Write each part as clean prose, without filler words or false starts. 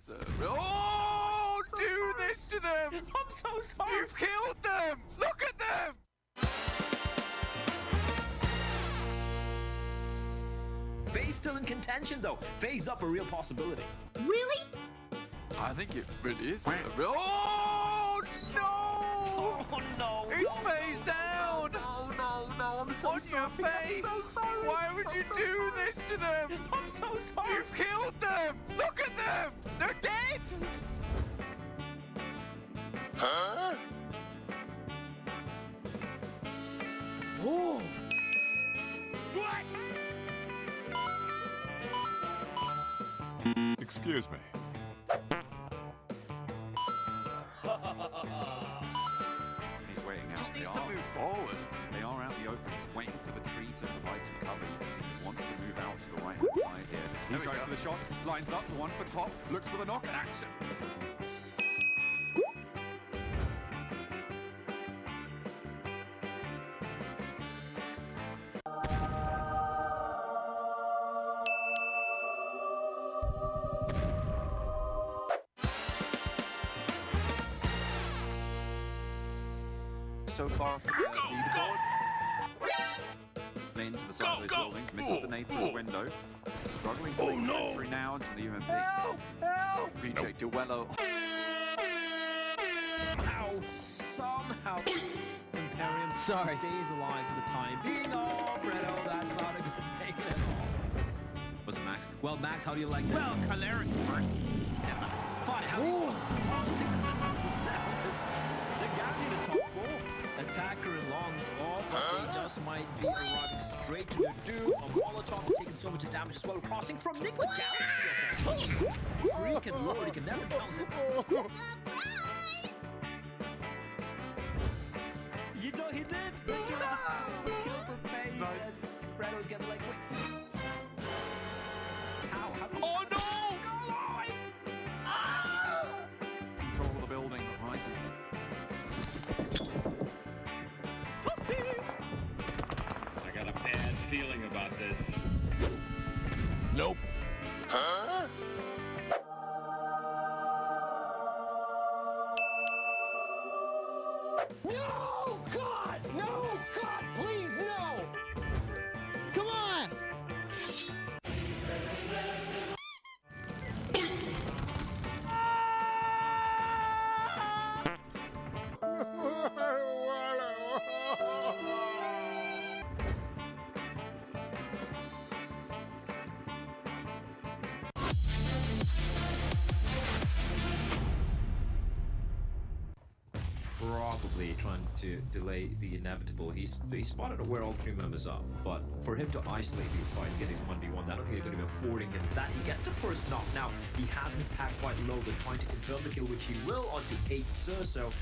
is oh, do this to them! I'm so sorry. You've killed them! Look at them! FaZe still in contention though. FaZe up a real possibility. Really? I think it really is. Oh no! Oh no! It's FaZe down! No, I'm so On sorry. your face! I'm so sorry. Why would you do this to them? I'm so sorry. You've killed them! Look at them! They're dead! Huh? Oh! What? Excuse me. He's waiting out. Just needs to move forward. They are out the open. He's waiting for the tree to provide some cover. You can see he wants to move out to the right-hand side here. He's we going go. for the shots. Lines up. The one for top. Looks for the knock and action. So far, leaderboard. Lane to the side of those buildings, misses the nade through the window. Struggling to make the entry now into the UMP. Help! Help! PJ Duello. Somehow Imperium stays alive for the time being. Oh, Fredo, that's not a good thing at all. Was it Max? Well, Max, how do you like that? Well, Caleris first. Yeah, Max. Fine, how do you they're guaranteed the top four. Attacker and Longs, all but they just might be arriving straight to their doom. A Molotov taking so much damage as well. Crossing from Nick with Galaxy effect. Freaking lord, he can never count it. You know he did. The kill for FaZe. Nice. Fredo's getting like, wait. How? Oh no! Control of the building, rising. I got a bad feeling about this. Nope. Huh? No! God! No! God, please, no! Come on! Probably trying to delay the inevitable. He spotted where all three members are, but for him to isolate these fights, get these 1v1s, I don't think they're going to be affording him that. He gets the first knock. Now, he has been tagged quite low. They're trying to confirm the kill, which he will, onto Sir. So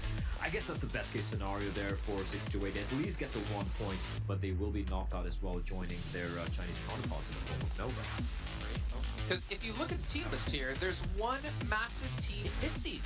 I guess that's the best case scenario there for 628. At least get the 1 point, but they will be knocked out as well, joining their Chinese counterparts in the form of Nova. Because if you look at the team list here, there's one massive team missing.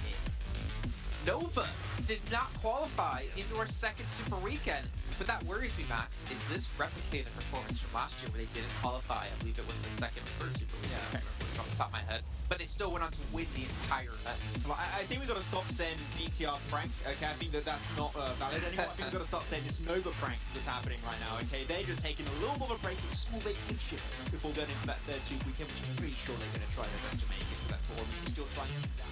Nova did not qualify into our second Super Weekend, but that worries me, Max. Is this replicating the performance from last year where they didn't qualify? I believe it was the second or third Super Weekend. I can't remember off the top of my head, but they still went on to win the entire event. Well, I think we've got to stop saying BTR prank. Okay, I think that's not valid anymore. I think we've got to start saying this Nova prank that's happening right now. Okay, they're just taking a little bit of a break, a small vacation before going into that third Super Weekend, which I'm pretty sure they're going to try their best to make it to that tournament. We're still trying to do that.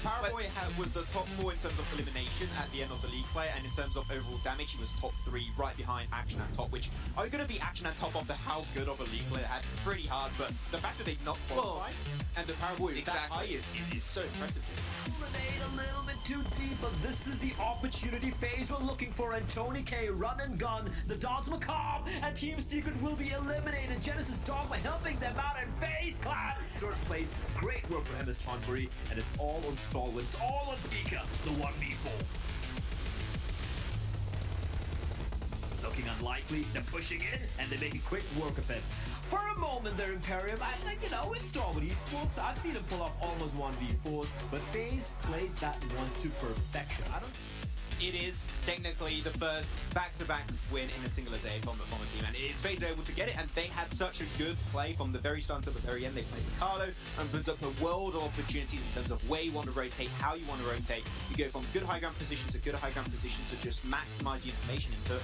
Paraboy was the top 4 in terms of elimination at the end of the league play, and in terms of overall damage, he was top 3, right behind Action and Top, which are going to be Action and Top after how good of a league play they had. It's pretty hard, but the fact that they've not qualified and the Paraboy is that high is so impressive. A little bit too deep, but this is the opportunity FaZe were looking for, and Tony K run and gun. The Dogs Macabre and Team Secret will be eliminated. Genesis Dogma helping them out, and FaZe Clan third place. Great work for MS Chonburi, and it's all on Stallwin. It's all on Pika, the 1v4. Looking unlikely, they're pushing in, and they make a quick work of it. For a moment there, Imperium, it's Stallwood Esports. I've seen him pull off almost 1v4s, but FaZe played that one to perfection. it is technically the first back-to-back win in a singular day from the team, and it's FaZe able to get it, and they had such a good play from the very start to the very end. They played Ricardo and brings up a world of opportunities in terms of where you want to rotate, how you want to rotate. You go from good high ground position to good high ground position to just maximize the information input.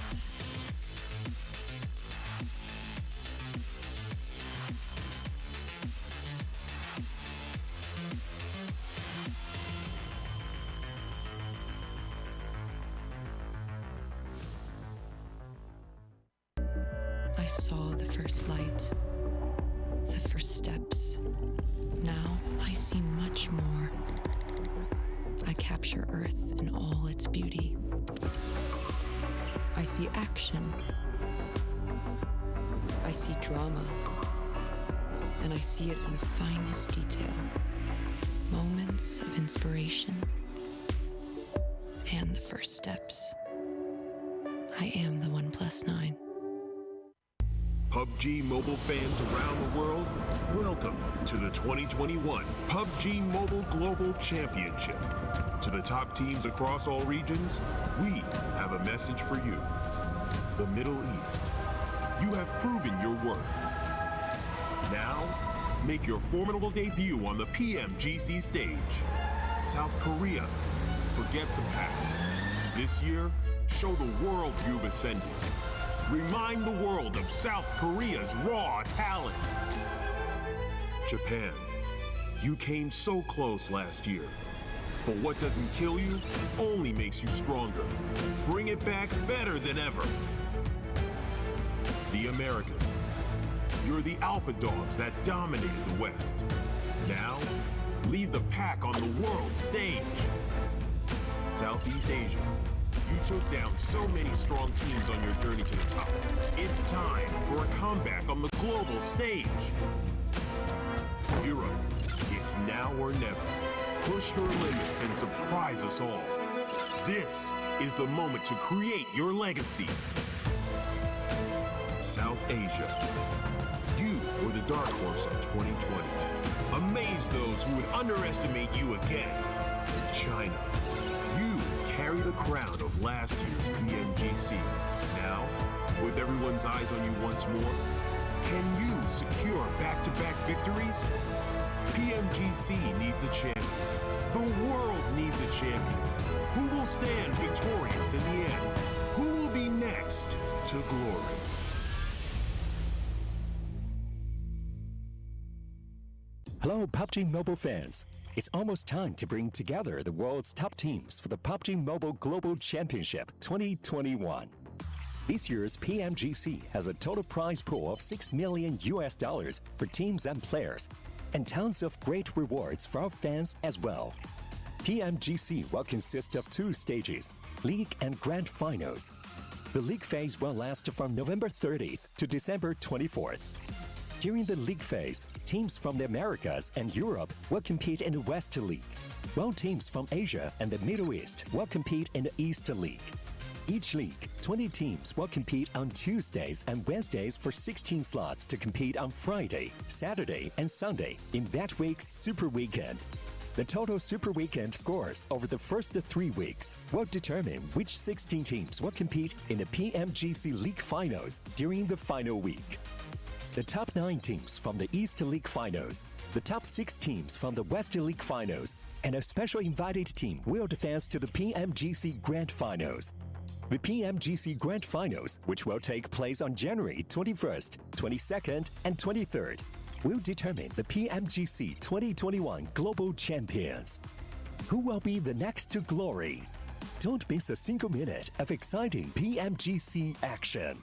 I saw the first light, the first steps. Now I see much more. I capture Earth in all its beauty. I see action. I see drama. And I see it in the finest detail. Moments of inspiration and the first steps. I am the 1+9. PUBG Mobile fans around the world, welcome to the 2021 PUBG Mobile Global Championship. To the top teams across all regions, we have a message for you. The Middle East, you have proven your worth. Now, make your formidable debut on the PMGC stage. South Korea, forget the past. This year, show the world you've ascended. Remind the world of South Korea's raw talent. Japan, you came so close last year. But what doesn't kill you only makes you stronger. Bring it back better than ever. The Americas, you're the alpha dogs that dominated the West. Now, lead the pack on the world stage. Southeast Asia, you took down so many strong teams on your journey to the top. It's time for a comeback on the global stage. Europe, it's now or never. Push your limits and surprise us all. This is the moment to create your legacy. South Asia, you were the dark horse of 2020. Amaze those who would underestimate you again. China, you carry the crown of last year's PMGC. Now, with everyone's eyes on you once more, can you secure back-to-back victories? PMGC needs a champion. The world needs a champion. Who will stand victorious in the end? Who will be next to glory? Hello, PUBG Mobile fans. It's almost time to bring together the world's top teams for the PUBG Mobile Global Championship 2021. This year's PMGC has a total prize pool of $6 million for teams and players, and tons of great rewards for our fans as well. PMGC will consist of 2 stages, League and Grand Finals. The League phase will last from November 30th to December 24th. During the League phase, teams from the Americas and Europe will compete in the West League, while teams from Asia and the Middle East will compete in the East League. Each league, 20 teams will compete on Tuesdays and Wednesdays for 16 slots to compete on Friday, Saturday, and Sunday in that week's Super Weekend. The total Super Weekend scores over the first 3 weeks will determine which 16 teams will compete in the PMGC League Finals during the final week. The top 9 teams from the East League Finals, the top 6 teams from the West League Finals, and a special invited team will advance to the PMGC Grand Finals. The PMGC Grand Finals, which will take place on January 21st, 22nd, and 23rd, will determine the PMGC 2021 Global Champions. Who will be the next to glory? Don't miss a single minute of exciting PMGC action.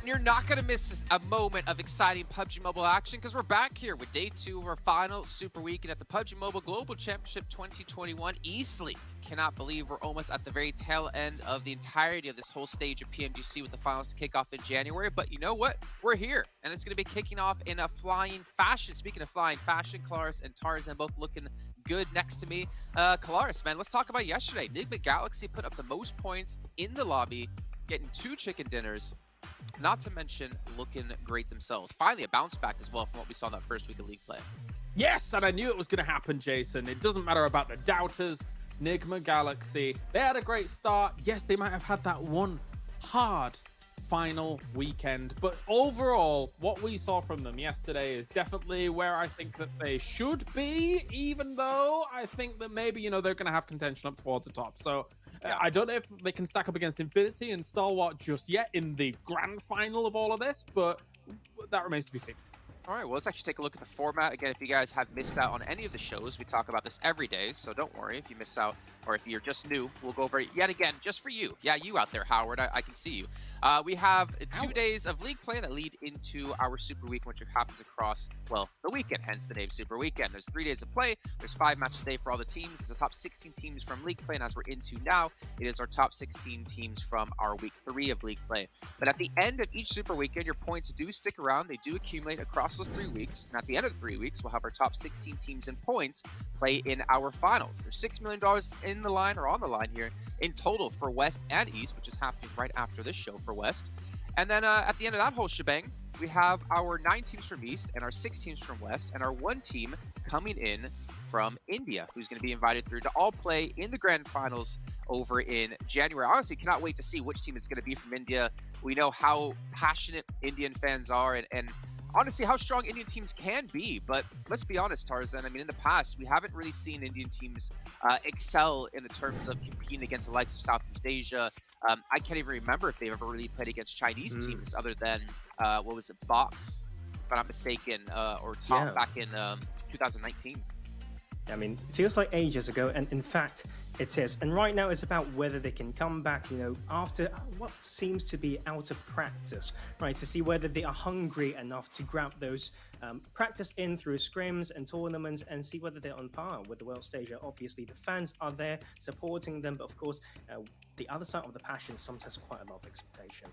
You're not going to miss a moment of exciting PUBG Mobile action because we're back here with day 2 of our final Super Weekend at the PUBG Mobile Global Championship 2021 East League. Cannot believe we're almost at the very tail end of the entirety of this whole stage of PMGC with the finals to kick off in January. But you know what? We're here, and it's going to be kicking off in a flying fashion. Speaking of flying fashion, Kalaris and Tarzan both looking good next to me. Kalaris, man, let's talk about yesterday. Enigma Galaxy put up the most points in the lobby, getting 2 chicken dinners. not to mention looking great themselves. Finally, a bounce back as well from what we saw in that first week of league play. Yes, and I knew it was going to happen, Jason. It doesn't matter about the doubters, Nigma Galaxy. They had a great start. Yes, they might have had that one hard final weekend, but overall, what we saw from them yesterday is definitely where I think that they should be, even though I think that maybe, you know, they're going to have contention up towards the top. So I don't know if they can stack up against Infinity and Stalwart just yet in the grand final of all of this, but that remains to be seen. All right, well, let's actually take a look at the format. Again, if you guys have missed out on any of the shows, we talk about this every day, so don't worry if you miss out, or if you're just new, we'll go over it yet again, just for you. Yeah, you out there, Howard, I can see you. We have 2 days of league play that lead into our Super Weekend, which happens across, well, the weekend, hence the name Super Weekend. There's 3 days of play, there's 5 matches a day for all the teams. It's the top 16 teams from league play, and as we're into now, it is our top 16 teams from our week 3 of league play. But at the end of each Super Weekend, your points do stick around, they do accumulate across those 3 weeks, and at the end of the 3 weeks, we'll have our top 16 teams in points play in our finals. There's $6 million in the line, or on the line here, in total for West and East, which is happening right after this show for West. And then at the end of that whole shebang, we have our 9 teams from East and our 6 teams from West, and our 1 team coming in from India, who's going to be invited through to all play in the grand finals over in January. I honestly cannot wait to see which team it's going to be from India. We know how passionate Indian fans are, and honestly how strong Indian teams can be, but let's be honest, Tarzan, I mean, in the past, we haven't really seen Indian teams excel in the terms of competing against the likes of Southeast Asia. I can't even remember if they've ever really played against Chinese teams other than, what was it, Box, if I'm not mistaken, or Top back in 2019. I mean, it feels like ages ago, and in fact, it is. And right now, it's about whether they can come back, you know, after what seems to be out of practice, right? To see whether they are hungry enough to grab those practice in through scrims and tournaments and see whether they're on par with the world stage. Obviously, the fans are there supporting them, but of course, the other side of the passion sometimes quite a lot of expectation.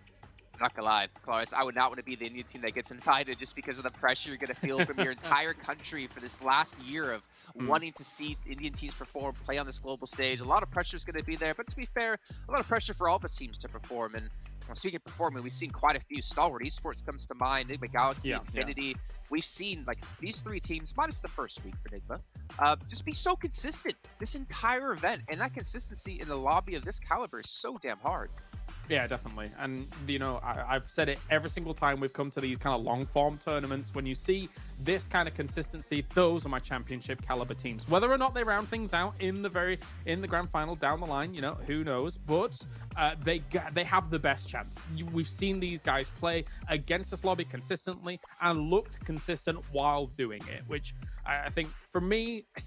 I'm not gonna lie, Clarice, I would not want to be the Indian team that gets invited just because of the pressure you're gonna feel from your entire country for this last year of wanting to see Indian teams perform, play on this global stage. A lot of pressure is gonna be there, but to be fair, a lot of pressure for all the teams to perform. And speaking of performing, we've seen quite a few. Stalwart Esports comes to mind, Nigma Galaxy, Infinity. We've seen like these 3 teams, minus the first week for Nigma, just be so consistent this entire event, and that consistency in the lobby of this caliber is so damn hard. Yeah, definitely. And, you know, I've said it every single time we've come to these kind of long-form tournaments. When you see this kind of consistency, those are my championship caliber teams. Whether or not they round things out in the grand final down the line, you know, who knows? But they have the best chance. We've seen these guys play against this lobby consistently and looked consistent while doing it, which I think for me, I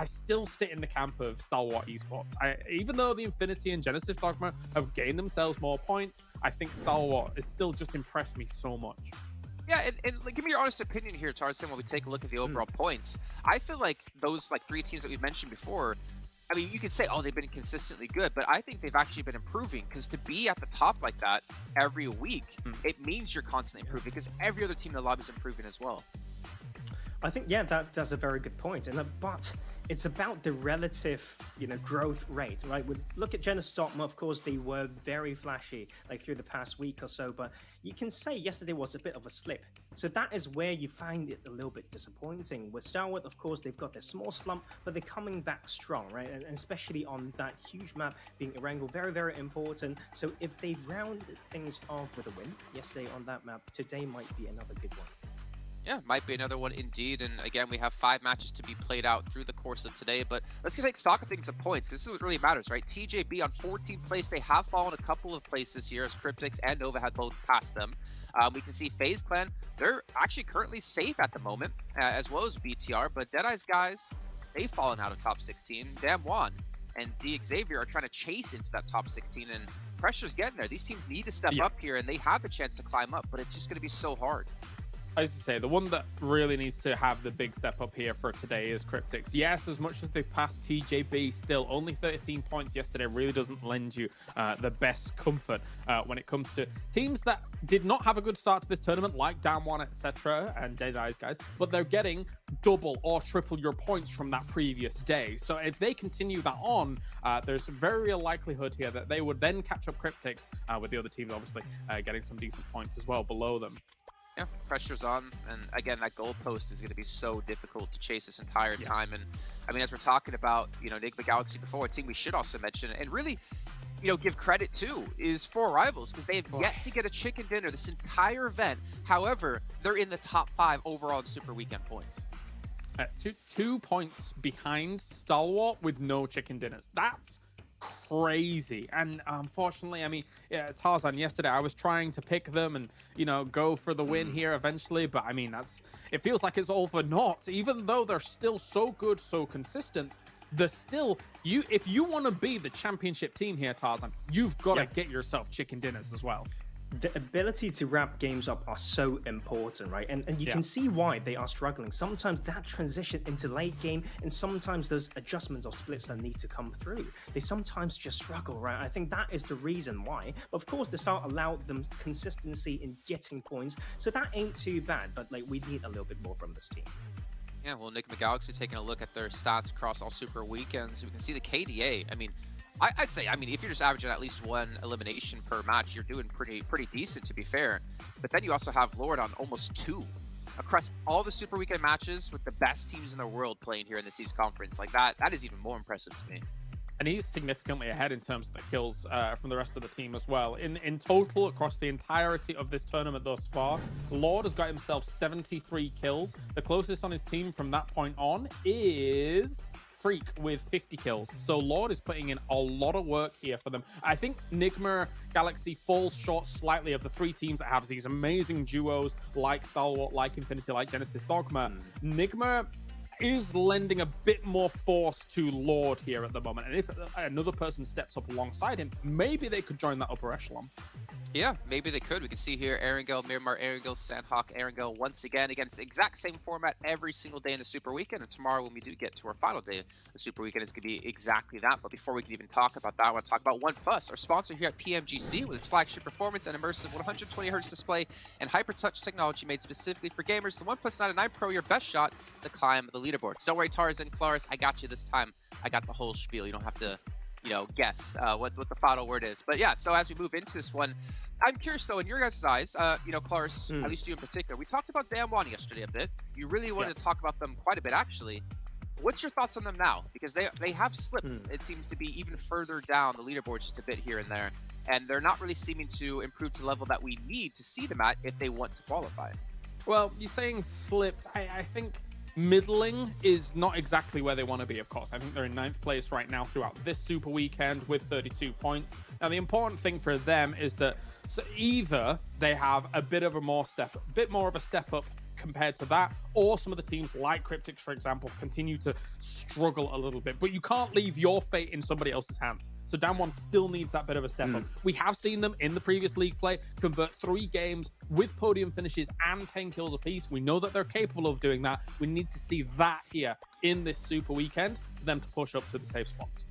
still sit in the camp of Stalwart Esports. Even though the Infinity and Genesis Dogma have gained themselves more points, I think Stalwart has still just impressed me so much. Yeah, and give me your honest opinion here, Tarzan, when we take a look at the overall points. I feel like those 3 teams that we've mentioned before, I mean, you could say, oh, they've been consistently good, but I think they've actually been improving, because to be at the top like that every week, it means you're constantly improving, because every other team in the lobby is improving as well. I think, yeah, that's a very good point. But it's about the relative, you know, growth rate, right? Look at Genesis Dogma, of course, they were very flashy, like through the past week or so, but you can say yesterday was a bit of a slip. So that is where you find it a little bit disappointing. With Stalwart, of course, they've got their small slump, but they're coming back strong, right? And especially on that huge map being Erangel, very, very important. So if they rounded things off with a win yesterday on that map, today might be another good one. Yeah, might be another one indeed. And again, we have 5 matches to be played out through the course of today. But let's take stock of things of points, because this is what really matters, right? TJB on 14th place. They have fallen a couple of places here, as Cryptix and Nova had both passed them. We can see FaZe Clan, they're actually currently safe at the moment, as well as BTR. But Deadeye's guys, they've fallen out of top 16. Damn Juan and the Xavier are trying to chase into that top 16, and pressure's getting there. These teams need to step up here, and they have the chance to climb up, but it's just going to be so hard. As you say, the one that really needs to have the big step up here for today is Cryptics. Yes, as much as they passed TJB, still only 13 points yesterday really doesn't lend you the best comfort when it comes to teams that did not have a good start to this tournament, like Damwon, etc., and Dead Eyes guys, but they're getting double or triple your points from that previous day. So if they continue that on, there's a very real likelihood here that they would then catch up Cryptics, with the other teams obviously getting some decent points as well below them. Yeah, pressure's on, and again, that goalpost is going to be so difficult to chase this entire time. And I mean, as we're talking about, you know, Enigma Galaxy before, a team we should also mention and really, you know, give credit to is 4 Rivals, because they have yet to get a chicken dinner this entire event. However, they're in the top 5 overall in Super Weekend points. 2 points behind Stalwart with no chicken dinners. That's crazy. And unfortunately, I mean, Tarzan, yesterday I was trying to pick them and, you know, go for the win here eventually, but I mean, it feels like it's all for naught. Even though they're still so good, so consistent, they're still, if you want to be the championship team here, Tarzan, you've got to get yourself chicken dinners as well. The ability to wrap games up are so important, right? And you can see why they are struggling. Sometimes that transition into late game, and sometimes those adjustments or splits that need to come through, they sometimes just struggle, right? I think that is the reason why. But of course, the start allowed them consistency in getting points, so that ain't too bad. But like, we need a little bit more from this team. Yeah, well, Enigma Galaxy taking a look at their stats across all Super Weekends, we can see the KDA. I mean, I'd say, I mean, if you're just averaging at least 1 elimination per match, you're doing pretty decent, to be fair. But then you also have Lord on almost 2 across all the Super Weekend matches with the best teams in the world playing here in the East Conference. Like that is even more impressive to me. And he's significantly ahead in terms of the kills from the rest of the team as well. In total, across the entirety of this tournament thus far, Lord has got himself 73 kills. The closest on his team from that point on is Freak with 50 kills. So Lord is putting in a lot of work here for them. I think Enigma Galaxy falls short slightly of the 3 teams that have these amazing duos like Stalwart, like Infinity, like Genesis Dogma. Enigma is lending a bit more force to Lord here at the moment, and if another person steps up alongside him, maybe they could join that upper echelon. Yeah, maybe they could. We can see here Erangel, Miramar, Erangel, Sanhok, Erangel once again. Again, it's the exact same format every single day in the Super Weekend. And tomorrow, when we do get to our final day of the Super Weekend, it's going to be exactly that. But before we can even talk about that, I want to talk about OnePlus, our sponsor here at PMGC, with its flagship performance and immersive 120Hz display and hyper-touch technology made specifically for gamers. The OnePlus 99 Pro, your best shot to climb the leaderboards. Don't worry, Tarzan, Claris, I got you this time. I got the whole spiel. You don't have to, you know, guess what the final word is. But yeah, so as we move into this one, I'm curious though, in your guys' eyes, you know, Claris, at least you in particular, we talked about Damwon yesterday a bit. You really wanted to talk about them quite a bit, actually. What's your thoughts on them now? Because they have slipped, it seems to be, even further down the leaderboard just a bit here and there. And they're not really seeming to improve to the level that we need to see them at if they want to qualify. Well, you're saying slipped. I think middling is not exactly where they want to be, of course. I think they're in 9th place right now throughout this Super Weekend with 32 points. Now, the important thing for them is that either they have a bit more of a step up compared to that, or some of the teams like Cryptics, for example, continue to struggle a little bit. But you can't leave your fate in somebody else's hands. So Damwon still needs that bit of a step up. We have seen them in the previous league play convert 3 games with podium finishes and 10 kills apiece. We know that they're capable of doing that. We need to see that here in this Super Weekend for them to push up to the safe spots.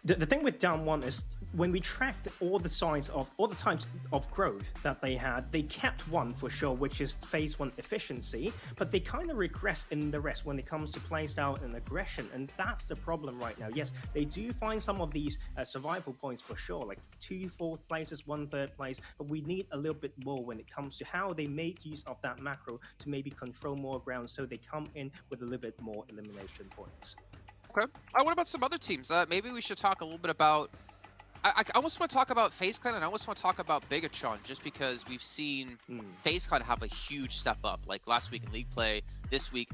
The thing with Damwon is when we tracked all the signs of all the types of growth that they had, they kept one for sure, which is phase 1 efficiency, but they kind of regress in the rest when it comes to playstyle and aggression, and that's the problem right now. Yes, they do find some of these survival points for sure, like 2 4th places, 1 3rd place, but we need a little bit more when it comes to how they make use of that macro to maybe control more ground so they come in with a little bit more elimination points. Okay. What about some other teams? Maybe we should talk a little bit about... I almost want to talk about FaZe Clan, and I almost want to talk about Bigatron, just because we've seen FaZe Clan have a huge step up. Like last week in League Play, last week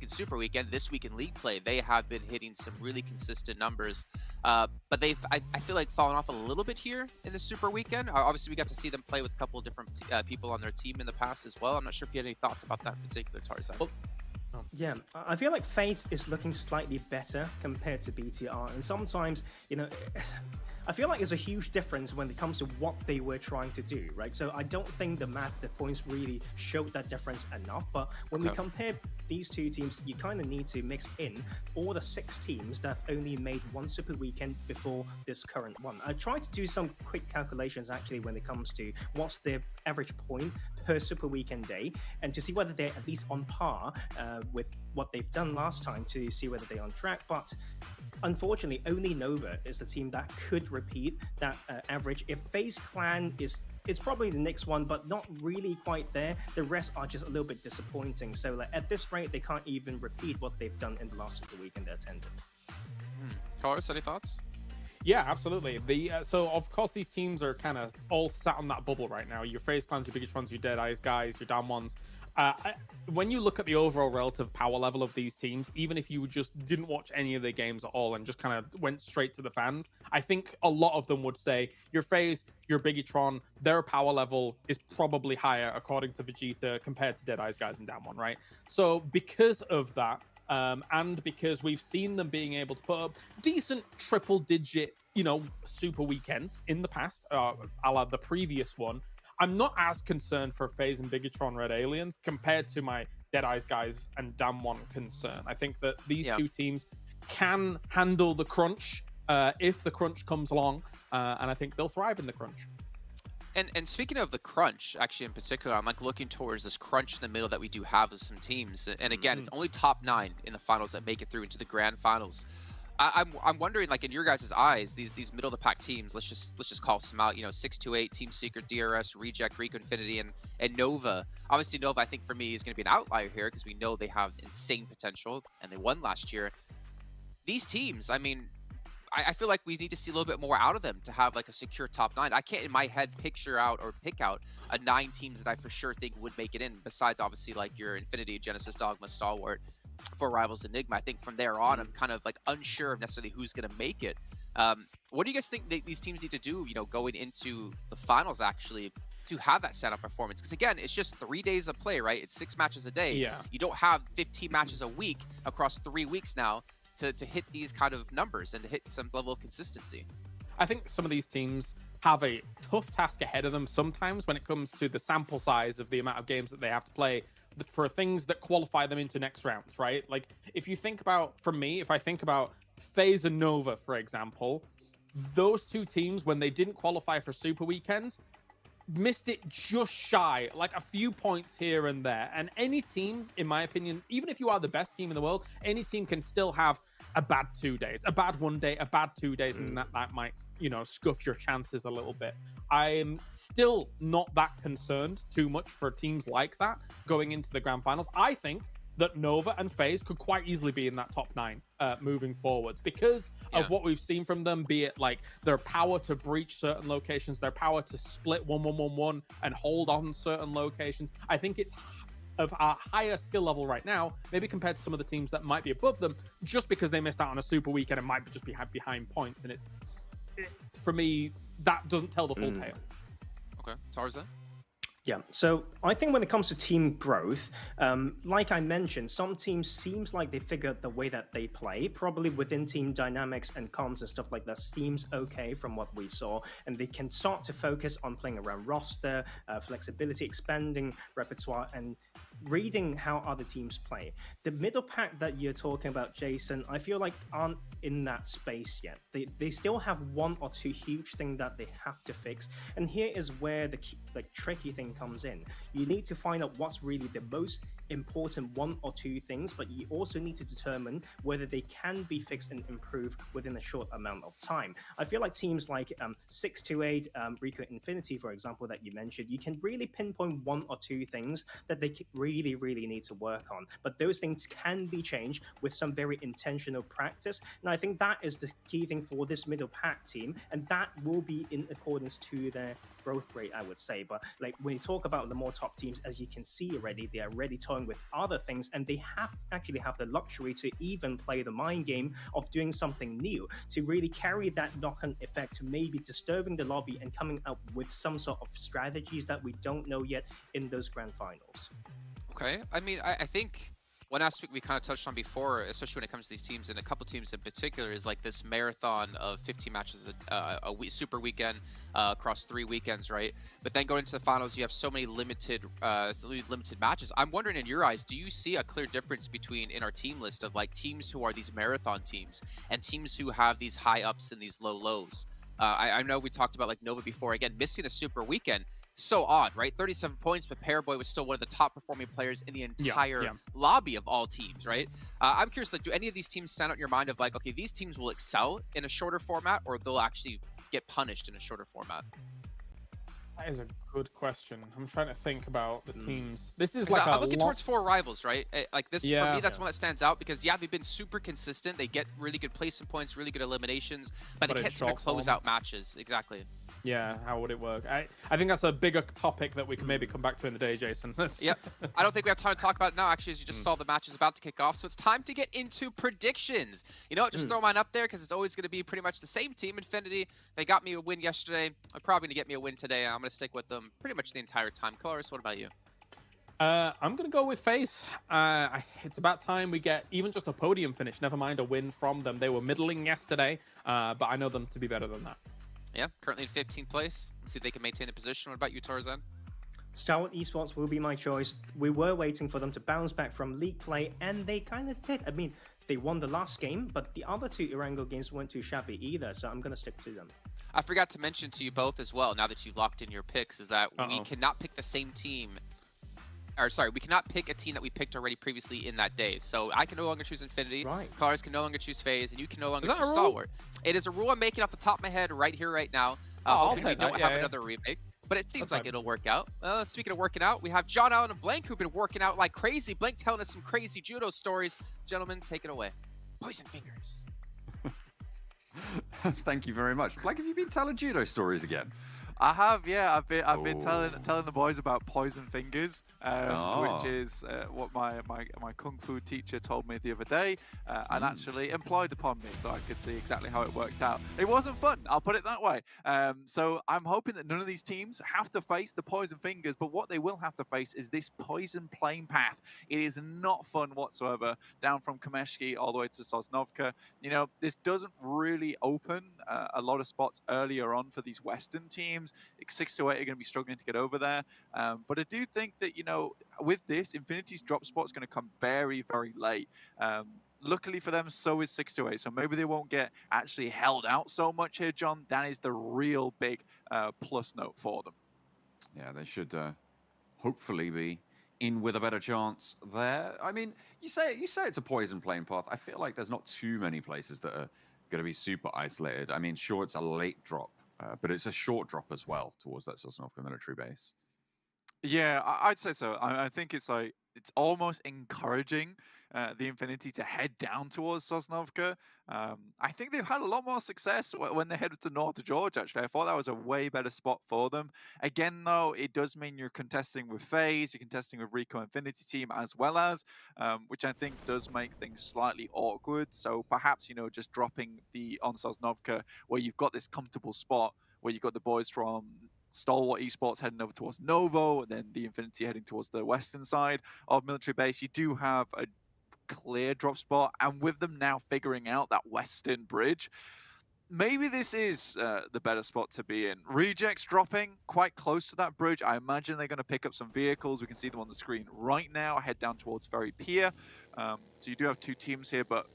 in Super Weekend, this week in League Play, they have been hitting some really consistent numbers. But they've, I feel like, fallen off a little bit here in the Super Weekend. Obviously, we got to see them play with a couple of different people on their team in the past as well. I'm not sure if you had any thoughts about that in particular, Tarzan. Well, Yeah, I feel like FaZe is looking slightly better compared to BTR, and sometimes, you know, I feel like there's a huge difference when it comes to what they were trying to do, right? So I don't think the points really showed that difference enough, but when we compare these two teams, you kind of need to mix in all the 6 teams that have only made one Super Weekend before this current one. I tried to do some quick calculations actually when it comes to what's the average point per Super Weekend day, and to see whether they're at least on par with what they've done last time, to see whether they're on track. But unfortunately, only Nova is the team that could repeat that average. If FaZe Clan it's probably the next one, but not really quite there. The rest are just a little bit disappointing. So like, at this rate, they can't even repeat what they've done in the last Super Weekend they attended. Taurus, any thoughts? Yeah, absolutely. So of course these teams are kind of all sat on that bubble right now. Your FaZe Clans, your Bigotrons, your Dead Eyes guys, your Damn Ones. When you look at the overall relative power level of these teams, even if you just didn't watch any of their games at all and just kind of went straight to the fans, I think a lot of them would say your FaZe, your Bigotron, their power level is probably higher according to Vegeta compared to Dead Eyes guys and Damn One, right? So because of that, and because we've seen them being able to put up decent triple-digit, super weekends in the past, a la the previous one, I'm not as concerned for FaZe and Bigotron Red Aliens compared to my Dead Eyes guys and Damn One concern. I think that these two teams can handle the crunch if the crunch comes along, and I think they'll thrive in the crunch. And speaking of the crunch, actually in particular, I'm like looking towards this crunch in the middle that we do have with some teams. And again, it's only top 9 in the finals that make it through into the grand finals. I'm wondering, like in your guys' eyes, these middle of the pack teams, let's just call some out. 628, Team Secret, DRS, Reject, Rico Infinity, and Nova. Obviously, Nova, I think for me is going to be an outlier here because we know they have insane potential and they won last year. These teams, I mean, I feel like we need to see a little bit more out of them to have like a secure top 9. I can't in my head picture out or pick out a 9 teams that I for sure think would make it in. Besides, obviously, like your Infinity, Genesis, Dogma, Stalwart, for Rivals, Enigma. I think from there on, I'm kind of like unsure of necessarily who's going to make it. What do you guys think these teams need to do, going into the finals actually to have that stand-up performance? Because again, it's just 3 days of play, right? It's 6 matches a day. Yeah. You don't have 15 matches a week across 3 weeks now to hit these kind of numbers and to hit some level of consistency. I think some of these teams have a tough task ahead of them sometimes when it comes to the sample size of the amount of games that they have to play for things that qualify them into next rounds, right? Like, if you think about, for me, if I think about FaZe and Nova, for example, those two teams, when they didn't qualify for Super Weekends, missed it just shy, like a few points here and there. And any team, in my opinion, even if you are the best team in the world, any team can still have a bad 2 days, a bad 1 day, a bad 2 days, and that might, scuff your chances a little bit. I'm still not that concerned too much for teams like that going into the grand finals. I think that Nova and FaZe could quite easily be in that top 9 moving forwards because of what we've seen from them, be it like their power to breach certain locations, their power to split 1-1-1-1 and hold on certain locations. I think it's of a higher skill level right now, maybe compared to some of the teams that might be above them, just because they missed out on a super weekend and might just be behind points. And for me, that doesn't tell the full tale. Okay, Tarzan? Yeah, so I think when it comes to team growth, like I mentioned, some teams seems like they figured the way that they play, probably within team dynamics and comms and stuff like that seems okay from what we saw, and they can start to focus on playing around roster, flexibility, expanding repertoire, and reading how other teams play. The middle pack that you're talking about, Jason, I feel like aren't in that space yet. They still have 1 or 2 huge things that they have to fix, and here is where the tricky thing comes in. You need to find out what's really the most important 1 or 2 things, but you also need to determine whether they can be fixed and improved within a short amount of time. I feel like teams like 628, Rico Infinity, for example, that you mentioned, you can really pinpoint 1 or 2 things that they really need to work on, but those things can be changed with some very intentional practice, and I think that is the key thing for this middle pack team, and that will be in accordance to their growth rate, I would say. But like when you talk about the more top teams, as you can see already, they are already toying with other things, and they actually have the luxury to even play the mind game of doing something new to really carry that knock-on effect to maybe disturbing the lobby and coming up with some sort of strategies that we don't know yet in those grand finals. Okay, I mean, I think One aspect we kind of touched on before, especially when it comes to these teams, and a couple teams in particular, is like this marathon of 15 matches super weekend across 3 weekends, right? But then going into the finals, you have so many limited matches. I'm wondering, in your eyes, do you see a clear difference between in our team list of like teams who are these marathon teams and teams who have these high ups and these low lows? I know we talked about like Nova before. Again, missing a super weekend. So odd, right? 37 points, but Paraboy was still one of the top performing players in the entire lobby of all teams, right? I'm curious, like, do any of these teams stand out in your mind of like, okay, these teams will excel in a shorter format, or they'll actually get punished in a shorter format? That is a good question. I'm trying to think about the teams. This is like I'm looking towards 4 rivals, right? Like this, for me, that's one that stands out because they've been super consistent. They get really good placement points, really good eliminations, but they can't seem to close out matches. Exactly. Yeah, how would it work? I think that's a bigger topic that we can maybe come back to in the day, Jason. Yep. I don't think we have time to talk about it now, actually, as you just saw the match is about to kick off. So it's time to get into predictions. You know what? Just throw mine up there because it's always going to be pretty much the same team. Infinity, they got me a win yesterday. They're probably going to get me a win today. I'm going to stick with them pretty much the entire time. Colores, what about you? I'm going to go with FaZe. It's about time we get even just a podium finish, never mind a win from them. They were middling yesterday, but I know them to be better than that. Yeah, currently in 15th place. Let's see if they can maintain the position. What about you, Tarzan? Starwood Esports will be my choice. We were waiting for them to bounce back from league play, and they kind of did. I mean, they won the last game, but the other 2 Erangel games weren't too shabby either, so I'm going to stick to them. I forgot to mention to you both as well, now that you've locked in your picks, is that we cannot pick the same team. Or sorry, we cannot pick a team that we picked already previously in that day. So I can no longer choose Infinity. Right. Colores can no longer choose FaZe, and you can no longer choose Stalwart. It is a rule I'm making off the top of my head right here, right now. Hopefully we don't have another remake, but it seems like it'll work out. Speaking of working out, we have John Allen and Blank who've been working out like crazy. Blank telling us some crazy judo stories. Gentlemen, take it away. Poison fingers. Thank you very much. Blank, have you been telling judo stories again? I have, yeah. I've been telling the boys about poison fingers, which is what my kung fu teacher told me the other day, and actually employed upon me, so I could see exactly how it worked out. It wasn't fun, I'll put it that way. So I'm hoping that none of these teams have to face the poison fingers, but what they will have to face is this poison plane path. It is not fun whatsoever. Down from Kameshki all the way to Sosnovka. You know, this doesn't really open a lot of spots earlier on for these Western teams. 6 to 8 are going to be struggling to get over there. But I do think that, you know, with this, Infinity's drop spot's going to come very, very late. Luckily for them, so is 6 to 8. So maybe they won't get actually held out so much here, John. That is the real big plus note for them. Yeah, they should hopefully be in with a better chance there. I mean, you say it's a poison plane path. I feel like there's not too many places that are going to be super isolated. I mean, sure, it's a late drop. But it's a short drop as well towards that Sosnovka military base. Yeah, I'd say so. I think it's like it's almost encouraging the Infinity to head down towards Sosnovka. I think they've had a lot more success when they headed to North Georgia, actually. I thought that was a way better spot for them. Again, though, it does mean you're contesting with FaZe, you're contesting with Rico Infinity Team as well as, which I think does make things slightly awkward. So perhaps, you know, just dropping on Sosnovka where you've got this comfortable spot where you've got the boys from Stalwart Esports heading over towards Novo, and then the Infinity heading towards the western side of military base. You do have a clear drop spot, and with them now figuring out that western bridge, maybe this is the better spot to be in. Rejects dropping quite close to that bridge. I imagine they're going to pick up some vehicles. We can see them on the screen right now. Head down towards Ferry Pier. So you do have 2 teams here, but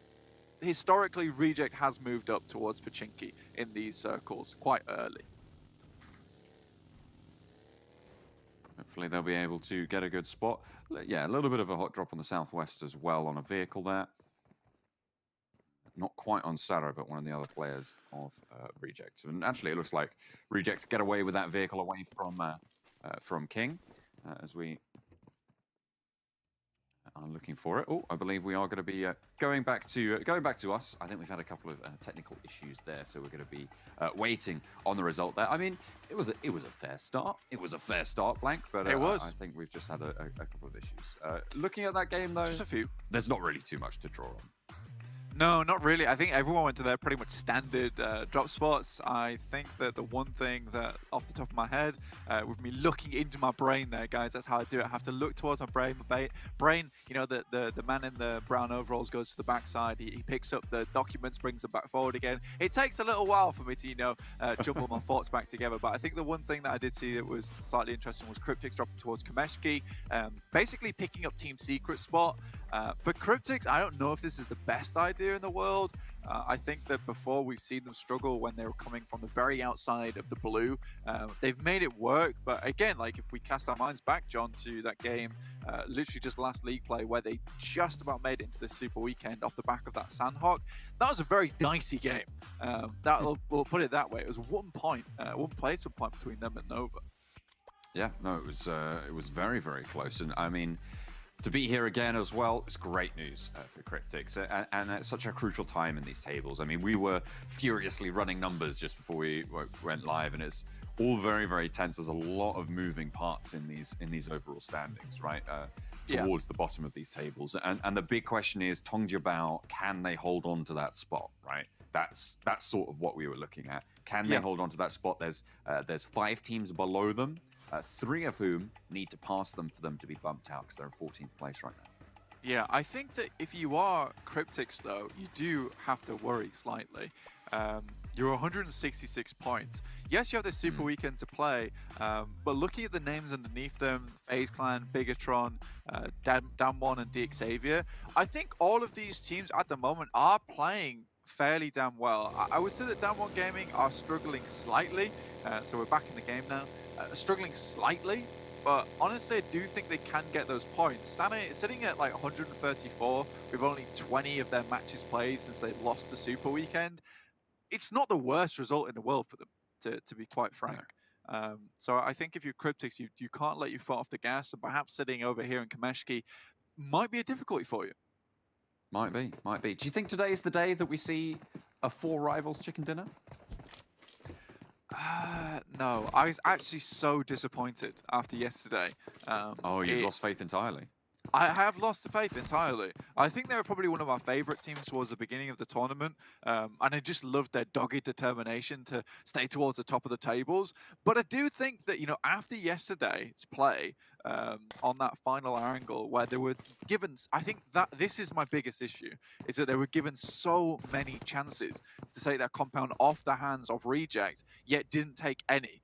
historically, Reject has moved up towards Pachinki in these circles quite early. Hopefully they'll be able to get a good spot. Yeah, a little bit of a hot drop on the southwest as well on a vehicle there. Not quite on Sarah, but one of the other players of Reject. And actually, it looks like Reject get away with that vehicle away from King as we are looking for it. Oh, I believe we are going to be going back to us. I think we've had a couple of technical issues there, so we're going to be waiting on the result there. I mean, it was a fair start. It was a fair start, Blank, but it was. I think we've just had a couple of issues. Looking at that game, though, just a few. There's not really too much to draw on. No, not really. I think everyone went to their pretty much standard drop spots. I think that the one thing that, off the top of my head, with me looking into my brain there, guys, that's how I do it. I have to look towards my brain. You know, the man in the brown overalls goes to the backside. He picks up the documents, brings them back forward again. It takes a little while for me to, you know, jumble my thoughts back together. But I think the one thing that I did see that was slightly interesting was Cryptix dropping towards Kameshki, basically picking up Team Secret spot. For Cryptix, I don't know if this is the best idea in the world. I think that before we've seen them struggle when they were coming from the very outside of the blue. They've made it work, but again, like if we cast our minds back, John, to that game, literally just last league play where they just about made it into this super weekend off the back of that Sanhok, that was a very dicey game. We'll put it that way. It was one placement point between them and Nova. Yeah, no, it was very, very close, and I mean, to be here again as well, it's great news for Cryptix, and at such a crucial time in these tables. I mean, we were furiously running numbers just before we went live, and it's all very, very tense. There's a lot of moving parts in these overall standings, right? Towards the bottom of these tables, and the big question is, Tongjiabao, can they hold on to that spot, right? That's sort of what we were looking at. Can they hold on to that spot? There's 5 teams below them. 3 of whom need to pass them for them to be bumped out because they're in 14th place right now. Yeah, I think that if you are Cryptix, though, you do have to worry slightly. You're 166 points. Yes, you have this super weekend to play, but looking at the names underneath them, FaZe Clan, Bigatron, Damwon, and DXavier, I think all of these teams at the moment are playing fairly damn well. I would say that Damwon Gaming are struggling slightly, so we're back in the game now. Struggling slightly, but honestly, I do think they can get those points. Sana is sitting at like 134 with only 20 of their matches played since they lost the Super Weekend. It's not the worst result in the world for them, to be quite frank. So I think if you're Cryptix, you can't let your foot off the gas, and perhaps sitting over here in Kameshki might be a difficulty for you. Might be, might be. Do you think today is the day that we see a 4 rivals chicken dinner? No, I was actually so disappointed after yesterday. You lost faith entirely. I have lost the faith entirely. I think they were probably one of our favourite teams towards the beginning of the tournament, and I just loved their dogged determination to stay towards the top of the tables. But I do think that, you know, after yesterday's play on that final Erangel, where they were given, I think that this is my biggest issue, is that they were given so many chances to take that compound off the hands of Reject, yet didn't take any.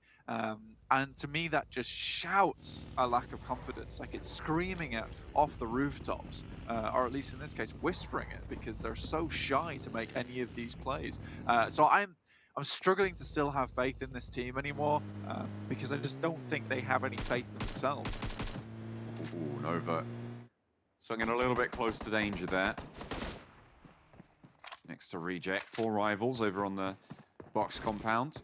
And to me, that just shouts a lack of confidence. Like it's screaming it off the rooftops, or at least in this case, whispering it, because they're so shy to make any of these plays. So I'm struggling to still have faith in this team anymore, because I just don't think they have any faith in themselves. Ooh, Nova swinging a little bit close to danger there. Next to Reject, 4 rivals over on the box compound.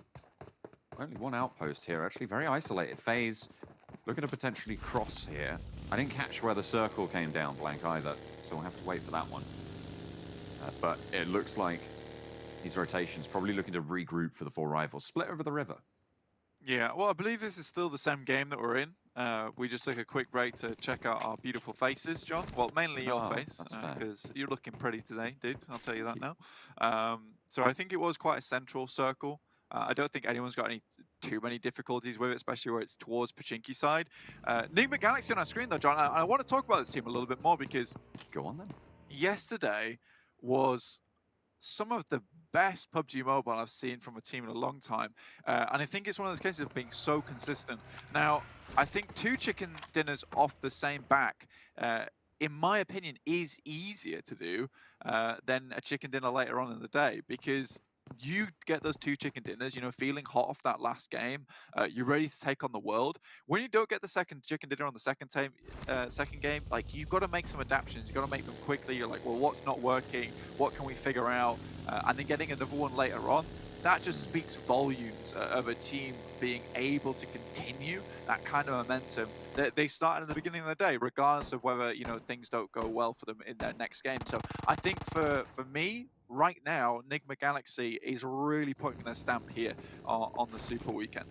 Only 1 outpost here, actually very isolated. FaZe looking to potentially cross here. I didn't catch where the circle came down blank either, so we'll have to wait for that one. But it looks like these rotations probably looking to regroup for the 4 rivals. Split over the river. Yeah, well, I believe this is still the same game that we're in. We just took a quick break to check out our beautiful faces, John. Well, mainly your face, because you're looking pretty today, dude. I'll tell you that now. So I think it was quite a central circle. I don't think anyone's got too many difficulties with it, especially where it's towards Pachinki side. Enigma Galaxy on our screen, though, John. I want to talk about this team a little bit more because... Go on, then. Yesterday was some of the best PUBG Mobile I've seen from a team in a long time. And I think it's one of those cases of being so consistent. Now, I think 2 chicken dinners off the same back, in my opinion, is easier to do than a chicken dinner later on in the day, because you get those 2 chicken dinners, you know, feeling hot off that last game. You're ready to take on the world. When you don't get the second chicken dinner on the second game, like, you've got to make some adaptations. You've got to make them quickly. You're like, well, what's not working? What can we figure out? And then getting another one later on, that just speaks volumes of a team being able to continue that kind of momentum that they started in the beginning of the day, regardless of whether, you know, things don't go well for them in their next game. So I think for me, right now, Enigma Galaxy is really putting their stamp here on the Super Weekend.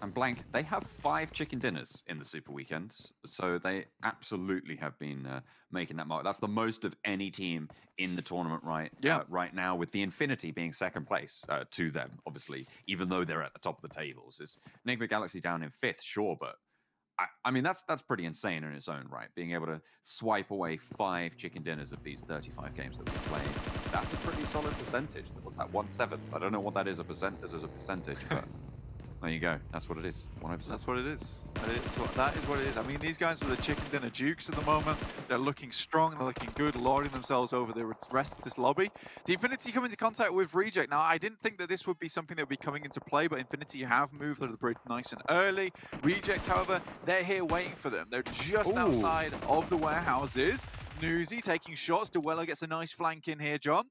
And Blank, they have 5 chicken dinners in the Super Weekend, so they absolutely have been making that mark. That's the most of any team in the tournament right now, with the Infinity being second place to them, obviously, even though they're at the top of the tables. It's Enigma Galaxy down in 5th, sure, but I mean, that's pretty insane in its own right. Being able to swipe away 5 chicken dinners of these 35 games that we've played, that's a pretty solid percentage. What's that, 1/7? I don't know what that is as a percentage, but there you go. That's what it is. 100%. That's what it is. That is what it is. I mean, these guys are the chicken dinner dukes at the moment. They're looking strong. They're looking good, lording themselves over the rest of this lobby. The Infinity come into contact with Reject. Now, I didn't think that this would be something that would be coming into play, but Infinity have moved to the bridge nice and early. Reject, however, they're here waiting for them. They're just outside of the warehouses. Newsy taking shots. Duello gets a nice flank in here, John.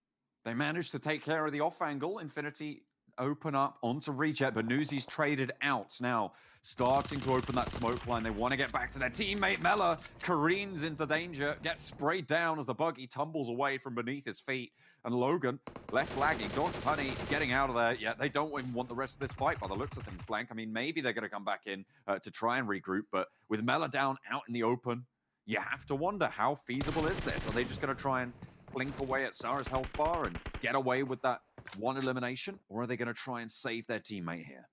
They managed to take care of the off angle. Infinity open up onto Reject, but Newsy's traded out. Now, starting to open that smoke line. They want to get back to their teammate. Mela careens into danger, gets sprayed down as the buggy tumbles away from beneath his feet. And Logan left lagging. Dog Tunny getting out of there. Yeah, they don't even want the rest of this fight by the looks of things, Blank. I mean, maybe they're going to come back in to try and regroup, but with Mela down out in the open, you have to wonder, how feasible is this? Are they just going to try and blink away at Sarah's health bar and get away with that one elimination, or are they going to try and save their teammate here?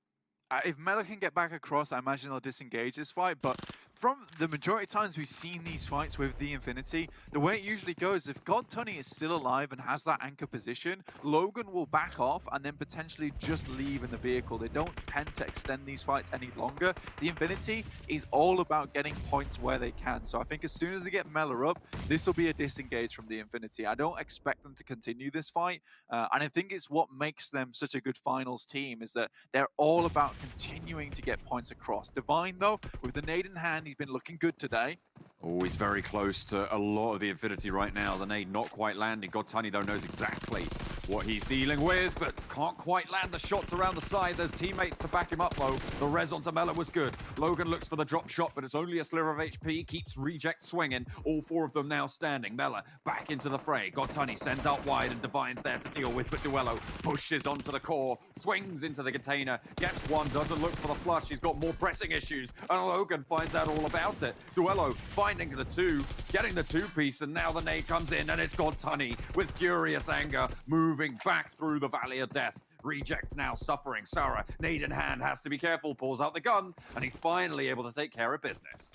If Mela can get back across, I imagine they'll disengage this fight, but from the majority of times we've seen these fights with the Infinity, the way it usually goes, if God Tunny is still alive and has that anchor position, Logan will back off and then potentially just leave in the vehicle. They don't tend to extend these fights any longer. The Infinity is all about getting points where they can, so I think as soon as they get Mela up, this will be a disengage from the Infinity. I don't expect them to continue this fight, and I think it's what makes them such a good finals team, is that they're all about continuing to get points across. Divine, though, with the nade in hand, he's been looking good today. Oh, he's very close to a lot of the Infinity right now. The nade not quite landing. God Tunny, though, knows exactly what he's dealing with, but can't quite land the shots around the side. There's teammates to back him up, though. The res onto Mela was good. Logan looks for the drop shot, but it's only a sliver of HP. Keeps Reject swinging. All 4 of them now standing. Mela back into the fray. God Tunny sends out wide, and Divine's there to deal with, but Duello pushes onto the core, swings into the container, gets one, doesn't look for the flush. He's got more pressing issues, and Logan finds out all about it. Duello finding the 2, getting the 2-piece, and now the nade comes in, and it's God Tunny with furious anger, moving back through the Valley of Death. Reject now suffering. Sarah, nade in hand, has to be careful, pulls out the gun, and he's finally able to take care of business.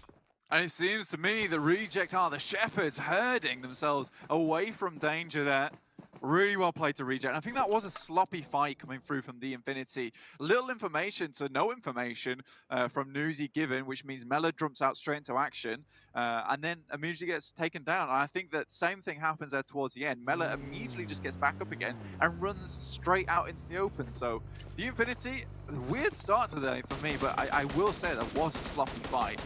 And it seems to me the Reject are the shepherds herding themselves away from danger there. Really well played to Reject. I think that was a sloppy fight coming through from the Infinity. Little information to no information from Newsy given, which means Mela jumps out straight into action and then immediately gets taken down. And I think that same thing happens there towards the end. Mela immediately just gets back up again and runs straight out into the open. So the Infinity, weird start today for me, but I will say that was a sloppy fight.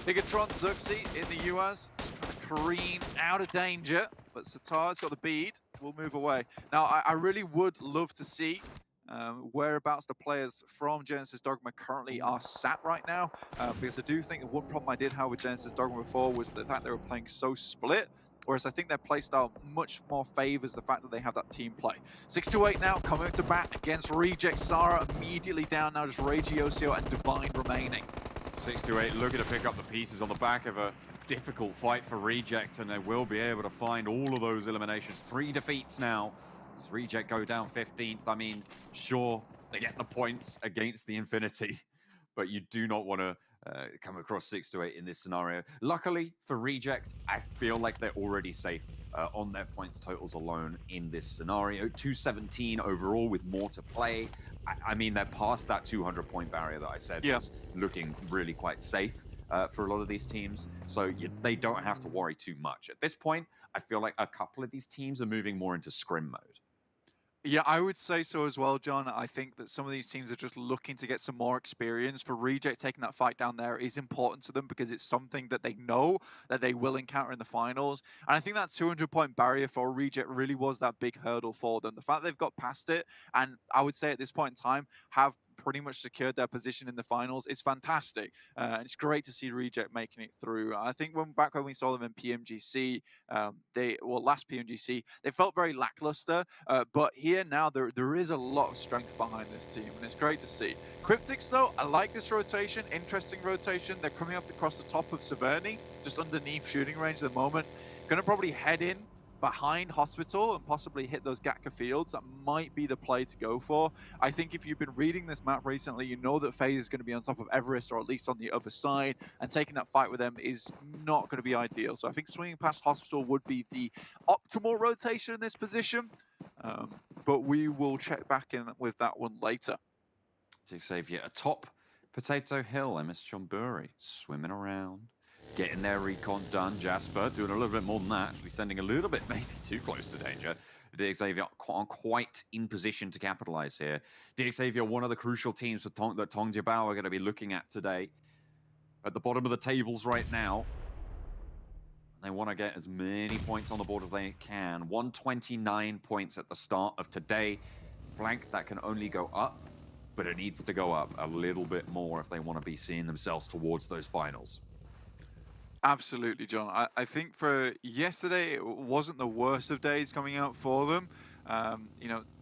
Bigatron Zuxi in the US, trying to careen out of danger, but Satar's got the bead, will move away. Now, I really would love to see whereabouts the players from Genesis Dogma currently are sat right now, because I do think that one problem I did have with Genesis Dogma before was the fact they were playing so split, whereas I think their playstyle much more favors the fact that they have that team play. 6-8 now, coming to bat against Reject. Sarah immediately down now, just Ragey Osio and Divine remaining. 6-8 looking to pick up the pieces on the back of a difficult fight for Reject, and they will be able to find all of those eliminations. 3 defeats now as Reject go down 15th. I mean, sure, they get the points against the Infinity, but you do not want to come across 6-8 in this scenario. Luckily for Reject, I feel like they're already safe on their points totals alone in this scenario. 217 overall with more to play. I mean, they're past that 200-point barrier that I said was looking really quite safe for a lot of these teams. So they don't have to worry too much. At this point, I feel like a couple of these teams are moving more into scrim mode. Yeah, I would say so as well, John. I think that some of these teams are just looking to get some more experience. For Reject, taking that fight down there is important to them because it's something that they know that they will encounter in the finals. And I think that 200-point barrier for Reject really was that big hurdle for them. The fact they've got past it, and I would say at this point in time, have pretty much secured their position in the finals. It's fantastic. And it's great to see Reject making it through. I think back when we saw them in PMGC, last PMGC, they felt very lackluster. But here now, there is a lot of strength behind this team, and it's great to see. Cryptics, though, I like this rotation. Interesting rotation. They're coming up across the top of Severny, just underneath shooting range at the moment. Going to probably head in behind Hospital and possibly hit those Gatka fields. That might be the play to go for. I think if you've been reading this map recently, you know that FaZe is going to be on top of Everest, or at least on the other side, and taking that fight with them is not going to be ideal. So I think swinging past Hospital would be the optimal rotation in this position, but we will check back in with that one later. To Xavier atop Potato Hill, MS Chonburi swimming around, getting their recon done. Jasper doing a little bit more than that, actually sending a little bit maybe too close to danger. Xavier quite in position to capitalize here. Xavier, one of the crucial teams that Tongjiabao are going to be looking at today. At the bottom of the tables right now. They want to get as many points on the board as they can. 129 points at the start of today. Blank, that can only go up, but it needs to go up a little bit more if they want to be seeing themselves towards those finals. Absolutely, John. I think for yesterday, it wasn't the worst of days coming out for them.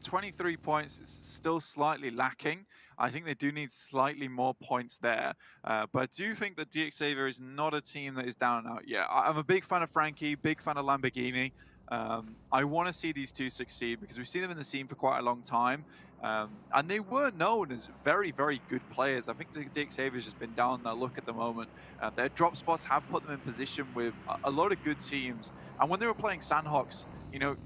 23 points is still slightly lacking. I think they do need slightly more points there. But I do think that DXavier is not a team that is down and out yet. I'm a big fan of Frankie, big fan of Lamborghini. I want to see these two succeed because we've seen them in the scene for quite a long time. And they were known as very, very good players. I think DXavier's just been down their luck at the moment. Their drop spots have put them in position with a lot of good teams. And when they were playing Sanhoks,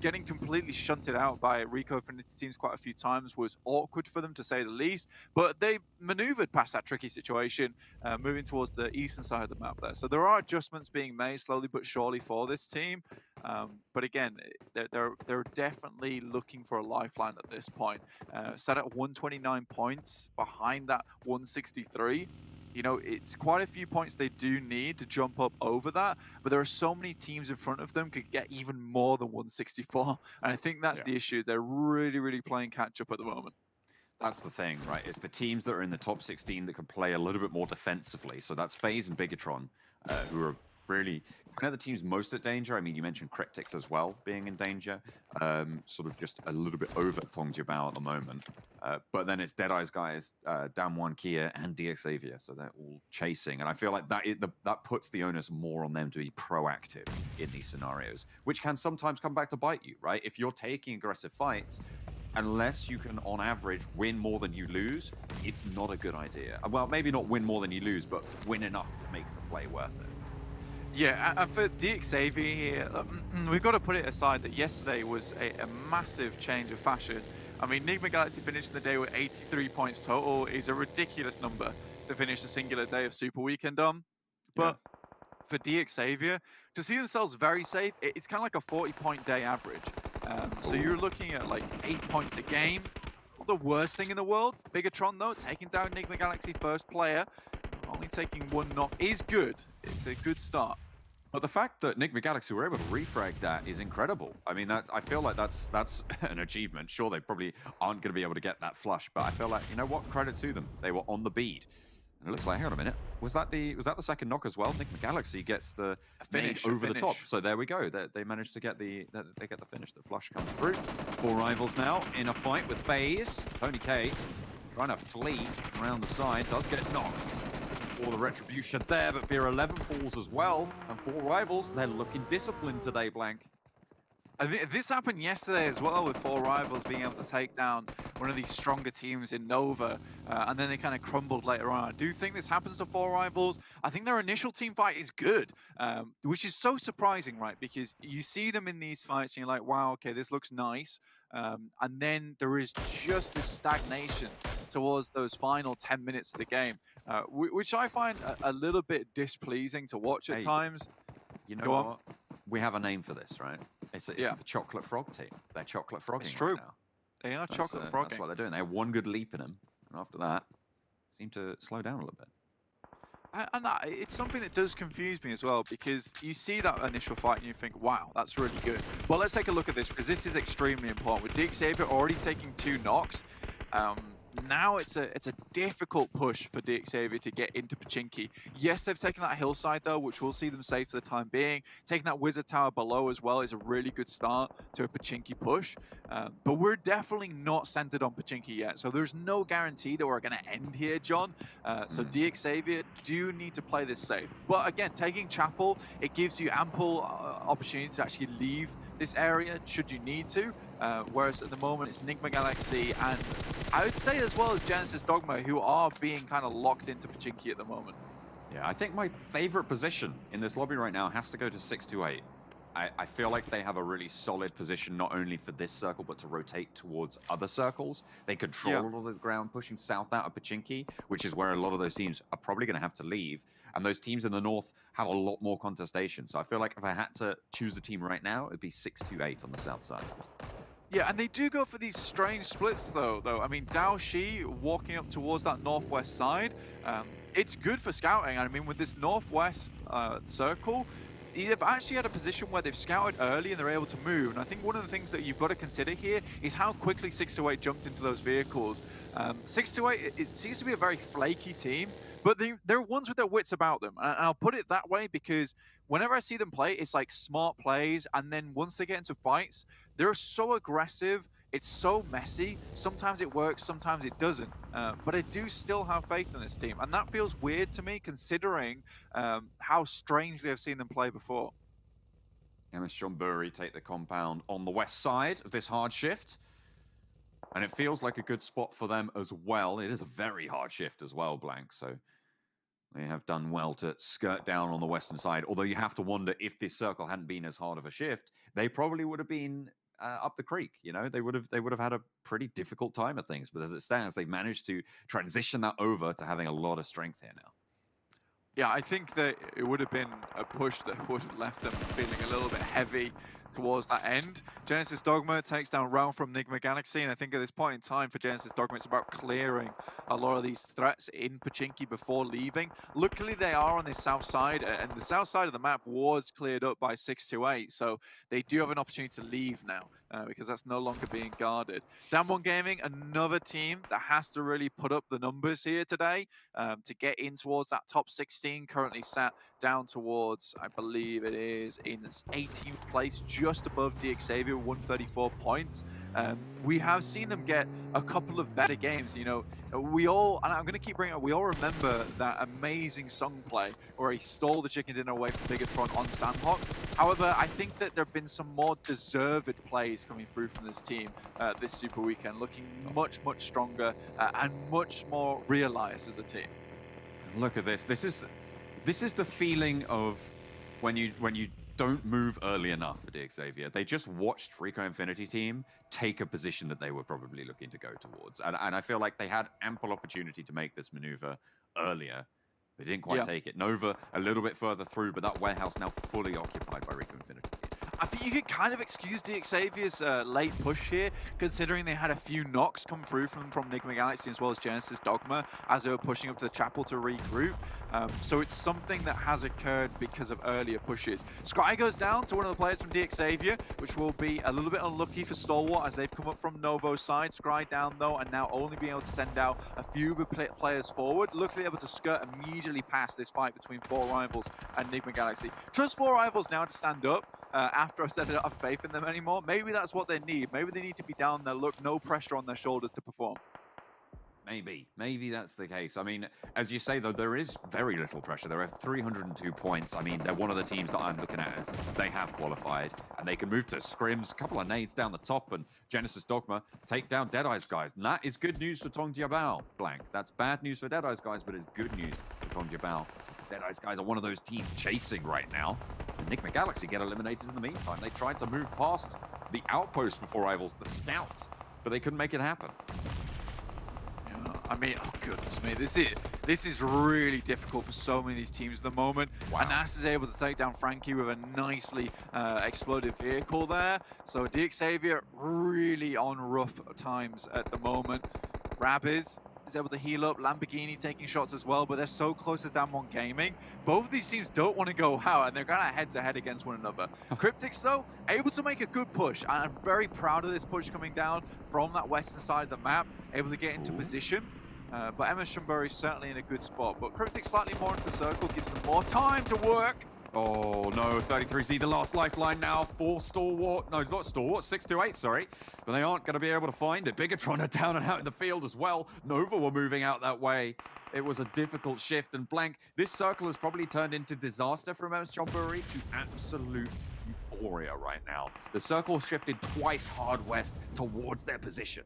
getting completely shunted out by Rico Infinity teams quite a few times was awkward for them, to say the least. But they maneuvered past that tricky situation, moving towards the eastern side of the map there. So there are adjustments being made slowly but surely for this team. But again, they're definitely looking for a lifeline at this point. Set at 129 points behind that 163. It's quite a few points they do need to jump up over that, but there are so many teams in front of them could get even more than 164, and I think that's the issue. They're really, really playing catch-up at the moment. That's the thing, right? It's the teams that are in the top 16 that can play a little bit more defensively. So that's FaZe and Bigatron, who are really kind of the teams most at danger. I mean, you mentioned Cryptics as well being in danger, sort of just a little bit over Tongjiabao at the moment. But then it's Deadeye's guys, Damwon, Kia, and DXavier, so they're all chasing. And I feel like that puts the onus more on them to be proactive in these scenarios, which can sometimes come back to bite you, right? If you're taking aggressive fights, unless you can, on average, win more than you lose, it's not a good idea. Well, maybe not win more than you lose, but win enough to make the play worth it. Yeah, and for DXavier here, we've got to put it aside that yesterday was a massive change of fashion. I mean, Nigma Galaxy finished the day with 83 points total is a ridiculous number to finish a singular day of Super Weekend on. But for DXavier, to see themselves very safe, it's kind of like a 40-point day average. So you're looking at like 8 points a game. Not the worst thing in the world. Bigatron, though, taking down Nigma Galaxy first player, only taking one knock is good. It's a good start. But the fact that Nigma Galaxy were able to refrag that is incredible. I mean, I feel like that's an achievement. Sure, they probably aren't going to be able to get that flush, but I feel like, you know what? Credit to them. They were on the bead. And it looks like, hang on a minute, was that the second knock as well? Nigma Galaxy gets the finish over the top. So there we go. They managed to get the finish. The flush comes through. 4 rivals now in a fight with FaZe. Tony K trying to flee around the side, does get knocked. All the retribution there, but Beer 11 falls as well. And 4 rivals, they're looking disciplined today, Blank. This happened yesterday as well, with 4 rivals being able to take down one of these stronger teams in Nova, and then they kind of crumbled later on. I do think this happens to 4 rivals. I think their initial team fight is good, which is so surprising, right? Because you see them in these fights and you're like, wow, okay, this looks nice. And then there is just this stagnation towards those final 10 minutes of the game, which I find a little bit displeasing to watch at times. You know what? We have a name for this, right? It's the Chocolate Frog team. They're Chocolate Frogging. It's true. Right now. They are Chocolate Frogging. That's what they're doing. They have one good leap in them, and after that, seem to slow down a little bit. And it's something that does confuse me as well, because you see that initial fight and you think, wow, that's really good. Well, let's take a look at this, because this is extremely important. With DXavier already taking 2 knocks, now it's a difficult push for DXavier to get into Pachinki. Yes, they've taken that hillside though, which will see them safe for the time being. Taking that wizard tower below as well is a really good start to a Pachinki push. But we're definitely not centered on Pachinki yet, so there's no guarantee that we're going to end here, John. So DXavier do need to play this safe. But again, taking Chapel, it gives you ample opportunity to actually leave this area should you need to. Whereas at the moment it's Nigma Galaxy and I would say as well as Genesis Dogma who are being kind of locked into Pachinki at the moment. Yeah, I think my favorite position in this lobby right now has to go to 628. I feel like they have a really solid position not only for this circle but to rotate towards other circles. They control a lot of the ground pushing south out of Pachinki, which is where a lot of those teams are probably going to have to leave. And those teams in the north have a lot more contestation. So I feel like if I had to choose a team right now, it'd be 628 on the south side. Yeah, and they do go for these strange splits though. I mean, Dao Shi walking up towards that northwest side, it's good for scouting. I mean, with this northwest circle, they've actually had a position where they've scouted early and they're able to move. And I think one of the things that you've got to consider here is how quickly 628 jumped into those vehicles. 628, it seems to be a very flaky team, but they're ones with their wits about them. And I'll put it that way because whenever I see them play, it's like smart plays. And then once they get into fights, they're so aggressive. It's so messy. Sometimes it works, sometimes it doesn't. But I do still have faith in this team. And that feels weird to me considering how strangely I've seen them play before. MS John Burry take the compound on the west side of this hard shift. And it feels like a good spot for them as well. It is a very hard shift as well, Blank. So they have done well to skirt down on the western side. Although you have to wonder if this circle hadn't been as hard of a shift, they probably would have been up the creek. You know, they would have had a pretty difficult time of things. But as it stands, they've managed to transition that over to having a lot of strength here now. Yeah, I think that it would have been a push that would have left them feeling a little bit heavy towards that end. Genesis Dogma takes down Realm from Nigma Galaxy, and I think at this point in time for Genesis Dogma, it's about clearing a lot of these threats in Pachinki before leaving. Luckily, they are on the south side, and the south side of the map was cleared up by 628, so they do have an opportunity to leave now, because that's no longer being guarded. Damwon Gaming, another team that has to really put up the numbers here today to get in towards that top 16, currently sat down towards, I believe it is in 18th place, just above DXavier, 134 points. We have seen them get a couple of better games. You know, we all, and I'm going to keep bringing it up, we all remember that amazing song play where he stole the chicken dinner away from Bigatron on Sanhok. However, I think that there have been some more deserved plays coming through from this team this Super Weekend, looking much, much stronger and much more realized as a team. Look at this. This is the feeling of when you don't move early enough for DXavier. They just watched Rico Infinity Team take a position that they were probably looking to go towards. And I feel like they had ample opportunity to make this maneuver earlier. They didn't quite take it. Nova a little bit further through, but that warehouse now fully occupied by Rico Infinity Team. I think you could kind of excuse DXavier's late push here, considering they had a few knocks come through from Nigma Galaxy as well as Genesis Dogma as they were pushing up to the chapel to regroup. So it's something that has occurred because of earlier pushes. Scry goes down to one of the players from DXavier, which will be a little bit unlucky for Stalwart as they've come up from Novo's side. Scry down though, and now only being able to send out a few of the players forward. Luckily able to skirt immediately past this fight between 4 Rivals and Nigma Galaxy. Trust 4 Rivals now to stand up. After I said I don't have faith in them anymore. Maybe that's what they need. Maybe they need to be down there, look, no pressure on their shoulders to perform. Maybe that's the case. I mean, as you say, though, there is very little pressure. There are 302 points. I mean, they're one of the teams that I'm looking at as they have qualified, and they can move to scrims, a couple of nades down the top, and Genesis Dogma take down Deadeye's guys. And that is good news for Tong Jiabao, Blank. That's bad news for Deadeye's guys, but it's good news for Tong Jiabao. Deadeye's guys are one of those teams chasing right now. And Nigma Galaxy get eliminated in the meantime. They tried to move past the outpost for 4 Rivals, the scout, but they couldn't make it happen. Yeah, I mean, oh goodness me, this is really difficult for so many of these teams at the moment. Wow. Anas is able to take down Frankie with a nicely exploded vehicle there. So DXavier really on rough times at the moment. Rabiz is able to heal up. Lamborghini taking shots as well, but they're so close to Damwon Gaming. Both of these teams don't want to go out, and they're kind of head-to-head against one another. Cryptics, though, able to make a good push, and I'm very proud of this push coming down from that western side of the map, able to get into position. But MS Chumbury is certainly in a good spot. But Cryptics slightly more into the circle, gives them more time to work. Oh no, 33Z, the last lifeline now for Stalwart. No, not Stalwart, 628, sorry. But they aren't going to be able to find it. Bigatron are down and out in the field as well. Nova were moving out that way. It was a difficult shift, and Blank, this circle has probably turned into disaster from MS Chonburi to absolute euphoria right now. The circle shifted twice hard west towards their position.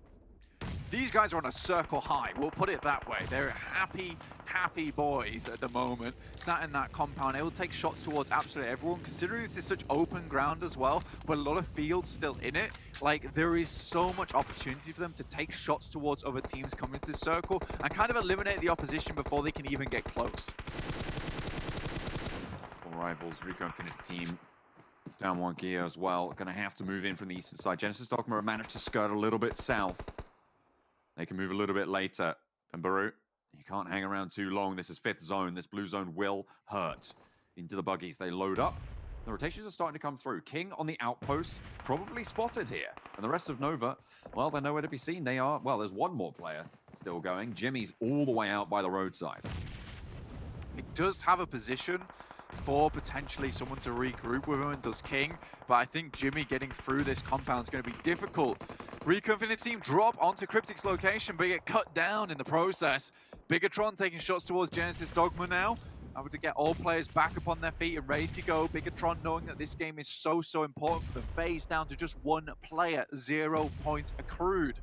These guys are on a circle high, we'll put it that way. They're happy, happy boys at the moment, sat in that compound, able to take shots towards absolutely everyone, considering this is such open ground as well, but a lot of fields still in it. Like, there is so much opportunity for them to take shots towards other teams coming to this circle and kind of eliminate the opposition before they can even get close. All rivals, Rico Infinity team down one gear as well. Going to have to move in from the eastern side. Genesis Dogma managed to skirt a little bit south. They can move a little bit later. And Baru, you can't hang around too long. This is fifth zone. This blue zone will hurt. Into the buggies. They load up. The rotations are starting to come through. King on the outpost, probably spotted here. And the rest of Nova, well, they're nowhere to be seen. They are, well, there's one more player still going. Jimmy's all the way out by the roadside. It does have a position for potentially someone to regroup with him, and does King, but I think Jimmy getting through this compound is going to be difficult. Rico Infinite team drop onto Cryptic's location, but get cut down in the process. Bigatron taking shots towards Genesis Dogma now, able to get all players back up on their feet and ready to go. Bigatron knowing that this game is so important for them. Phase down to just one player, 0 points accrued.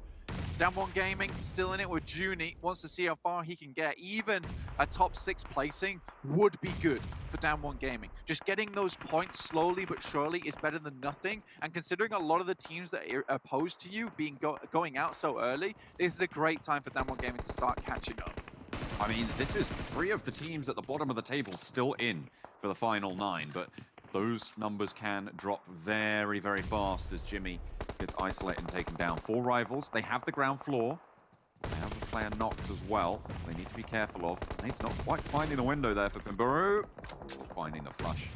Damwon Gaming still in it with Junie, wants to see how far he can get. Even a top 6 placing would be good for Damwon Gaming. Just getting those points slowly but surely is better than nothing. And considering a lot of the teams that are opposed to you being going out so early, this is a great time for Damwon Gaming to start catching up. I mean, this is 3 of the teams at the bottom of the table still in for the final 9, but those numbers can drop very, very fast as Jimmy gets isolated and taken down. 4 rivals. They have the ground floor. They have the player knocked as well. They need to be careful of. Nate's not quite finding the window there for Pimbaru. Finding the flush.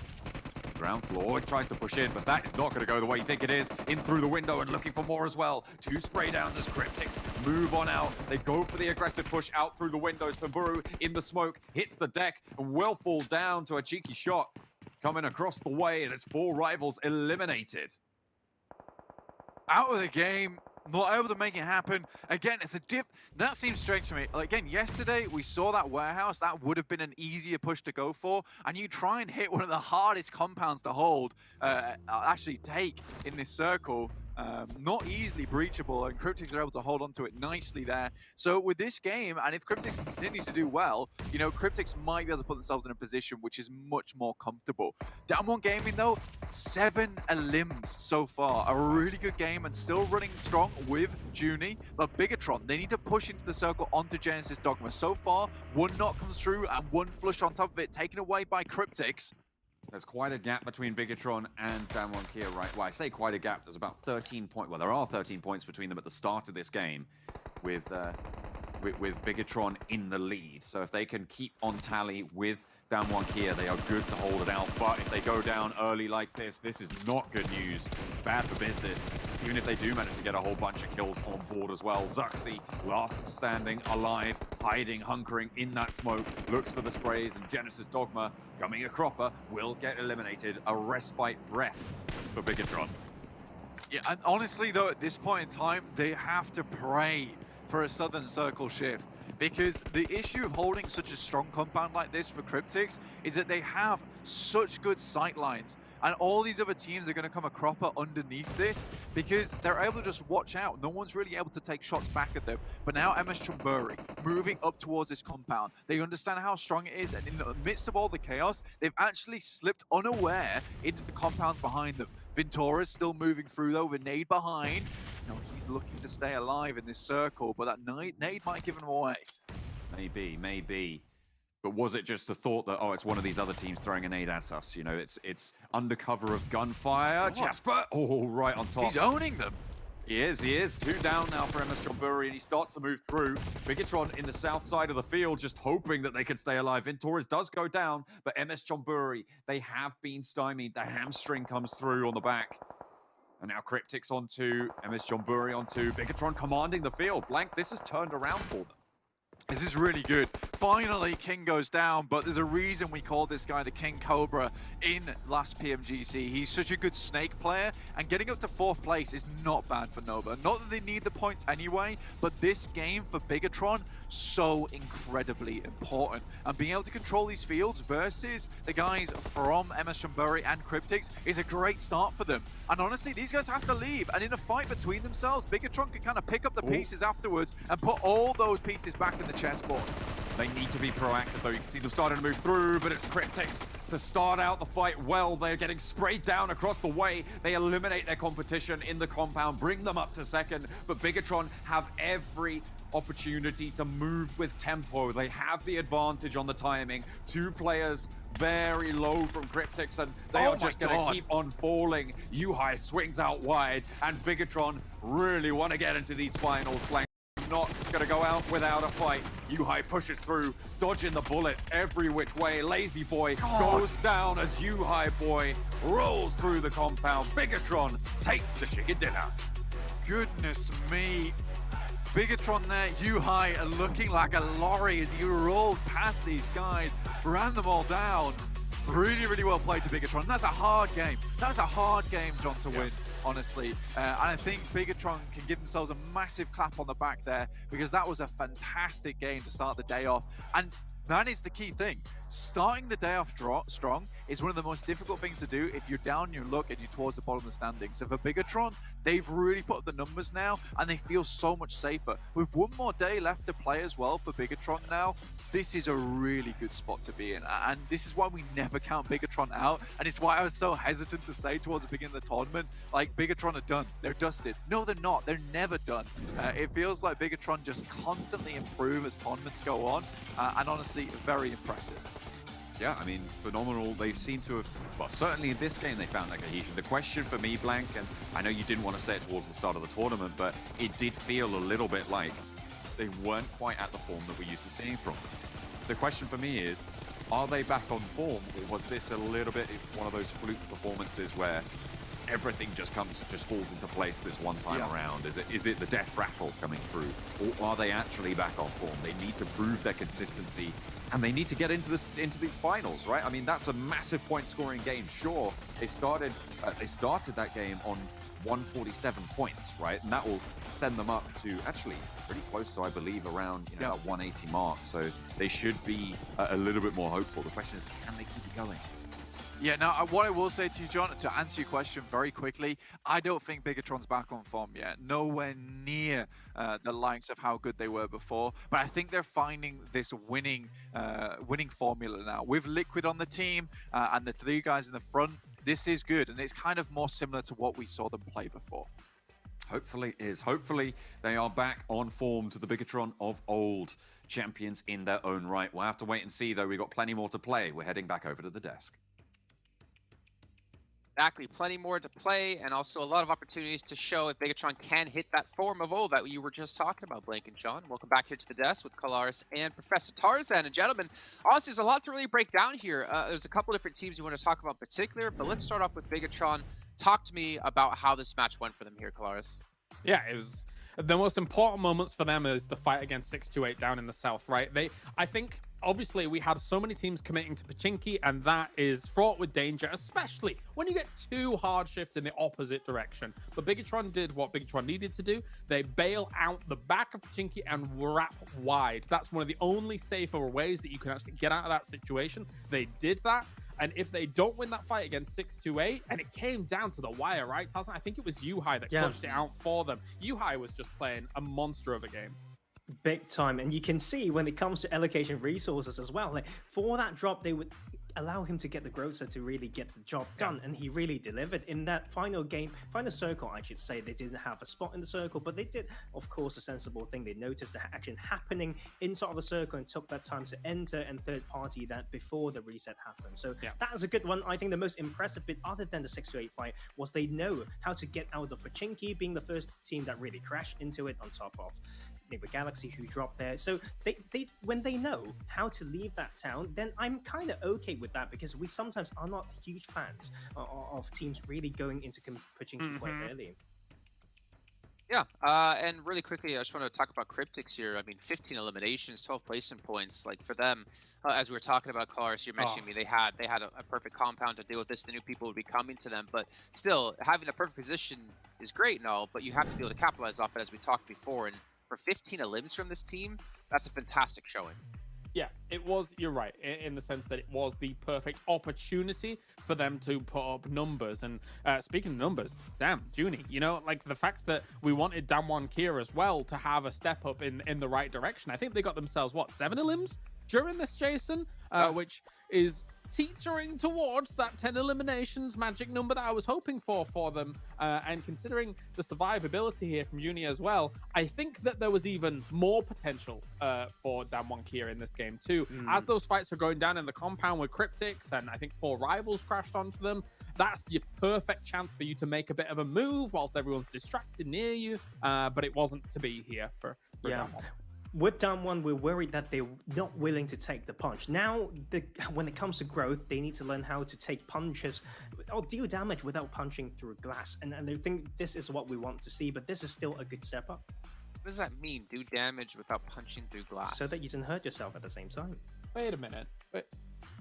Ground floor. He tries to push in, but that is not going to go the way you think it is. In through the window and looking for more as well. 2 spray downs as Cryptics move on out. They go for the aggressive push out through the windows. Pimbaru in the smoke, hits the deck, and will fall down to a cheeky shot. Coming across the way, and it's 4 rivals eliminated. Out of the game, not able to make it happen. Again, it's a dip. That seems strange to me. Again, yesterday we saw that warehouse. That would have been an easier push to go for. And you try and hit one of the hardest compounds to hold, actually take in this circle. Not easily breachable, and Cryptics are able to hold on to it nicely there. So with this game, and if Cryptics continue to do well, you know, Cryptics might be able to put themselves in a position which is much more comfortable. Damwon Gaming, though, 7 elims so far. A really good game and still running strong with Junie. But Bigatron, they need to push into the circle onto Genesis Dogma. So far, 1 knock comes through and 1 flush on top of it, taken away by Cryptics. There's quite a gap between Bigatron and Damwon Kia, right? Well, I say quite a gap. There's about 13 points. Well, there are 13 points between them at the start of this game, with Bigatron in the lead. So if they can keep on tally with Damwon Kia, they are good to hold it out. But if they go down early like this is not good news. Bad for business. Even if they do manage to get a whole bunch of kills on board as well. Zuxi, last standing alive, hiding, hunkering in that smoke, looks for the sprays, and Genesis Dogma, coming a cropper, will get eliminated. A respite breath for Bigatron. Yeah, and honestly, though, at this point in time, they have to pray for a Southern Circle shift. Because the issue of holding such a strong compound like this for Cryptics is that they have such good sight lines. And all these other teams are going to come a cropper underneath this because they're able to just watch out. No one's really able to take shots back at them. But now MS Chumbury moving up towards this compound. They understand how strong it is. And in the midst of all the chaos, they've actually slipped unaware into the compounds behind them. Ventura's still moving through though with Nade behind. You know, he's looking to stay alive in this circle, but that Nade might give him away. Maybe. But was it just the thought that, oh, it's one of these other teams throwing a nade at us? You know, it's under cover of gunfire. Jasper, oh, right on top. He's owning them. He is. 2 down now for MS Chonburi, and he starts to move through. Bigatron in the south side of the field, just hoping that they can stay alive. Vintorres does go down, but MS Chonburi, they have been stymied. The hamstring comes through on the back. And now Cryptics onto MS Chonburi onto Bigatron commanding the field. Blank, this has turned around for them. This is really good. Finally, King goes down, but there's a reason we call this guy the King Cobra in last PMGC. He's such a good snake player, and getting up to 4th place is not bad for Nova. Not that they need the points anyway, but this game for Bigatron, so incredibly important. And being able to control these fields versus the guys from MS Chonburi and Cryptics is a great start for them. And honestly, these guys have to leave, and in a fight between themselves, Bigatron can kind of pick up the pieces afterwards and put all those pieces back in the chessboard. They need to be proactive, though. You can see them starting to move through, but it's Cryptics to start out the fight well. They're getting sprayed down across the way. They eliminate their competition in the compound, bring them up to 2nd, but Bigatron have every opportunity to move with tempo. They have the advantage on the timing. 2 players very low from Cryptics, and they are just going to keep on falling. Yuhai swings out wide, and Bigatron really want to get into these finals. Blank not going to go out without a fight. Yuhai pushes through, dodging the bullets every which way. Lazy Boy goes down as Yuhai Boy rolls through the compound. Bigatron takes the chicken dinner. Goodness me. Bigatron there, Yuhai looking like a lorry as he rolled past these guys, ran them all down. Really, really well played to Bigatron. That's a hard game. That's a hard game, John, to win, honestly. And I think Bigatron can give themselves a massive clap on the back there, because that was a fantastic game to start the day off. And that is the key thing. Starting the day off strong is one of the most difficult things to do if you're down your luck and you're towards the bottom of the standings. So for Bigatron, they've really put up the numbers now, and they feel so much safer. With one more day left to play as well for Bigatron now, this is a really good spot to be in. And this is why we never count Bigatron out. And it's why I was so hesitant to say towards the beginning of the tournament, like, Bigatron are done. They're dusted. No, they're not. They're never done. It feels like Bigatron just constantly improve as tournaments go on. And honestly, very impressive. Yeah, I mean, phenomenal. They seem to have, well, certainly in this game, they found that cohesion. The question for me, Blank, and I know you didn't want to say it towards the start of the tournament, but it did feel a little bit like they weren't quite at the form that we're used to seeing from them. The question for me is, are they back on form, or was this a little bit one of those fluke performances where everything just falls into place this one time around? Is it the death rattle coming through, or are they actually back on form? They need to prove their consistency, and they need to get into these finals, right? I mean, that's a massive point-scoring game. Sure, they started that game on 147 points, right? And that will send them up to actually pretty close to, I believe, around that 180 mark. So they should be a little bit more hopeful. The question is, can they keep it going? Yeah, now what I will say to you, John, to answer your question very quickly, I don't think Bigatron's back on form yet. Nowhere near the likes of how good they were before. But I think they're finding this winning formula now. With Liquid on the team and the 3 guys in the front, this is good. And it's kind of more similar to what we saw them play before. Hopefully it is. Hopefully they are back on form to the Bigatron of old, champions in their own right. We'll have to wait and see, though. We've got plenty more to play. We're heading back over to the desk. Exactly, plenty more to play, and also a lot of opportunities to show if Bigatron can hit that form of old that you were just talking about, Blake and John. Welcome back here to the desk with Kalaris and Professor Tarzan. And gentlemen, honestly, there's a lot to really break down here. There's a couple different teams you want to talk about in particular, but let's start off with Bigatron. Talk to me about how this match went for them here, Kalaris. Yeah, it was the most important moments for them is the fight against 628 down in the south, right? I think obviously we had so many teams committing to Pachinki, and that is fraught with danger, especially when you get 2 hard shifts in the opposite direction. But Bigatron did what Bigatron needed to do. They bail out the back of Pachinki and wrap wide. That's one of the only safer ways that you can actually get out of that situation. They did that. And if they don't win that fight against 628, and it came down to the wire, right, Tarzan? I think it was Yuhai that clutched it out for them. Yuhai was just playing a monster of a game. Big time. And you can see when it comes to allocation resources as well, like for that drop, they would allow him to get the growth to really get the job done, and he really delivered in that final circle. I should say they didn't have a spot in the circle, but they did, of course, a sensible thing. They noticed the action happening inside of the circle and took that time to enter and third party that before the reset happened. So that was a good one. I think the most impressive bit, other than the 6-8 fight, was they know how to get out of Pochinki, being the first team that really crashed into it on top of Neighbor Galaxy, who dropped there. So they when they know how to leave that town, then I'm kind of okay with that, because we sometimes are not huge fans of teams really going into Pochinki quite early. Yeah, and really quickly, I just want to talk about Cryptics here. I mean, 15 eliminations, 12 placement points. Like for them, as we were talking about, Cars, you mentioned me, they had a perfect compound to deal with this. The new people would be coming to them, but still having the perfect position is great and all, but you have to be able to capitalize off it, as we talked before. And for 15 elims from this team, that's a fantastic showing. Yeah, it was, you're right, in the sense that it was the perfect opportunity for them to put up numbers. And speaking of numbers, damn, Junie, you know, like the fact that we wanted Damwon Kia as well to have a step up in the right direction. I think they got themselves, what, 7 elims during this, Jason? Which is teetering towards that 10 eliminations magic number that I was hoping for them. And considering the survivability here from Uni as well, I think that there was even more potential for Damwon Kia in this game too. As those fights are going down in the compound with Cryptics, and I think 4 rivals crashed onto them, that's the perfect chance for you to make a bit of a move whilst everyone's distracted near you. But it wasn't to be here for Damwon. With Damwon, we're worried that they're not willing to take the punch. Now, when it comes to growth, they need to learn how to take punches or deal damage without punching through glass. And I think this is what we want to see, but this is still a good step up. What does that mean, do damage without punching through glass? So that you don't hurt yourself at the same time. Wait a minute.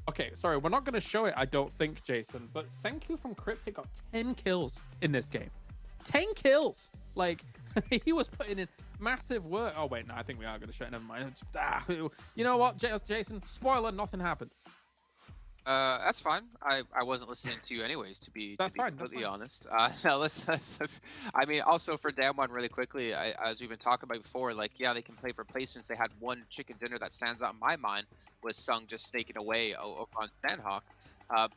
Okay, sorry, we're not going to show it, I don't think, Jason, but Senku from Cryptic got 10 kills in this game. 10 kills! Like, he was putting in massive work. Oh, wait, no, I think we are going to show it. Never mind. You know what, Jason? Spoiler, nothing happened. That's fine. I wasn't listening to you anyways, to be completely honest. No, let's I mean, also for Damwon really quickly, as we've been talking about before, like, yeah, they can play for placements. They had one chicken dinner that stands out in my mind, was Sung just staking away over on Sanhok.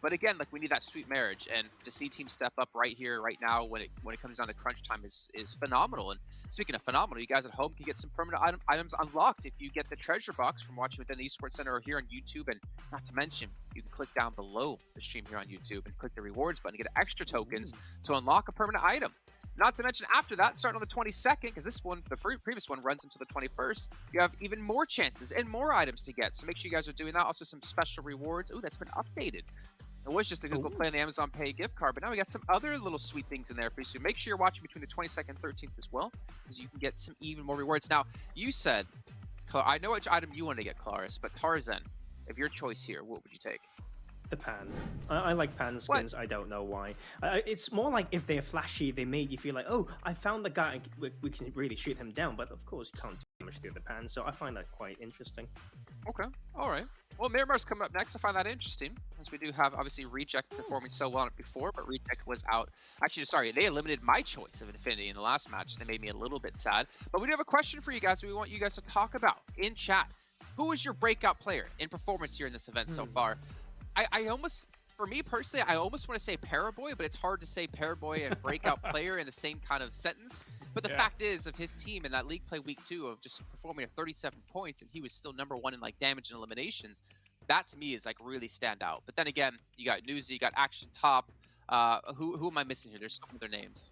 But again, like, we need that sweet marriage, and to see teams step up right here, right now, when it comes down to crunch time is phenomenal. And speaking of phenomenal, you guys at home can get some permanent items unlocked if you get the treasure box from watching within the Esports Center or here on YouTube. And not to mention, you can click down below the stream here on YouTube and click the rewards button to get extra tokens to unlock a permanent item. Not to mention, after that, starting on the 22nd, because this one, the previous one, runs until the 21st, you have even more chances and more items to get. So make sure you guys are doing that. Also, some special rewards. Oh, that's been updated. It was just a Google Play and the Amazon Pay gift card, but now we got some other little sweet things in there for you. So make sure you're watching between the 22nd and 13th as well, because you can get some even more rewards. Now, you said, I know which item you want to get, Claris, but Tarzan, if your choice here, what would you take? The pan. I like pan skins. I don't know why. It's more like if they're flashy, they make you feel like, oh, I found the guy, we can really shoot him down. But of course, you can't do much through the pan. So I find that quite interesting. Okay, all right. Well, Miramar's coming up next. I find that interesting, as we do have, obviously, Reject performing so well on it before, but Reject was out. Actually, sorry, they eliminated my choice of Infinity in the last match. They made me a little bit sad. But we do have a question for you guys we want you guys to talk about in chat. Who is your breakout player in performance here in this event so far? I almost, for me personally, I almost want to say Paraboy, but it's hard to say Paraboy and breakout player in the same kind of sentence. But the fact is, of his team in that League Play Week 2 of just performing at 37 points, and he was still #1 in like damage and eliminations, that to me is like really stand out. But then again, you got Newsy, you got Action Top. Who am I missing here? There's some other names.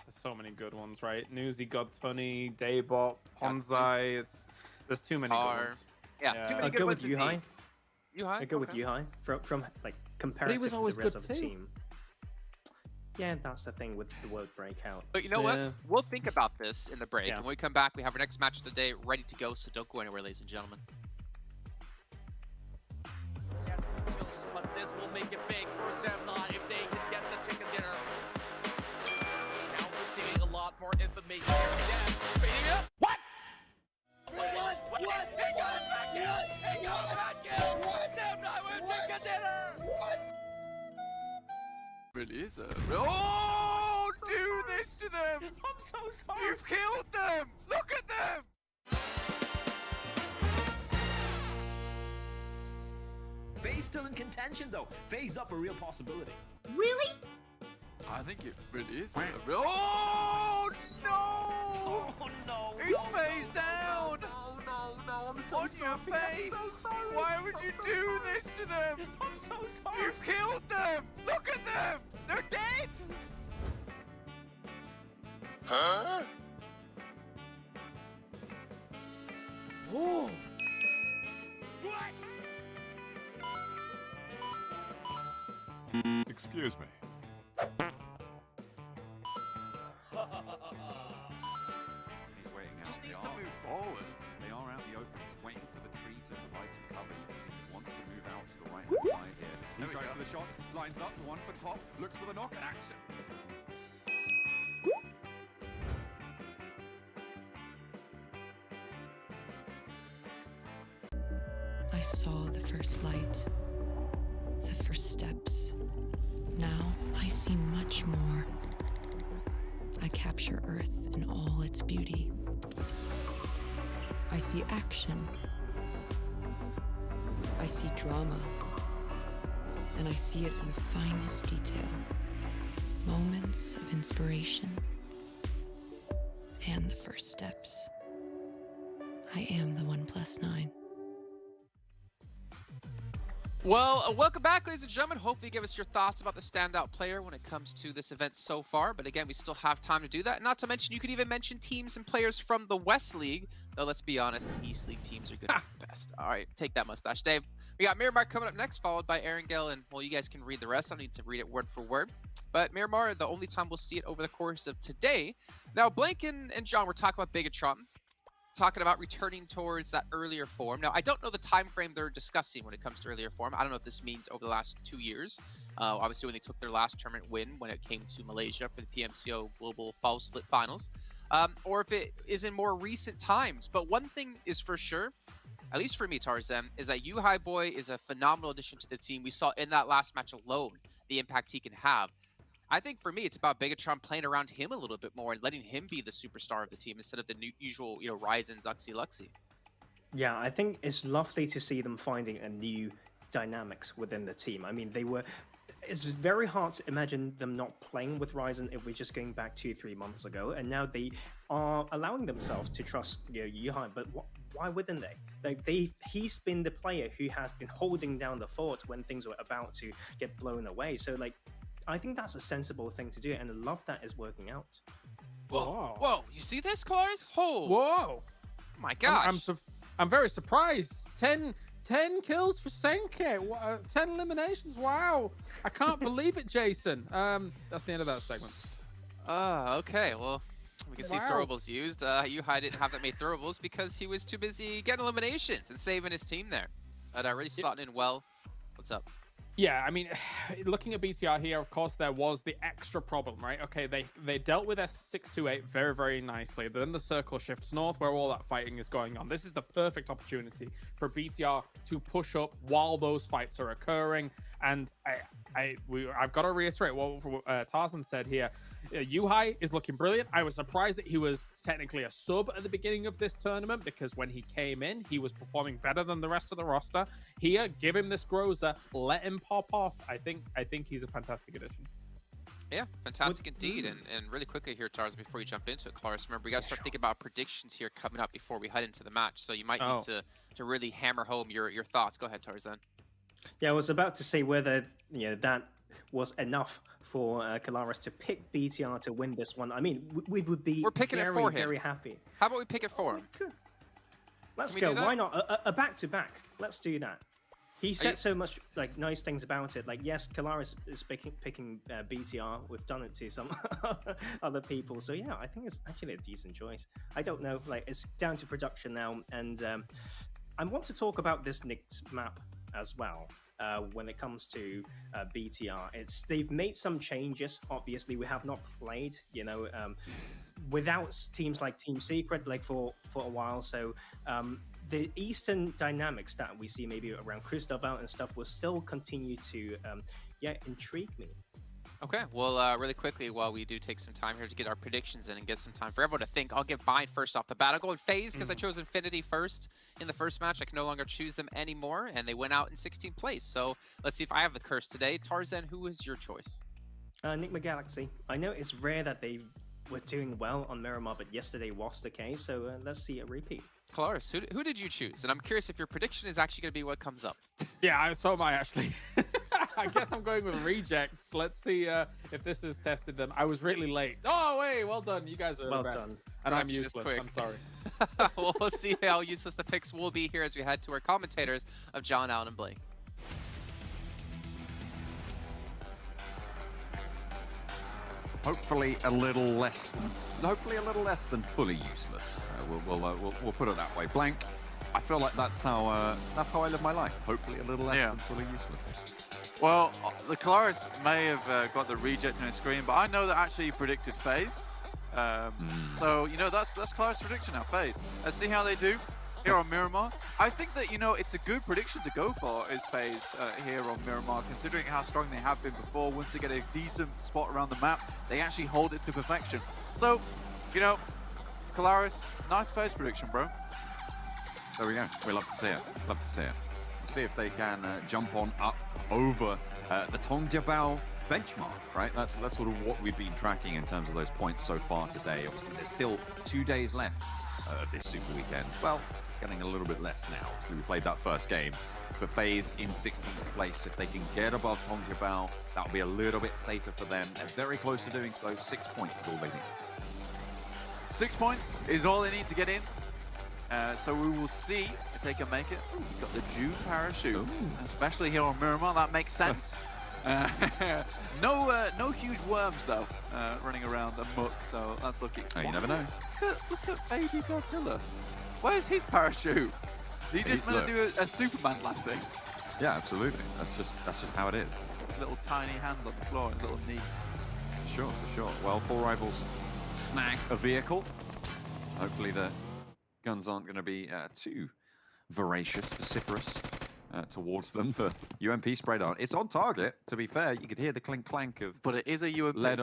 There's so many good ones, right? Newsy, Godtunny, Daybot, Ponzai. There's too many good ones. Yeah, too many good ones. I'll go with Yuhai. Yuhai? I go with Yuhai from like comparative to the rest of the team. Yeah, that's the thing with the word breakout. But you know what? We'll think about this in the break. And when we come back, we have our next match of the day ready to go. So don't go anywhere, ladies and gentlemen. Yes, but this will make it big for Samnot if they can get the chicken dinner. Now we're seeing a lot more information here. What? What? He got back in! He got back in! Samnot with chicken dinner! What? Really is oh, do this to them! I'm so sorry. You've killed them! Look at them! FaZe still in contention though. FaZe up, a real possibility. Really? I think it really is. Oh no! Oh no! It's FaZe down! No, I'm so On sorry. your face! I'm so sorry. Why would you do this to them? I'm so sorry. You've killed them! Look at them! They're dead! Huh? Oh! Excuse me. He's waiting out. Just needs They to are- move forward. They are out in the open. He's waiting for the tree to the right of cover because he wants to move out to the right-hand side here. He's we going go. for the shots, lines up, the one for top, looks for the knock, and action. I saw the first light, the first steps. Now I see much more. I capture Earth in all its beauty. I see action. I see drama. And I see it in the finest detail. Moments of inspiration. And the first steps. I am the 1+9. Well, welcome back, ladies and gentlemen. Hopefully you give us your thoughts about the standout player when it comes to this event so far. But again, we still have time to do that. Not to mention, you could even mention teams and players from the West League. Though, let's be honest, the East League teams are good at best. All right, take that mustache, Dave. We got Miramar coming up next, followed by Erangel. And, well, you guys can read the rest. I don't need to read it word for word. But Miramar, the only time we'll see it over the course of today. Now, Blake and John were talking about Bigatron. Talking about returning towards that earlier form. Now, I don't know the time frame they're discussing when it comes to earlier form. I don't know if this means over the last 2 years. Obviously, when they took their last tournament win when it came to Malaysia for the PMCO Global Fall Split Finals, or if it is in more recent times. But one thing is for sure, at least for me, Tarzan, is that High Boy is a phenomenal addition to the team. We saw in that last match alone the impact he can have. I think for me, it's about Bigatron playing around him a little bit more and letting him be the superstar of the team instead of the usual, Ryzen, Zuxi, Luxi. Yeah, I think it's lovely to see them finding a new dynamics within the team. I mean, it's very hard to imagine them not playing with Ryzen if we're just going back 2-3 months ago, and now they are allowing themselves to trust Yuhai. But why wouldn't they? Like he's been the player who has been holding down the fort when things were about to get blown away. So I think that's a sensible thing to do, and I love that is working out. Whoa! Whoa! You see this, Clars? Oh! Whoa! My gosh! I'm very surprised. 10 kills for Senke. 10 eliminations. Wow! I can't believe it, Jason. That's the end of that segment. Okay. Well, we can see throwables used. Yuhai didn't have that many throwables because he was too busy getting eliminations and saving his team there. But really slotting in well. What's up? Yeah, I mean, looking at BTR here, of course, there was the extra problem, right? Okay, they dealt with S628 very, very nicely. Then the circle shifts north where all that fighting is going on. This is the perfect opportunity for BTR to push up while those fights are occurring. And I've got to reiterate what Tarzan said here. Yuhai is looking brilliant. I was surprised that he was technically a sub at the beginning of this tournament because when he came in, he was performing better than the rest of the roster. Here, give him this Groza, let him pop off. I think he's a fantastic addition. Yeah, fantastic indeed. And really quickly here, Tarzan, before you jump into it, Claris, remember, we got to start thinking about predictions here coming up before we head into the match. So you might need to really hammer home your thoughts. Go ahead, Tarzan. Yeah, I was about to say whether that was enough for Kalaris to pick BTR to win this one. I mean, we would be very happy. How about we pick it for him? Let's go. Why not? A back-to-back. Let's do that. He said so much nice things about it. Yes, Kalaris is picking BTR. We've done it to some other people. So yeah, I think it's actually a decent choice. I don't know. It's down to production now, and I want to talk about this nicked map as well. When it comes to BTR, they've made some changes. Obviously, we have not played, without teams like Team Secret for a while. So the Eastern dynamics that we see maybe around Cristobal and stuff will still continue to intrigue me. Okay, well, really quickly, while we do take some time here to get our predictions in and get some time for everyone to think, I'll give mine first off the bat. I'll go with FaZe because I chose Infinity first in the first match. I can no longer choose them anymore, and they went out in 16th place. So let's see if I have the curse today. Tarzan, who is your choice? Enigma Galaxy. I know it's rare that they were doing well on Miramar, but yesterday was the case, so let's see a repeat. Claris, who did you choose? And I'm curious if your prediction is actually going to be what comes up. Yeah, so am I actually. I guess I'm going with rejects. Let's see if this has tested them. I was really late. Oh, wait, well done. You guys are well the best. done. And I'm useless. I'm sorry. Well, we'll see how useless the picks will be here as we head to our commentators of John, Allen, and Blake. Hopefully a little less than fully useless. We'll put it that way. Blank. I feel like that's how I live my life. Hopefully a little less than fully useless. Well, the Claris may have got the reject on his screen, but I know that actually he predicted FaZe. So, you know, that's Claris' prediction now, FaZe. Let's see how they do here on Miramar. I think that, you know, it's a good prediction to go for is FaZe here on Miramar, considering how strong they have been before. Once they get a decent spot around the map, they actually hold it to perfection. So, you know, Claris, nice FaZe prediction, bro. There we go. We love to see it. Love to see it. We'll see if they can jump on up over the Tongjiabao benchmark, right? That's sort of what we've been tracking in terms of those points so far today. Obviously, there's still 2 days left of this Super Weekend. Well, it's getting a little bit less now. So we played that first game. But FaZe in 16th place. If they can get above Tongjiabao, that'll be a little bit safer for them. They're very close to doing so. 6 points is all they need. 6 points is all they need to get in. So we will see if they can make it. Ooh, he's got the June parachute, especially here on Miramar. That makes sense. No huge worms though running around amok, so that's lucky. Oh, you never know. Look at baby Godzilla. Where's his parachute? He just meant to do a Superman landing. Yeah, absolutely. That's just how it is. Little tiny hands on the floor and little knee. Sure, for sure. Well, 4 rivals snag a vehicle. Hopefully the guns aren't going to be too vociferous towards them. The UMP spray dart. It's on target, to be fair. You could hear the clink-clank of... But it is a UMP. Lead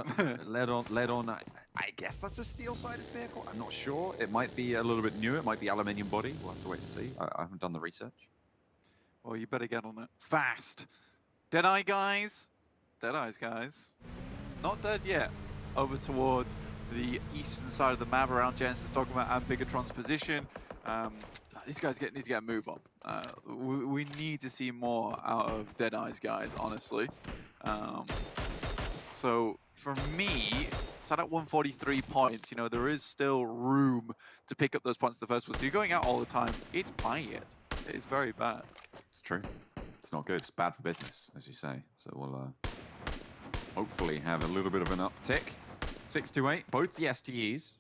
on. I guess that's a steel-sided vehicle. I'm not sure. It might be a little bit newer. It might be aluminium body. We'll have to wait and see. I haven't done the research. Well, you better get on it. Fast. Deadeye, guys. Deadeye's, guys. Not dead yet. Over towards the eastern side of the map around Genesis Dogma and Bigatron's position. These guys need to get a move on. We need to see more out of Deadeye's guys, honestly. So for me, sat at 143 points, you know, there is still room to pick up those points in the first place. So you're going out all the time. It's bad. It's very bad. It's true. It's not good. It's bad for business, as you say. So we'll hopefully have a little bit of an uptick. 628, both the STEs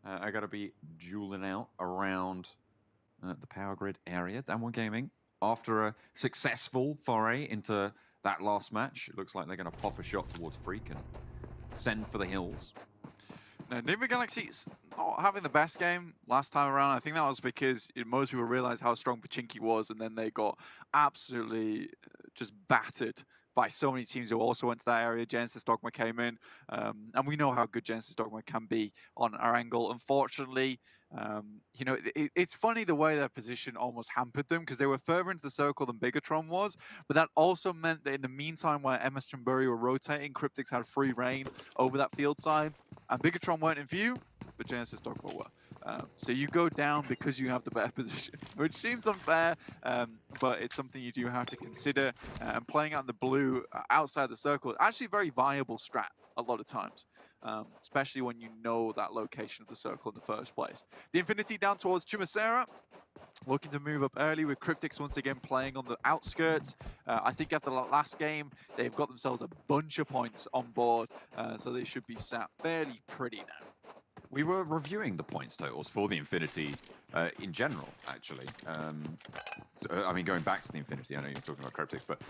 are going to be dueling out around the power grid area. Downward Gaming, after a successful foray into that last match, it looks like they're going to pop a shot towards Freak and send for the hills. Now, Enigma Galaxy's not having the best game last time around. I think that was because most people realized how strong Pachinki was, and then they got absolutely just battered by so many teams who also went to that area. Genesis Dogma came in, and we know how good Genesis Dogma can be on Erangel. Unfortunately, you know, it's funny the way their position almost hampered them, because they were further into the circle than Bigatron was, but that also meant that in the meantime, where MS Trimburi were rotating, Cryptics had free reign over that field side, and Bigatron weren't in view, but Genesis Dogma were. So you go down because you have the better position, which seems unfair, but it's something you do have to consider. And playing out in the blue outside the circle is actually a very viable strat a lot of times, especially when you know that location of the circle in the first place. The Infinity down towards Chumacera, looking to move up early with Cryptics once again playing on the outskirts. I think after the last game, they've got themselves a bunch of points on board, so they should be sat fairly pretty now. We were reviewing the points totals for the Infinity in general, actually. I mean, going back to the Infinity, I know you're talking about Cryptics, but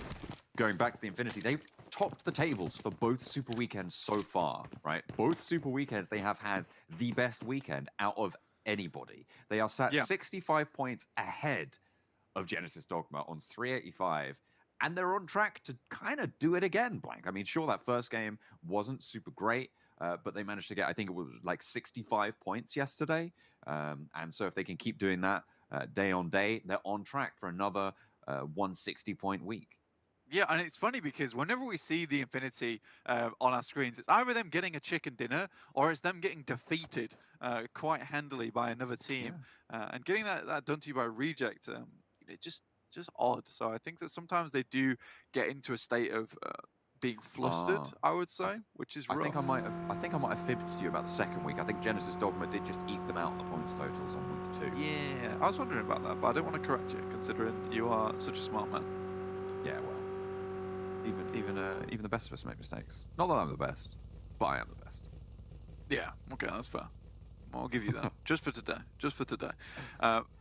going back to the Infinity, they've topped the tables for both Super Weekends so far, right? Both Super Weekends, they have had the best weekend out of anybody. They are sat 65 points ahead of Genesis Dogma on 385, and they're on track to kind of do it again, Blank. I mean, sure, that first game wasn't super great, but they managed to get, I think it was like 65 points yesterday. And so if they can keep doing that day on day, they're on track for another 160-point week. Yeah, and it's funny because whenever we see the Infinity on our screens, it's either them getting a chicken dinner or it's them getting defeated quite handily by another team. And getting that done to you by Reject, it just odd. So I think that sometimes they do get into a state of being flustered, I would say, which is rough. I think I might have fibbed to you about the second week. I think Genesis Dogma did just eat them out the points totals on week 2. Yeah, I was wondering about that, but I don't want to correct you, considering you are such a smart man. Yeah, well, even the best of us make mistakes. Not that I'm the best, but I am the best. Yeah, okay, that's fair. I'll give you that. Just for today. Just for today.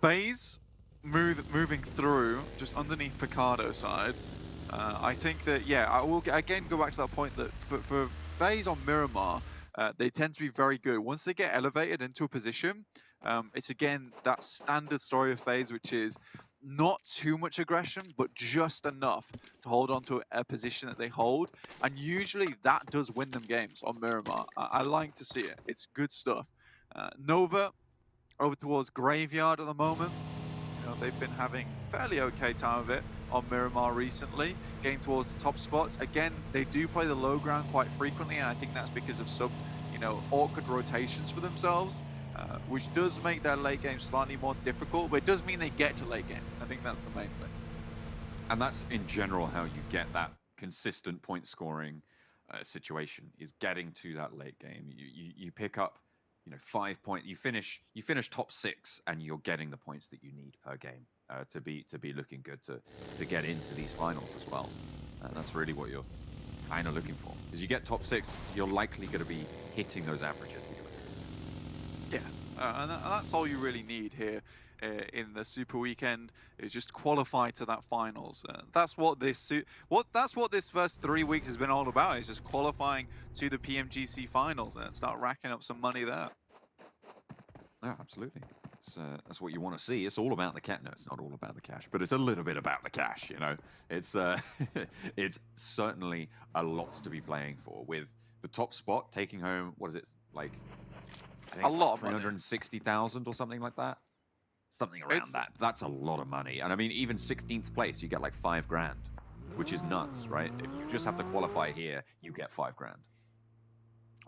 FaZe moving through just underneath Picardo's side. I think that, yeah, I will again go back to that point that for FaZe on Miramar, they tend to be very good. Once they get elevated into a position, it's again that standard story of FaZe, which is not too much aggression, but just enough to hold on to a position that they hold. And usually that does win them games on Miramar. I like to see it. It's good stuff. Nova over towards Graveyard at the moment. You know, they've been having fairly okay time of it on Miramar recently, getting towards the top spots. Again, they do play the low ground quite frequently, and I think that's because of some, awkward rotations for themselves, which does make their late game slightly more difficult, but it does mean they get to late game. I think that's the main thing. And that's in general how you get that consistent point scoring situation, is getting to that late game. You pick up 5 points, you finish top 6, and you're getting the points that you need per game to be looking good to get into these finals as well. And that's really what you're kind of looking for. As you get top 6, you're likely going to be hitting those averages. Yeah, and that's all you really need here in the Super Weekend, is just qualify to that finals. That's what this first 3 weeks has been all about, is just qualifying to the PMGC finals and start racking up some money there. Yeah, absolutely. That's what you want to see. It's all about the cash. No, it's not all about the cash, but it's a little bit about the cash. It's it's certainly a lot to be playing for. With the top spot taking home, what is it, like? I think a lot of 360,000 or something like that. Something around that. That's a lot of money. And I mean, even 16th place, you get like $5 grand, which is nuts, right? If you just have to qualify here, you get $5 grand.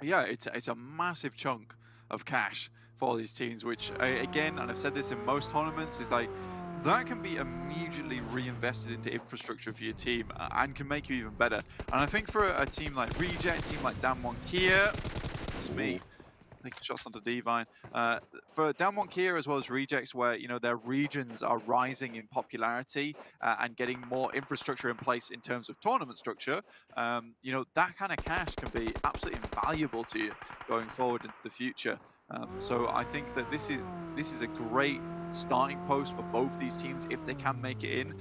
Yeah, it's a massive chunk of cash for these teams, which again, and I've said this in most tournaments, is like that can be immediately reinvested into infrastructure for your team and can make you even better. And I think for a team like Reject, a team like Damwon Kia, it's me making shots onto Divine. For Damwon Kia as well as Rejects, where their regions are rising in popularity and getting more infrastructure in place in terms of tournament structure, that kind of cash can be absolutely invaluable to you going forward into the future. So I think that this is a great starting post for both these teams if they can make it in.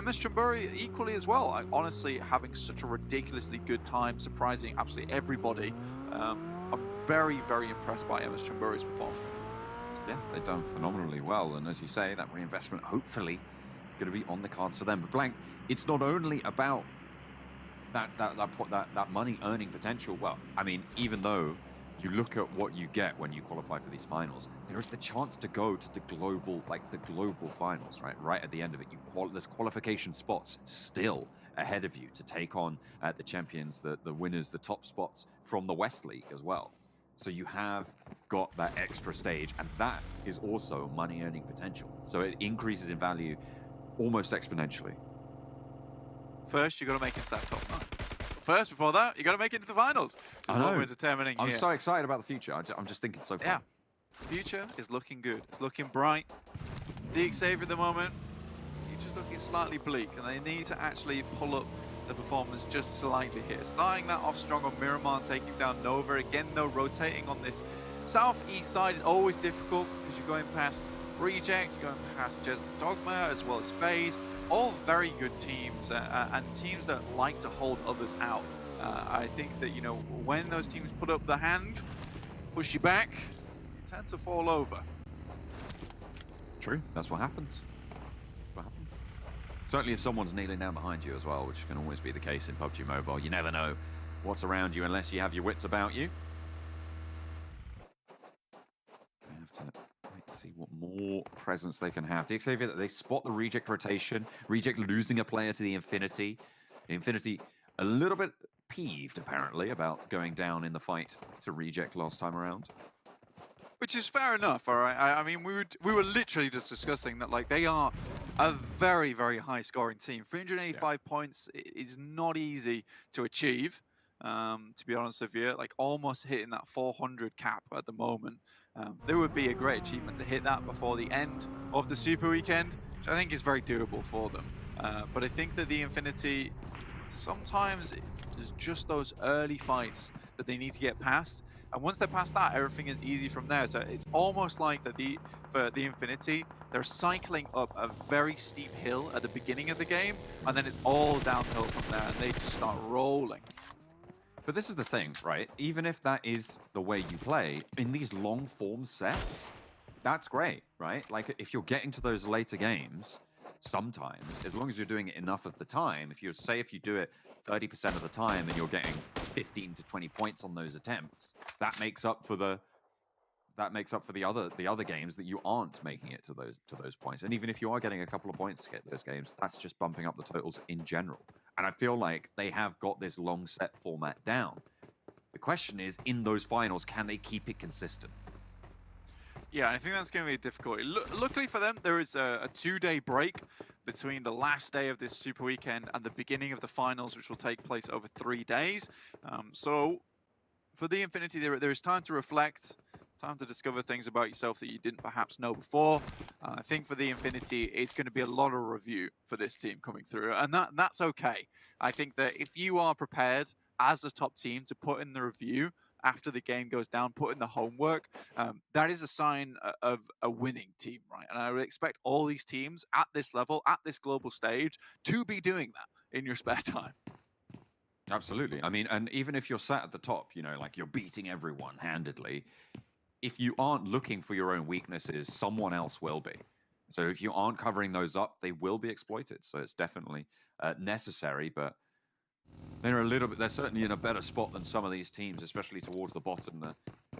MS Chumbury equally as well. Honestly, having such a ridiculously good time, surprising absolutely everybody. I'm very, very impressed by MS Chumbury's performance. Yeah, they've done phenomenally well, and as you say, that reinvestment hopefully going to be on the cards for them. But Blank, it's not only about that money earning potential. Well, I mean, even though you look at what you get when you qualify for these finals, there is the chance to go to the global finals, right? Right at the end of it, there's qualification spots still ahead of you to take on the champions, the winners, the top spots from the West League as well. So you have got that extra stage, and that is also money earning potential. So it increases in value almost exponentially. First, you got to make it to that top 9. First, before that, you got to make it to the finals. I know. What we're determining I'm here. so excited about the future. I'm just thinking so far. Yeah, the future is looking good. It's looking bright. Xavier at the moment, he's just looking slightly bleak, and they need to actually pull up the performance just slightly here. Starting that off strong on Miramar, taking down Nova. Again, though, rotating on this southeast side is always difficult because you're going past Reject, you're going past Genesis Dogma, as well as FaZe. All very good teams and teams that like to hold others out. I think that, when those teams put up the hand, push you back, you tend to fall over. True, that's what happens. Certainly if someone's kneeling down behind you as well, which can always be the case in PUBG Mobile. You never know what's around you unless you have your wits about you. I have to wait to see what more presence they can have. DXavier, they spot the reject rotation. Reject losing a player to the Infinity. Infinity a little bit peeved, apparently, about going down in the fight to Reject last time around. Which is fair enough, all right? I mean, we were literally just discussing that, like, they are a very, very high-scoring team. 385 points is not easy to achieve, to be honest with you. Like, almost hitting that 400 cap at the moment. There would be a great achievement to hit that before the end of the Super Weekend, which I think is very doable for them. But I think that the Infinity, sometimes there's just those early fights that they need to get past. And once they're past that, everything is easy from there. So it's almost like that for the Infinity, they're cycling up a very steep hill at the beginning of the game, and then it's all downhill from there, and they just start rolling. But this is the thing, right? Even if that is the way you play, in these long form sets, that's great, right? Like, if you're getting to those later games, sometimes, as long as you're doing it enough of the time, if you do it 30% of the time and you're getting 15 to 20 points on those attempts, that makes up for the other games that you aren't making it to those points. And even if you are getting a couple of points to get those games, that's just bumping up the totals in general. And I feel like they have got this long set format down. The question is, in those finals, can they keep it consistent? Yeah, I think that's going to be a difficulty. Luckily for them, there is a 2-day break between the last day of this Super Weekend and the beginning of the finals, which will take place over 3 days. So for the Infinity, there is time to reflect, time to discover things about yourself that you didn't perhaps know before. I think for the Infinity, it's going to be a lot of review for this team coming through, and that's okay. I think that if you are prepared as a top team to put in the review after the game goes down, put in the homework, that is a sign of a winning team, right? And I would expect all these teams at this level, at this global stage, to be doing that in your spare time. Absolutely. I mean, and even if you're sat at the top, you know, like you're beating everyone handedly, if you aren't looking for your own weaknesses, someone else will be. So if you aren't covering those up, they will be exploited. So it's definitely necessary, but they're certainly in a better spot than some of these teams, especially towards the bottom. The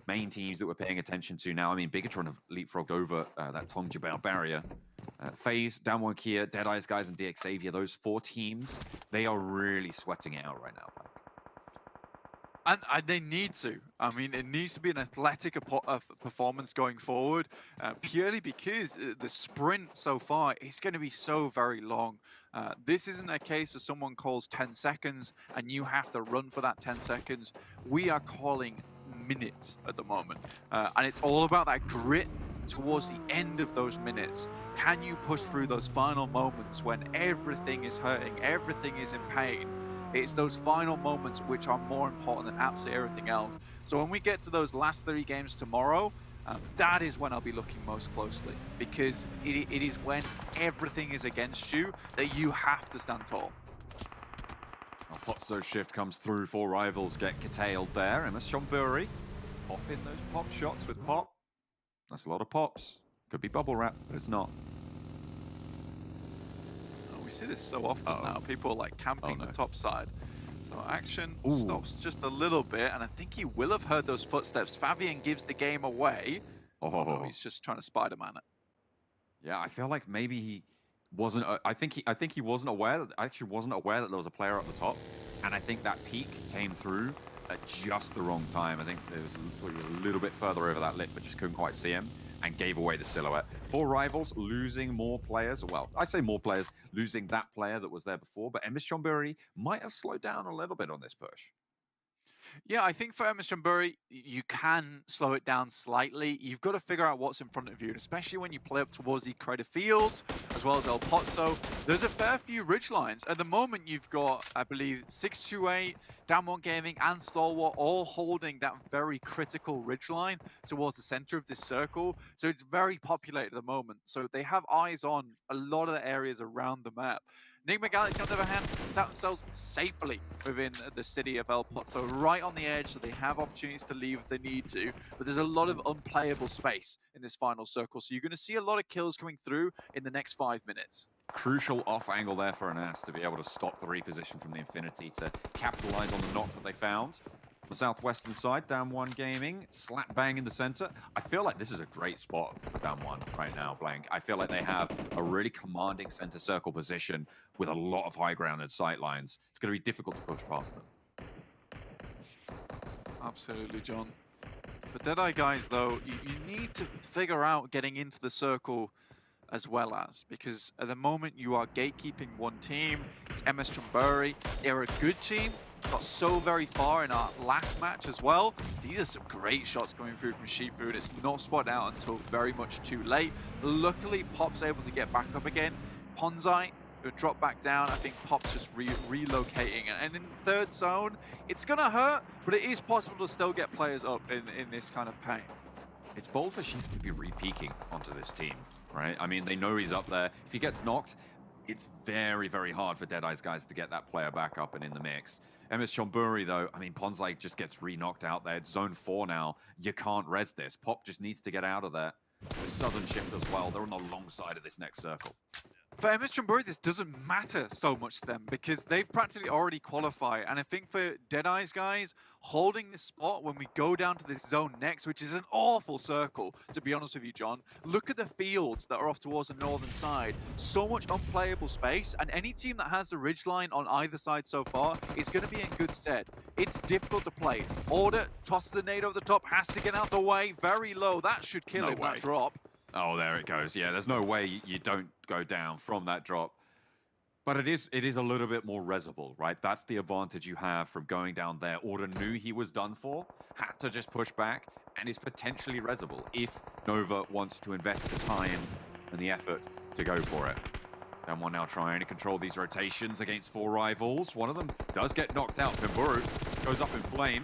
main teams that we're paying attention to now, I mean, Bigatron have leapfrogged over that Tong Jabao barrier. FaZe, Damwon Kia, Deadeye's guys, and DXavier, those 4 teams, they are really sweating it out right now, Pack. And they need to. I mean, it needs to be an athletic performance going forward, purely because the sprint so far is going to be so very long. This isn't a case of someone calls 10 seconds and you have to run for that 10 seconds. We are calling minutes at the moment. And it's all about that grit towards the end of those minutes. Can you push through those final moments when everything is hurting, everything is in pain? It's those final moments which are more important than absolutely everything else. So when we get to those last 3 games tomorrow, that is when I'll be looking most closely, because it is when everything is against you that you have to stand tall. A Potso shift comes through, 4 rivals get curtailed there. MS Shonburi pop in those pop shots with Pop. That's a lot of pops. Could be bubble wrap, but it's not. We see this so often now. People are like camping the top side. So Action stops just a little bit, and I think he will have heard those footsteps. Fabian gives the game away. Oh, he's just trying to Spider-Man it. Yeah, I feel like maybe he wasn't. I think he wasn't aware that there was a player up the top, and I think that peak came through at just the wrong time. I think he was a little bit further over that lip, but just couldn't quite see him, and gave away the silhouette. 4 rivals losing more players. Well, I say more players, losing that player that was there before, but MS Shonburi might have slowed down a little bit on this push. Yeah, I think for MS Shonburi, you can slow it down slightly. You've got to figure out what's in front of you, and especially when you play up towards the Crater Fields, as well as El Potso. There's a fair few ridge lines. At the moment, you've got, I believe, 628, Damwon Gaming, and Stalwart all holding that very critical ridge line towards the center of this circle. So it's very populated at the moment. So they have eyes on a lot of the areas around the map. Enigma Galaxy, on the other hand, sat themselves safely within the city of El Pozo, right on the edge, so they have opportunities to leave if they need to, but there's a lot of unplayable space in this final circle, so you're going to see a lot of kills coming through in the next 5 minutes. Crucial off angle there for an ass to be able to stop the reposition from the Infinity to capitalize on the knock that they found. The southwestern side, Down One Gaming, slap bang in the center. I feel like this is a great spot for Down One right now, Blank. I feel like they have a really commanding center circle position with a lot of high ground and sight lines. It's going to be difficult to push past them. Absolutely, John. For Deadeye guys, though, you need to figure out getting into the circle as well as, because at the moment you are gatekeeping one team. It's MS Chumbury. They're a good team. Got so very far in our last match as well. These are some great shots coming through from Shifu, and it's not spotted out until very much too late. Luckily, Pop's able to get back up again. Ponzai will drop back down. I think Pop's just relocating. And in third zone, it's going to hurt, but it is possible to still get players up in this kind of pain. It's bold for Shifu to be re-peeking onto this team, right? I mean, they know he's up there. If he gets knocked, it's very, very hard for Deadeye's guys to get that player back up and in the mix. MS Chonburi, though, I mean, Ponzai just gets re-knocked out there. It's zone 4 now. You can't res this. Pop just needs to get out of there. The southern shift as well. They're on the long side of this next circle. For MS Chonburi, this doesn't matter so much to them because they've practically already qualified. And I think for Deadeye's guys, holding this spot when we go down to this zone next, which is an awful circle, to be honest with you, John. Look at the fields that are off towards the northern side. So much unplayable space, and any team that has the ridgeline on either side so far is going to be in good stead. It's difficult to play. Order tosses the nade over the top, has to get out the way, very low. That should kill him, that drop. Oh, there it goes. Yeah, there's no way you don't go down from that drop. But it is a little bit more resible, right? That's the advantage you have from going down there. Order knew he was done for, had to just push back, and is potentially resible if Nova wants to invest the time and the effort to go for it. Down One now trying to control these rotations against 4 rivals. One of them does get knocked out. Pimburu goes up in flame.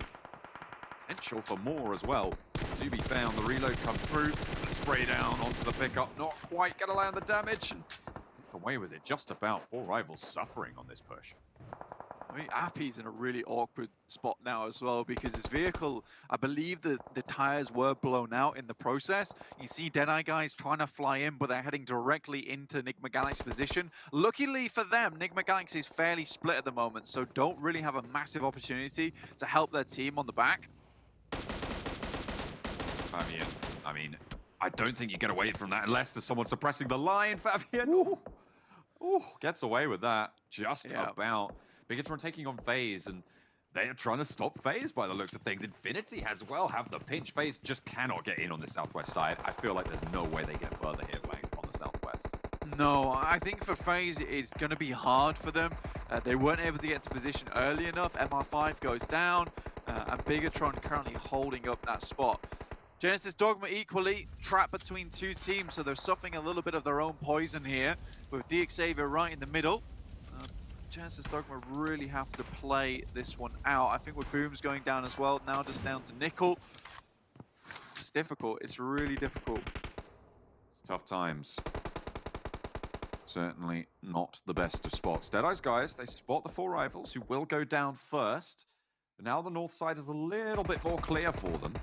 Potential for more as well. To be found, the reload comes through, and the spray down onto the pickup, not quite gonna land the damage, and get away with it just about. 4 rivals suffering on this push. I mean, Appy's in a really awkward spot now as well because his vehicle, I believe that the tires were blown out in the process. You see Deadeye guys trying to fly in, but they're heading directly into Nigma Galaxy's position. Luckily for them, Nigma Galaxy is fairly split at the moment, so don't really have a massive opportunity to help their team on the back. Fabian, I mean, I don't think you get away from that unless there's someone suppressing the line, Fabian. Ooh. Ooh, gets away with that. Just about. Bigatron taking on FaZe, and they are trying to stop FaZe by the looks of things. Infinity as well have the pinch. FaZe just cannot get in on the southwest side. I feel like there's no way they get further here, Blank, on the southwest. No, I think for FaZe, it's going to be hard for them. They weren't able to get to position early enough. MR5 goes down, and Bigatron currently holding up that spot. Genesis Dogma equally trapped between 2 teams, so they're suffering a little bit of their own poison here, with DXavier right in the middle. Genesis Dogma really have to play this one out. I think with Boom's going down as well, now just down to Nickel. It's difficult, it's really difficult. It's tough times. Certainly not the best of spots. Deadeye's guys, they spot the 4 rivals who will go down first. But now the north side is a little bit more clear for them.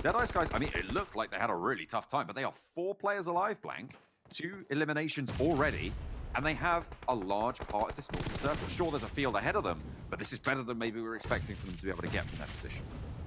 Deadeye's guys, I mean, it looked like they had a really tough time, but they are 4 players alive, Blank. 2 eliminations already, and they have a large part of this northern circle. Sure, there's a field ahead of them, but this is better than maybe we were expecting for them to be able to get from that position.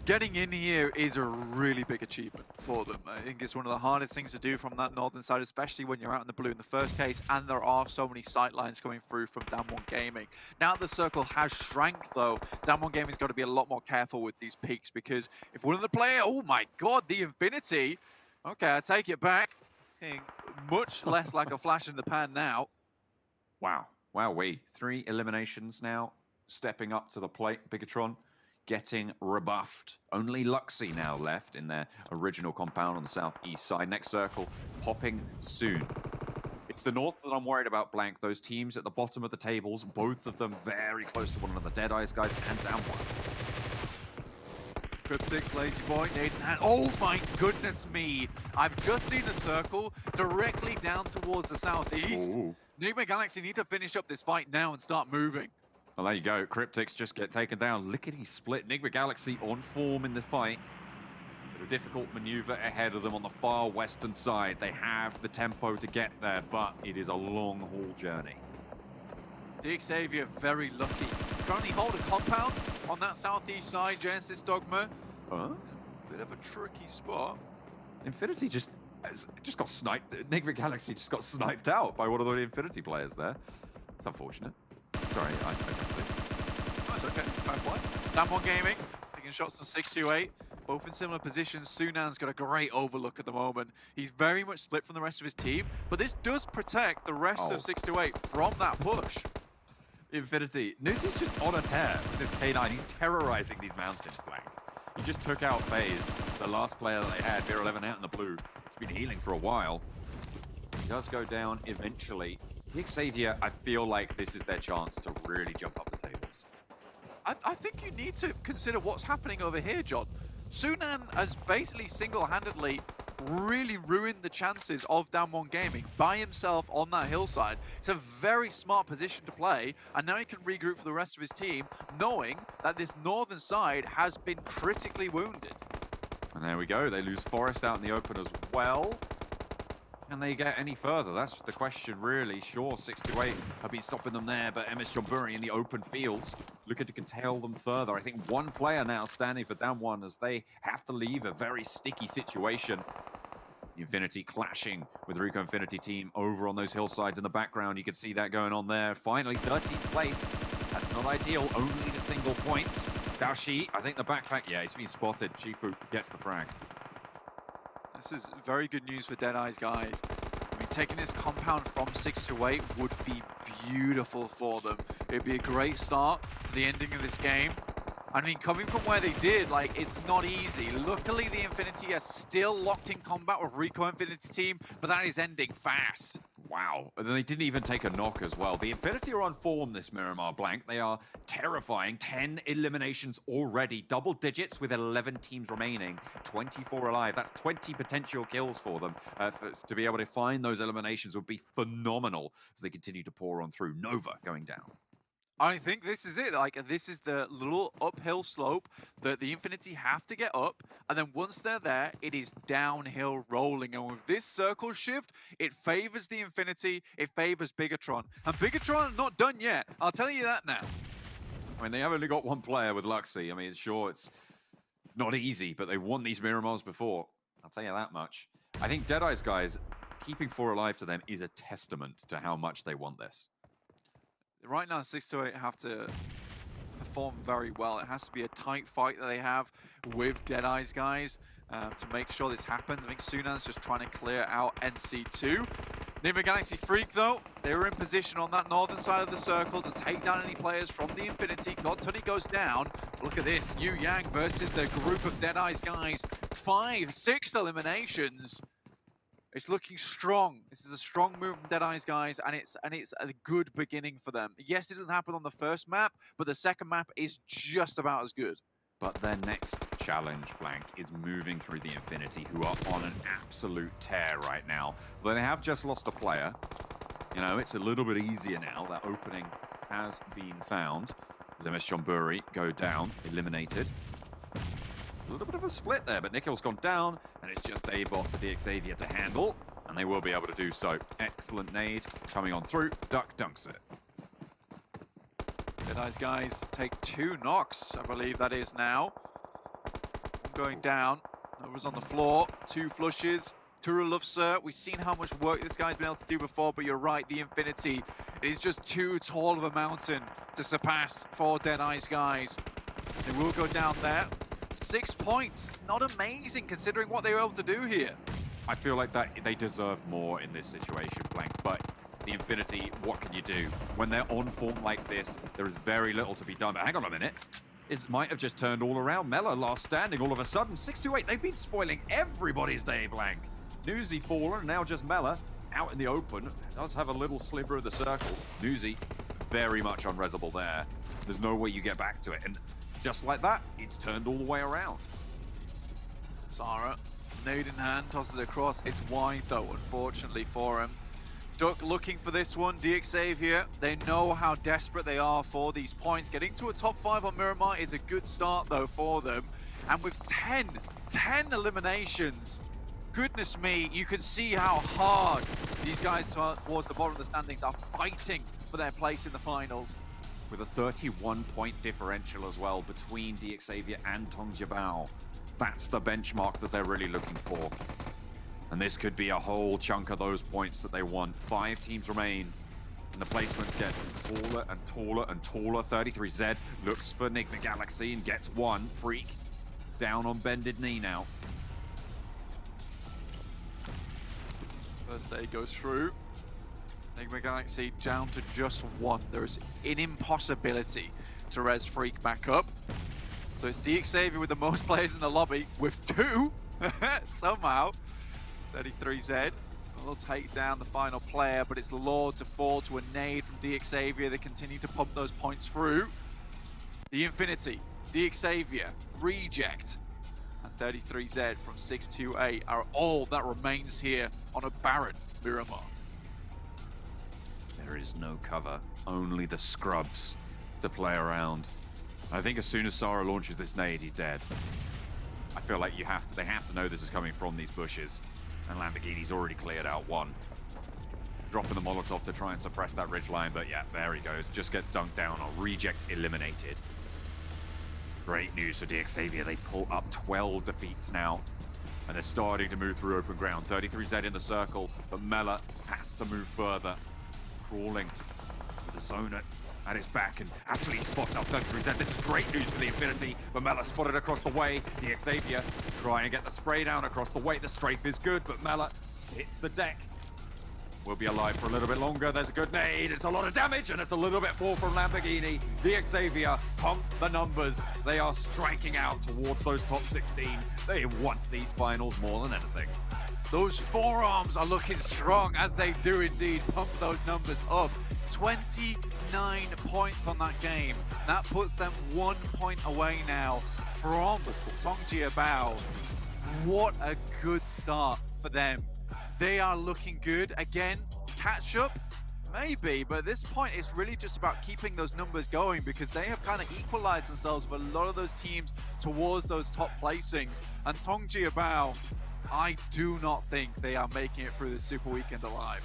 Getting in here is a really big achievement for them. I think it's one of the hardest things to do from that northern side, especially when you're out in the blue in the first case, and there are so many sight lines coming through from Down One Gaming. Now the circle has shrank, though, Down One Gaming's got to be a lot more careful with these peaks, because if one of the players, oh my god, the Infinity, okay, I take it back, much less like a flash in the pan now. Wow, wowee. 3 eliminations now, stepping up to the plate. Bigatron getting rebuffed. Only Luxy now left in their original compound on the southeast side. Next circle popping soon. It's the north that I'm worried about, Blank. Those teams at the bottom of the tables, both of them very close to one another. Deadeye's guys and Down One. Cryptix, Lazy Boy, Nathan, oh my goodness me! I've just seen the circle directly down towards the southeast. Ooh. Enigma Galaxy need to finish up this fight now and start moving. Well, there you go. Cryptics just get taken down. Lickety split. Enigma Galaxy on form in the fight. But a difficult maneuver ahead of them on the far western side. They have the tempo to get there, but it is a long haul journey. Xavier very lucky. Currently hold a compound on that southeast side. Genesis Dogma. Huh? Bit of a tricky spot. Infinity just got sniped. Enigma Galaxy just got sniped out by one of the Infinity players there. It's unfortunate. Sorry, I jumped in. That's okay. Fair play. Damwon Gaming taking shots from 628. Both in similar positions. Sunan's got a great overlook at the moment. He's very much split from the rest of his team, but this does protect the rest of 628 from that push. Infinity. Nuzi's just on a tear with this K9. He's terrorizing these mountains, Blank. He just took out FaZe, the last player that they had, Beer 11 out in the blue. He's been healing for a while. He does go down eventually. Xavier, I feel like this is their chance to really jump up the tables. I think you need to consider what's happening over here, John. Sunan has basically single-handedly really ruined the chances of Damwon Gaming by himself on that hillside. It's a very smart position to play, and now he can regroup for the rest of his team, knowing that this northern side has been critically wounded. And there we go. They lose Forest out in the open as well. Can they get any further? That's the question, really. Sure, 628 have been stopping them there, but MS Jonburi in the open fields looking to curtail them further. I think one player now standing for Damwon as they have to leave a very sticky situation. Infinity clashing with Rico Infinity team over on those hillsides in the background. You can see that going on there. Finally, 13th place. That's not ideal. Only the single point. Daoshi, I think the backpack, yeah, he's been spotted. Shifu gets the frag. This is very good news for Deadeye's guys. I mean, taking this compound from 6-8 would be beautiful for them. It'd be a great start to the ending of this game. I mean, coming from where they did, like, it's not easy. Luckily, the Infinity are still locked in combat with Rico Infinity team, but that is ending fast. Wow. And then they didn't even take a knock as well. The Infinity are on form this Miramar, Blank. They are terrifying. 10 eliminations already. Double digits with 11 teams remaining. 24 alive. That's 20 potential kills for them. To be able to find those eliminations would be phenomenal as they continue to pour on through. Nova going down. I think this is it. Like, this is the little uphill slope that the Infinity have to get up, and then once they're there, it is downhill rolling. And with this circle shift, it favors the Infinity, it favors Bigatron. And Bigatron not done yet. I'll tell you that now. I mean, they have only got one player with Luxy. I mean, sure, it's not easy, but they won these Miramars before. I'll tell you that much. I think Deadeye's guys, keeping 4 alive to them is a testament to how much they want this. Right now, 6-8 have to perform very well. It has to be a tight fight that they have with Deadeye's guys to make sure this happens. I think Sunan's just trying to clear out NC2. Enigma Galaxy Freak, though, they were in position on that northern side of the circle to take down any players from the Infinity. God Tunny goes down. Look at this. Yu Yang versus the group of Deadeye's guys. 5, 6 eliminations. It's looking strong. This is a strong move from Deadeye's guys, and it's a good beginning for them. Yes, it doesn't happen on the first map, but the second map is just about as good. But their next challenge, Blank, is moving through the Infinity, who are on an absolute tear right now. Though they have just lost a player, you know, it's a little bit easier now. That opening has been found. As MS Jonburi go down, eliminated. A little bit of a split there, but Nikhil's gone down, and it's just a bot for Xavier to handle, and they will be able to do so. Excellent nade coming on through. Duck dunks it. Deadeye's guys take 2 knocks, I believe that is now. Going down. Nova's on the floor. 2 flushes. Turu loves Sir. We've seen how much work this guy's been able to do before, but you're right, the Infinity is just too tall of a mountain to surpass for Deadeye's guys. They will go down there. 6 points, not amazing considering what they were able to do here. I feel like that they deserve more in this situation, Blank, but the Infinity, what can you do? When they're on form like this, there is very little to be done. But hang on a minute. It might have just turned all around. Mela last standing all of a sudden. 6-8, they've been spoiling everybody's day, Blank. Newsy fallen, now just Mela out in the open. Does have a little sliver of the circle. Newsy very much unresable there. There's no way you get back to it. And just like that, it's turned all the way around. Sarah, nade in hand, tosses it across. It's wide though, unfortunately for him. Stuck looking for this one. DXavier, they know how desperate they are for these points. Getting to a top 5 on Miramar is a good start though for them. And with 10 eliminations, goodness me, you can see how hard these guys towards the bottom of the standings are fighting for their place in the finals. With a 31-point differential as well between DXavier and Tongjabao. That's the benchmark that they're really looking for. And this could be a whole chunk of those points that they want. 5 teams remain, and the placements get taller and taller and taller. 33Z looks for Nick the Galaxy and gets one. Freak down on bended knee now. First day goes through. Enigma Galaxy down to just one. There's an impossibility to res Freak back up. So it's DXavier with the most players in the lobby with 2 somehow. 33Z will take down the final player, but it's the Lord to fall to a nade from DXavier. They continue to pump those points through. The Infinity, DXavier, Reject, and 33Z from 628 are all that remains here on a barren Miramar. There is no cover, only the scrubs to play around. I think as soon as Sara launches this nade, he's dead. I feel like they have to know this is coming from these bushes. And Lamborghini's already cleared out one. Dropping the Molotov to try and suppress that ridgeline, but yeah, there he goes. Just gets dunked down or Reject eliminated. Great news for DXavier. They pull up 12 defeats now. And they're starting to move through open ground. 33Z in the circle, but Mela has to move further. Crawling with the zone at his back and actually spots up 33Z. This is great news for the Infinity, but Mela spotted across the way. DXavier try and get the spray down across the way. The strafe is good, but Mela hits the deck. We'll be alive for a little bit longer. There's a good nade. It's a lot of damage, and it's a little bit more from Lamborghini. DXavier pump the numbers. They are striking out towards those top 16. They want these finals more than anything. Those forearms are looking strong, as they do indeed pump those numbers up. 29 points on that game. That puts them 1 point away now from Tongjabao. What a good start for them. They are looking good. Again, catch up, maybe, but at this point it's really just about keeping those numbers going because they have kind of equalized themselves with a lot of those teams towards those top placings. And Tongjabao, I do not think they are making it through the Super Weekend alive.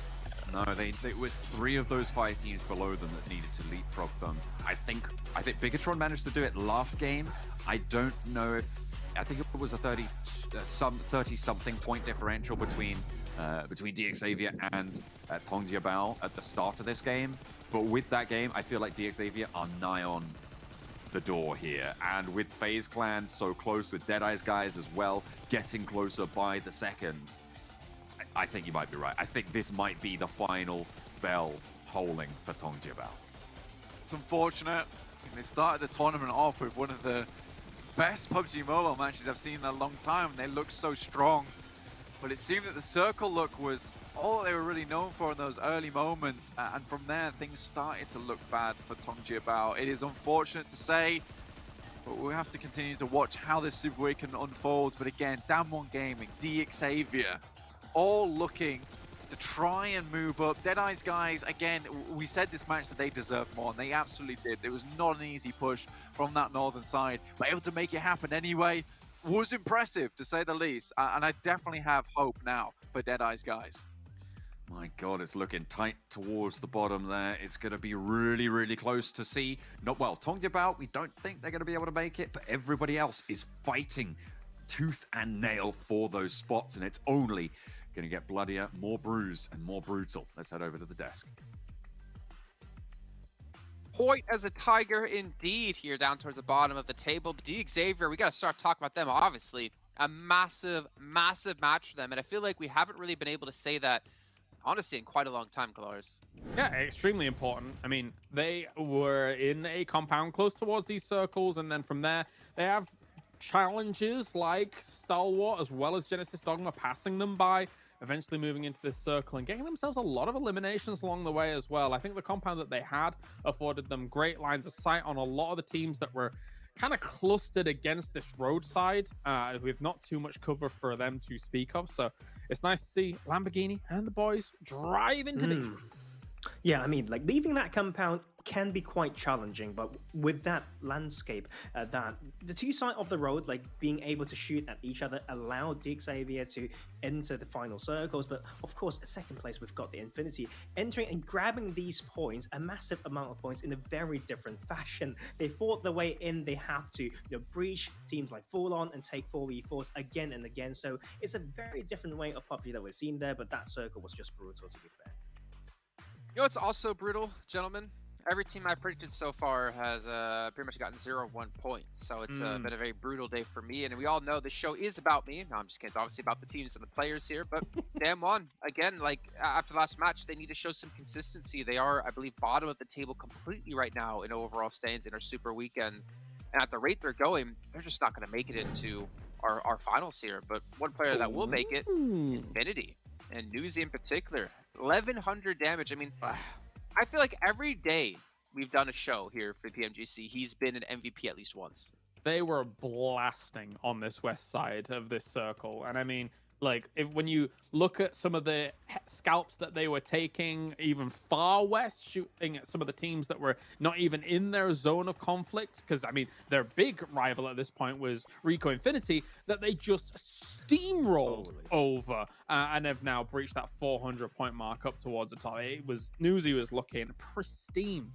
No, it was 3 of those 5 teams below them that needed to leapfrog them. I think Bigatron managed to do it last game. I don't know if I think it was a 30-something point differential between DXavier and Tongjabao at the start of this game. But with that game, I feel like DXavier are nigh on the door here. And with FaZe Clan so close, with Deadeye's guys as well, getting closer by the second, I think you might be right. I think this might be the final bell tolling for Tongjabao. It's unfortunate. They started the tournament off with one of the best PUBG Mobile matches I've seen in a long time. They looked so strong. But it seemed that the circle look was all they were really known for in those early moments. And from there, things started to look bad for Tongjabao. It is unfortunate to say, but we have to continue to watch how this Super Weekend unfolds. But again, Damwon Gaming, DXavier, all looking to try and move up. Deadeye's guys, again, we said this match that they deserved more, and they absolutely did. It was not an easy push from that northern side, but able to make it happen anyway was impressive, to say the least. And I definitely have hope now for Deadeye's guys. My God, it's looking tight towards the bottom there. It's going to be really, really close to see. Tongjabao, we don't think they're going to be able to make it, but everybody else is fighting tooth and nail for those spots, and it's only going to get bloodier, more bruised, and more brutal. Let's head over to the desk. Point as a tiger indeed here down towards the bottom of the table. But DXavier, we got to start talking about them, obviously. A massive, massive match for them. And I feel like we haven't really been able to say that, honestly, in quite a long time, Colors. Yeah, extremely important. I mean, they were in a compound close towards these circles. And then from there, they have challenges like Stalwart as well as Genesis Dogma passing them by, eventually moving into this circle and getting themselves a lot of eliminations along the way as well. I think the compound that they had afforded them great lines of sight on a lot of the teams that were kind of clustered against this roadside with not too much cover for them to speak of. So it's nice to see Lamborghini and the boys drive into victory. Yeah, I mean, like leaving that compound can be quite challenging, but with that landscape, that the two sides of the road, like being able to shoot at each other, allowed the Xavier to enter the final circles. But of course, at second place, we've got the Infinity entering and grabbing these points, a massive amount of points in a very different fashion. They fought their way in. They have to, breach teams like Full On and take 4v4s again and again. So it's a very different way of PUBG that we've seen there. But that circle was just brutal, to be fair. You know what's also brutal, gentlemen? Every team I predicted so far has pretty much gotten 0-1 points. So it's been a very brutal day for me. And we all know the show is about me. No, I'm just kidding. It's obviously about the teams and the players here. But damn one. Again, like after the last match, they need to show some consistency. They are, I believe, bottom of the table completely right now in overall standings in our Super Weekend. And at the rate they're going, they're just not going to make it into our finals here. But one player that will make it, Infinity. And Newsy in particular. 1,100 damage. I mean, I feel like every day we've done a show here for PMGC, he's been an MVP at least once. They were blasting on this west side of this circle. And I mean, like, when you look at some of the scalps that they were taking, even far west, shooting at some of the teams that were not even in their zone of conflict, because, I mean, their big rival at this point was Rico Infinity, that they just steamrolled over and have now breached that 400-point mark up towards the top. It was, Newsy was looking pristine.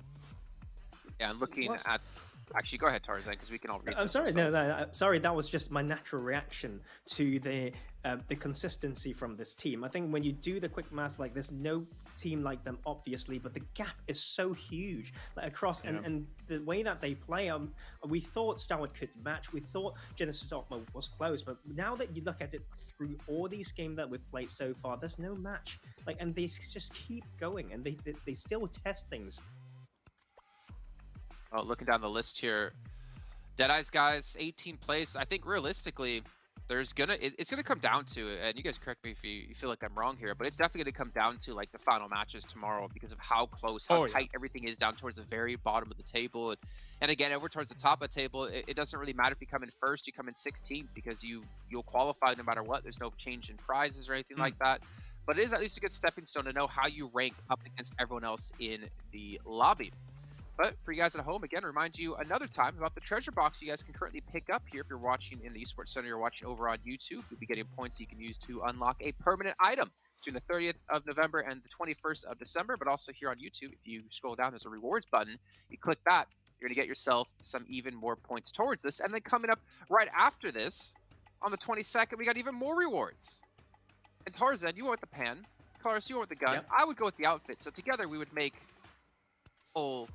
Yeah, and looking at... Actually, go ahead, Tarzan, because we can all read. I'm sorry, no, sorry. That was just my natural reaction to the consistency from this team. I think when you do the quick math, like there's no team like them, obviously, but the gap is so huge, like across, and the way that they play. We thought Starwood could match. We thought Genesis Dogma was close, but now that you look at it through all these games that we've played so far, there's no match. Like, and they just keep going, and they still test things. Well, looking down the list here, Deadeye's guys, 18th place. I think realistically, it's gonna come down to, and you guys correct me if you feel like I'm wrong here, but it's definitely gonna come down to like the final matches tomorrow because of how close, how tight everything is down towards the very bottom of the table. And again, over towards the top of the table, it doesn't really matter if you come in first, you come in 16th because you'll qualify no matter what. There's no change in prizes or anything like that. But it is at least a good stepping stone to know how you rank up against everyone else in the lobby. But for you guys at home, again, remind you another time about the treasure box you guys can currently pick up here. If you're watching in the Esports Center, you're watching over on YouTube, you'll be getting points you can use to unlock a permanent item between the 30th of November and the 21st of December. But also here on YouTube, if you scroll down, there's a rewards button. You click that, you're going to get yourself some even more points towards this. And then coming up right after this, on the 22nd, we got even more rewards. And Tarzan, you went with the pan. Cars, you went with the gun. Yep. I would go with the outfit. So together we would make full...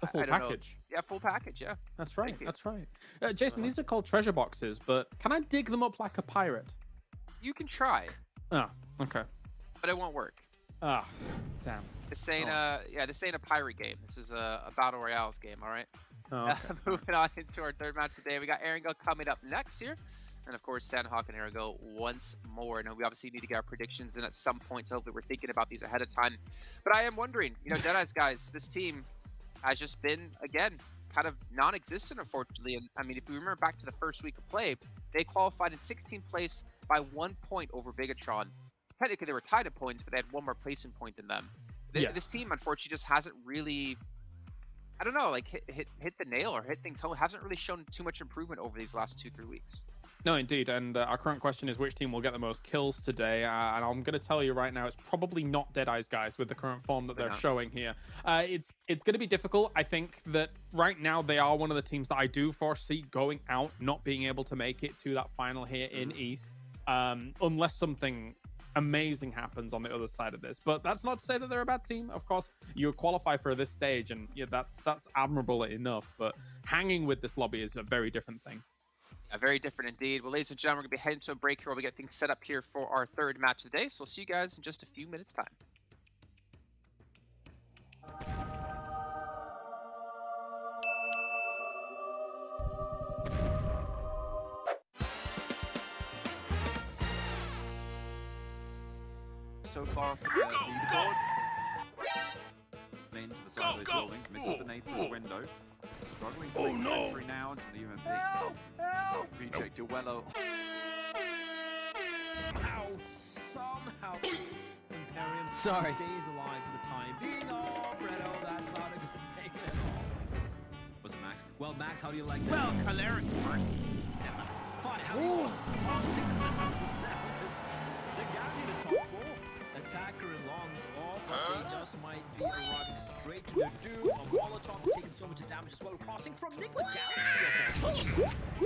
The full package. Yeah, full package, yeah. That's right, that's right. Jason, these are called treasure boxes, but can I dig them up like a pirate? You can try. Oh, okay. But it won't work. Ah, damn. This ain't this ain't a pirate game. This is a Battle Royales game, all right? Oh, okay. Moving on into our third match today, we got Erangel coming up next here. And of course, Sanhok and Erangel once more. And we obviously need to get our predictions in at some point, so hopefully we're thinking about these ahead of time. But I am wondering, Deadeye's guys, this team has just been, again, kind of non-existent, unfortunately. And I mean, if we remember back to the first week of play, they qualified in 16th place by 1 point over Bigatron. Technically, they were tied at points, but they had one more placing point than them. This team, unfortunately, just hasn't really, I don't know, like hit the nail or hit things home. Hasn't really shown too much improvement over these last 2-3 weeks. No, indeed. And our current question is which team will get the most kills today? And I'm going to tell you right now, it's probably not Deadeye's guys with the current form that they're showing here. It's going to be difficult. I think that right now they are one of the teams that I do foresee going out, not being able to make it to that final here in East, unless something amazing happens on the other side of this. But that's not to say that they're a bad team. Of course, you qualify for this stage, and yeah, that's admirable enough. But hanging with this lobby is a very different thing. Very different indeed. Well, ladies and gentlemen, we're going to be heading to a break here while we get things set up here for our third match of the day. So we'll see you guys in just a few minutes' time. So far from the leaderboard. Into the side of those buildings, misses the nade through the window. Struggling to make the entry now into the UMP. Help! Reject Duello. Ow! Somehow Imperium Sorry. stays alive for the time being. Oh, Fredo, that's not a good thing at all. Was it Max? Well, Max, how do you like that? Well, Caleris first. Yeah, Max. Fine, how do you like the gap to the top 4. Attacker and Longs, but they just might be arriving straight to their doom. A Molotov taking so much damage as well. Crossing from Nick with Galaxy of all teams.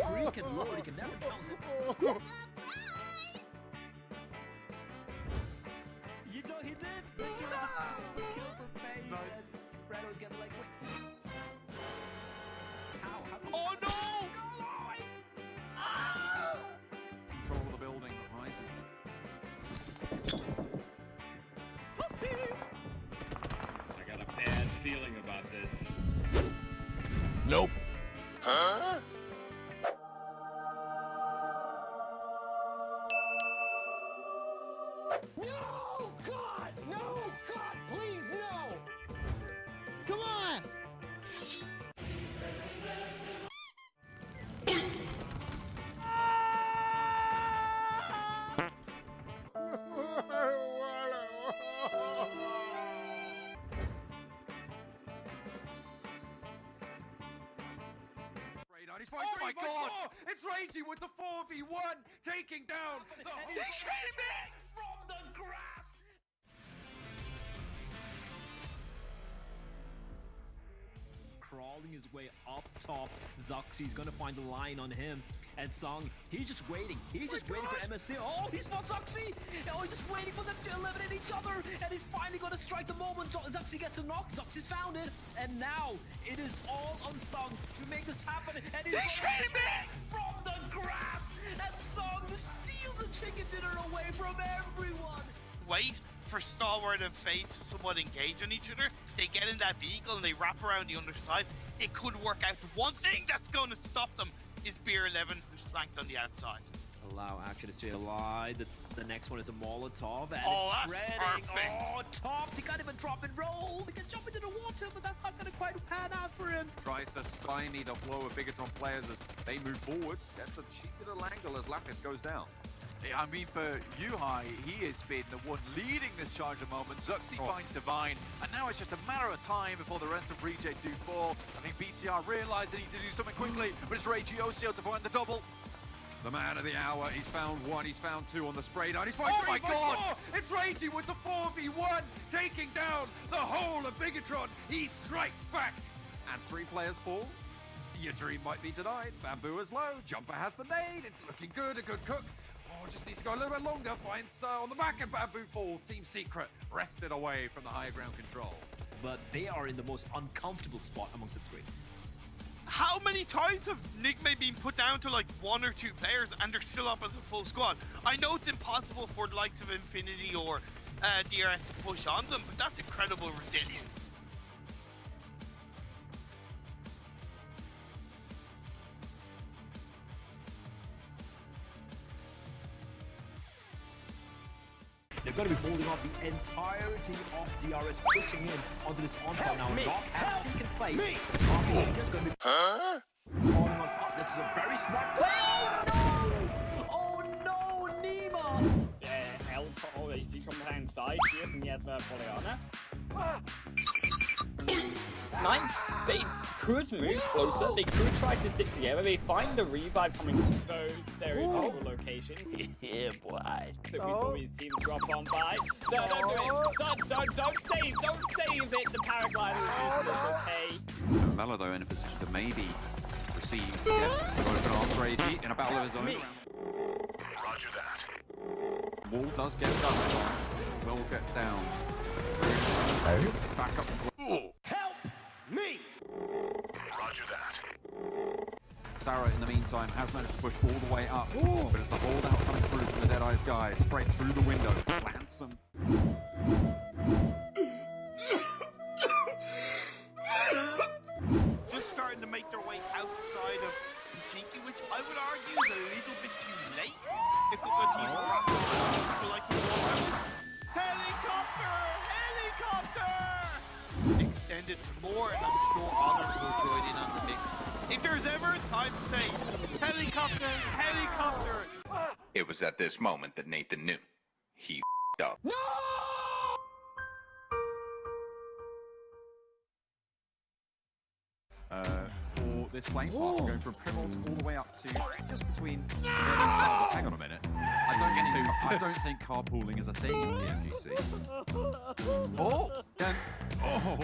Freak and Lord, you can never count it. You know, he did. Victor the kill for FaZe. Nice. And Fredo's getting like, wait. How? Oh no! Control of the building, rising. I got a bad feeling about this. Nope. Huh? No! God! No! God, please, no! Come on! Oh my God! It's Ragey with the 4v1, taking down the whole... He came in from the grass! Crawling his way up top. Zoxy's gonna find the line on him. And Song, he's just waiting. He's just waiting for MSC. Oh, he spots Zoxy! Oh, he's just waiting for them to eliminate each other. And he's finally gonna strike the moment. Zoxy gets a knock. Zoxy's found it. And now it is all on Song to make this happen. And he came in from the grass. And Song steals the chicken dinner away from everyone. Wait for Stalwart and FaZe to somewhat engage on each other. They get in that vehicle and they wrap around the underside. It could work out. The one thing that's going to stop them is Beer 11, who's flanked on the outside. Allow action to stay alive. That's the next one is a Molotov, and Oh, it's that's spreading. perfect. Oh, top! He can't even drop and roll. He can jump into the water, but that's not going to quite pan out for him. Tries to stymie the flow of Bigatron players as they move forwards. Gets a cheeky little angle as Lapis goes down. Yeah, I mean, for Yuhai, he has been the one leading this charge at the moment. Zuxi finds Divine, and now it's just a matter of time before the rest of Reject do fall. I think BTR realize they need to do something quickly, but it's Ragey Osio to find the double. The man of the hour, he's found one, he's found two on the spray down. He's found Oh three, my God! four. It's Ragey with the 4v1, taking down the whole of Bigatron. He strikes back. And 3 players fall. Your dream might be denied. Bamboo is low. Jumper has the nade. It's looking good. A good cook. Oh, just needs to go a little bit longer. Finds on the back, and Bamboo falls. Team Secret wrested away from the higher ground control. But they are in the most uncomfortable spot amongst the 3. How many times have Nigma been put down to like 1 or 2 players and they're still up as a full squad? I know it's impossible for the likes of Infinity or DRS to push on them, but that's incredible resilience. They're going to be holding off the entirety of DRS, pushing in onto this onslaught now. Knock has taken place. Is going to be falling on top. This is a very smart play. Oh no! Oh no, Nima! Oh, sie kommt inside hier von erstmal Poliana. Nice. They could move closer. They could try to stick together. They find the revive coming from those stereotypical locations. Yeah, boy. So we saw his team drop on by. No, don't do it. Don't save it. The paraglider is useless. Okay. Valor, though, in a position to maybe receive yes, open arms Ragey in a battle of his own. Roger that. Wall does get done. Will get down. Back up. Help me! Roger that. Sarah, in the meantime, has managed to push all the way up. But it's the holdout coming through from the Deadeye's guy, straight through the window. Plants them. Just starting to make their way outside of Pachinki, which I would argue is a little bit too late. A couple of teams were like helicopter! Helicopter! Extended for more, and I'm sure others will join in on the mix If there's ever a time to say, helicopter, helicopter. It was at this moment that Nathan knew. He f***ed up. No! For this flame path, we're going from Primals all the way up to just between. Hang on a minute. I don't think carpooling is a thing in PMGC. Oh, again. Oh,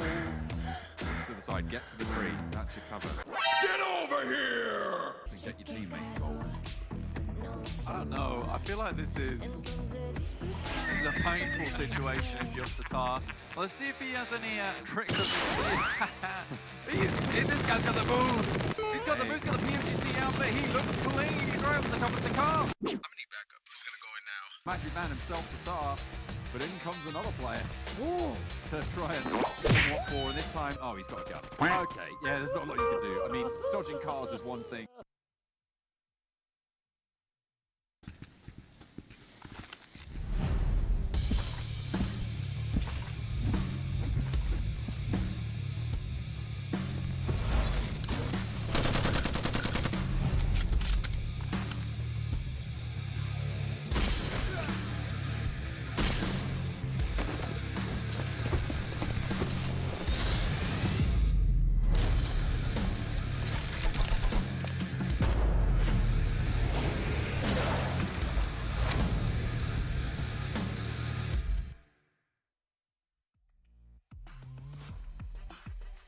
to the side. Get to the tree. That's your cover. Get over here! And get your teammate involved. I don't know. I feel like this is a painful situation if you're Satar. Let's see if he has any tricks up his sleeve. This guy's got the moves. He's got the moves. Got the PMGC out there. He looks clean. He's right up the top of the car. I'm gonna need backup. Who's gonna go in now? Magic Man himself, Satar. But in comes another player to try and what for. And this time, oh, he's got a gun. Okay, yeah, there's not a lot you can do. I mean, dodging cars is one thing.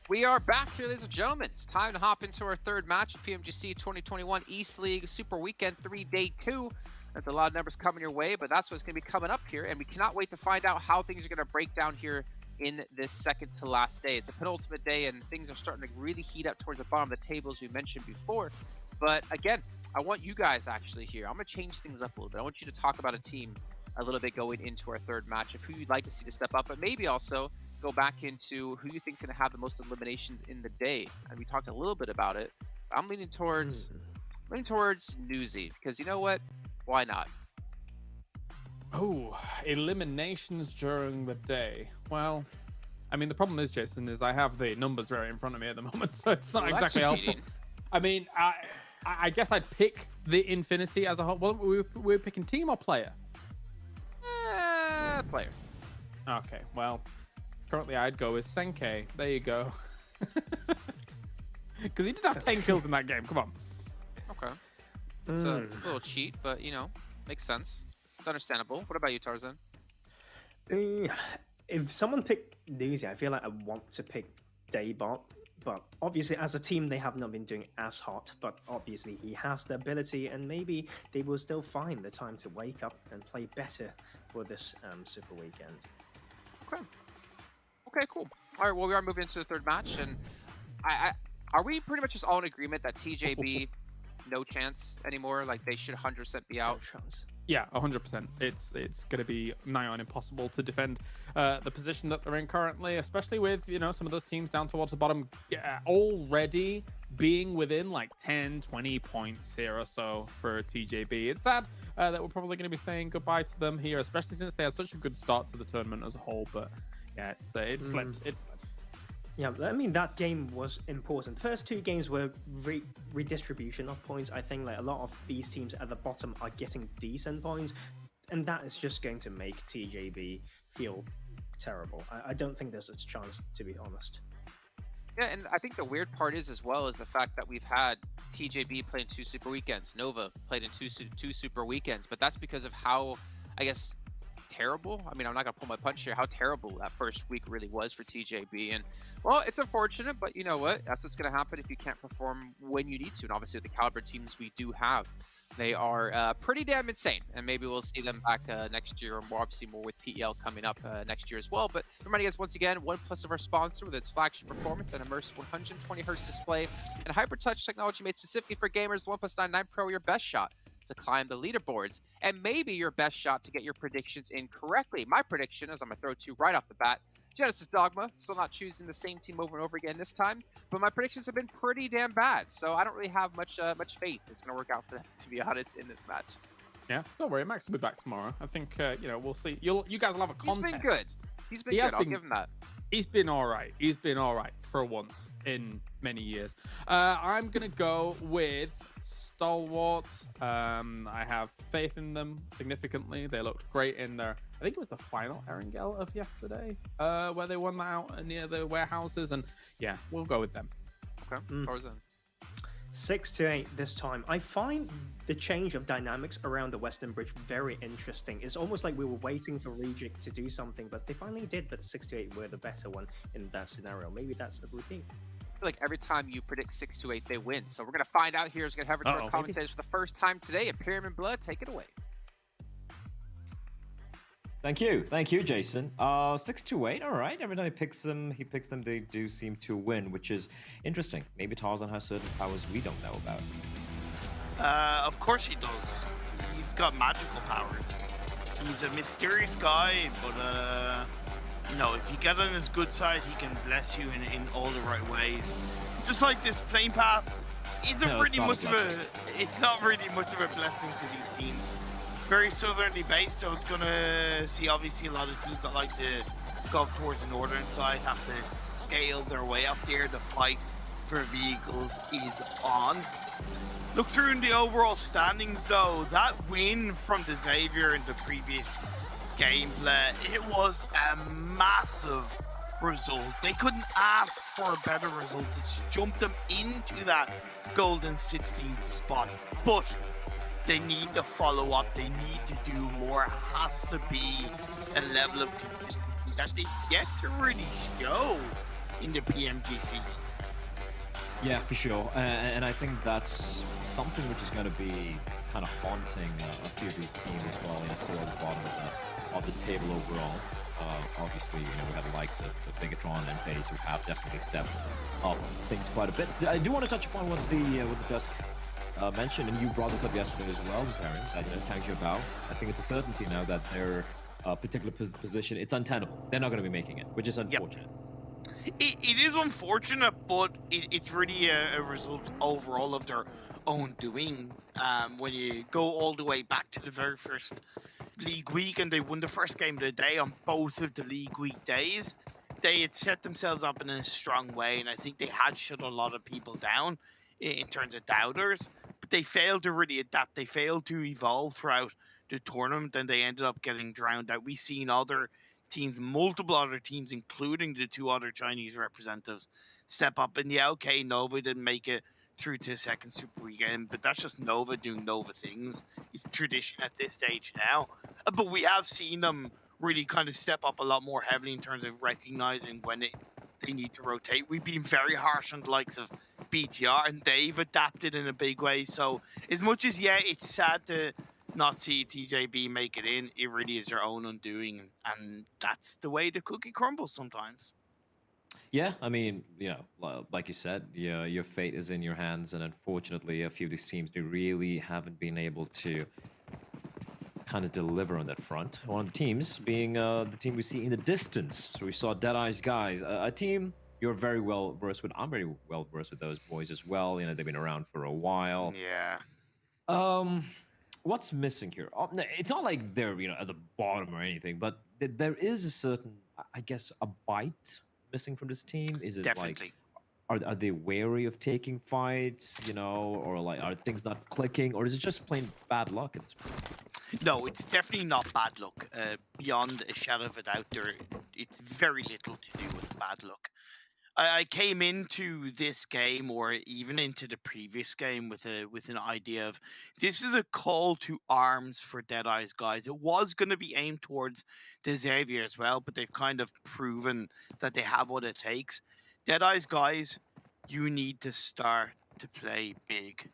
We are back here, ladies and gentlemen. It's time to hop into our third match of PMGC 2021 East League Super Weekend 3-Day 2. That's a lot of numbers coming your way, but that's what's going to be coming up here, and we cannot wait to find out how things are going to break down here in this second to last day. It's a penultimate day, and things are starting to really heat up towards the bottom of the table, as we mentioned before. But again, I want you guys actually here. I'm going to change things up a little bit. I want you to talk about a team a little bit going into our third match of who you'd like to see to step up, but maybe also go back into who you think is going to have the most eliminations in the day. And we talked a little bit about it. I'm leaning towards Newsy, because you know what? Why not? Oh, eliminations during the day. Well, I mean, the problem is, Jason, is I have the numbers right in front of me at the moment, so it's not exactly helpful. I mean, I guess I'd pick the Infinity as a whole. Well, we're picking team or player? Player. Okay, well, currently I'd go with Senke. There you go. Because he did have 10 kills in that game. Come on. Okay. It's a little cheat, but, you know, makes sense. It's understandable. What about you, Tarzan? If someone picked Newsy, I feel like I want to pick Daybot. But obviously, as a team, they have not been doing as hot. But obviously, he has the ability, and maybe they will still find the time to wake up and play better for this Super Weekend. Okay. Okay, cool. All right, well, we are moving into the third match, and are we pretty much just all in agreement that TJB, no chance anymore? Like, they should 100% be out? No chance. Yeah, 100%. It's going to be nigh on impossible to defend the position that they're in currently, especially with, you know, some of those teams down towards the bottom already being within like 10, 20 points here or so for TJB. It's sad that we're probably going to be saying goodbye to them here, especially since they had such a good start to the tournament as a whole. But yeah, it's slipped. It's slipped. Yeah, I mean, that game was important. The first two games were redistribution of points. I think like a lot of these teams at the bottom are getting decent points, and that is just going to make TJB feel terrible. I don't think there's a chance, to be honest. Yeah, and I think the weird part is as well is the fact that we've had TJB playing 2 Super Weekends, Nova played in two Super Weekends, but that's because of how, I guess, terrible. I mean, I'm not gonna pull my punch here. How terrible that first week really was for TJB, and well, it's unfortunate, but you know what? That's what's gonna happen if you can't perform when you need to. And obviously, with the caliber teams we do have, they are pretty damn insane. And maybe we'll see them back next year, or more obviously more with PEL coming up next year as well. But reminding us once again, OnePlus of our sponsor with its flagship performance and immersive 120 Hz display and HyperTouch technology made specifically for gamers. The OnePlus 9 Pro, your best shot to climb the leaderboards, and maybe your best shot to get your predictions in correctly. My prediction, as I'm gonna throw two right off the bat, Genesis Dogma, still not choosing the same team over and over again this time, but my predictions have been pretty damn bad, so I don't really have much faith it's gonna work out for them, to be honest, in this match. Yeah, don't worry, Max will be back tomorrow. I think you know, we'll see. You guys will have a contest. He's been good. He's been good. I'll give him that. He's been all right. for once in many years. I'm going to go with Stalwart. I have faith in them significantly. They looked great in their, I think it was the final Erangel of yesterday, where they won that out near the warehouses. And yeah, we'll go with them. Okay, Tarzan. 6-8 this time. I find the change of dynamics around the Western Bridge very interesting. It's almost like we were waiting for Reject to do something, but they finally did, but 6-8 were the better one in that scenario. Maybe that's the routine. I feel like every time you predict 6-8, they win. So we're going to find out here. We're going to have our commentators for the first time today. Imperium in Blood, take it away. Thank you, Jason. 6-8, all right. Every time he picks them, they do seem to win, which is interesting. Maybe Tarzan has certain powers we don't know about. Of course he does. He's got magical powers. He's a mysterious guy, but you know, if you get on his good side, he can bless you in all the right ways. Just like this plane path isn't really much of a. It's not really much of a blessing to these teams. Very southerly based, so it's gonna see obviously a lot of teams that like to go up towards the northern side have to scale their way up there. The fight for vehicles is on. Look through in the overall standings though, that win from the Xavier in the previous gameplay, it was a massive result. They couldn't ask for a better result. It's jumped them into that golden 16th spot, but they need to follow up. They need to do more. It has to be a level of consistency that they get to really show in the PMGC East. Yeah, for sure. And I think that's something which is going to be kind of haunting a few of these teams as well. Still at the bottom of the table overall. Obviously, we have the likes of Bigatron and FaZe who have definitely stepped up things quite a bit. I do want to touch upon what the Dusk mentioned, and you brought this up yesterday as well, parents. I tagged you about. I think it's a certainty now that their particular position, it's untenable. They're not going to be making it, which is unfortunate. Yep. It is unfortunate, but it's really a result overall of their own doing. When you go all the way back to the very first league week, and they won the first game of the day on both of the league week days, they had set themselves up in a strong way, and I think they had shut a lot of people down in terms of doubters, but they failed to really adapt. They failed to evolve throughout the tournament, and they ended up getting drowned out. We've seen other teams, multiple other teams, including the two other Chinese representatives, step up. And yeah, okay, Nova didn't make it through to the second Super Weekend, but that's just Nova doing Nova things. It's tradition at this stage now. But we have seen them really kind of step up a lot more heavily in terms of recognizing when they need to rotate. We've been very harsh on the likes of BTR, and they've adapted in a big way. So as much as, yeah, it's sad to not see TJB make it in, it really is their own undoing, and that's the way the cookie crumbles sometimes. Yeah, I mean, like you said, your fate is in your hands, and unfortunately, a few of these teams, they really haven't been able to kind of deliver on that front. One of the teams being the team we see in the distance. We saw Deadeye's guys, a team you're very well versed with. I'm very well versed with those boys as well. They've been around for a while. Yeah. What's missing here? It's not like they're at the bottom or anything, but there is a certain, I guess, a bite missing from this team. Is it Definitely. Like, are they wary of taking fights? Or like, are things not clicking, or is it just plain bad luck at this point? No, it's definitely not bad luck. Beyond a shadow of a doubt, it's very little to do with bad luck. I came into this game, or even into the previous game, with an idea of this is a call to arms for Deadeye's guys. It was going to be aimed towards the Xavier as well, but they've kind of proven that they have what it takes. Deadeye's guys, you need to start to play big,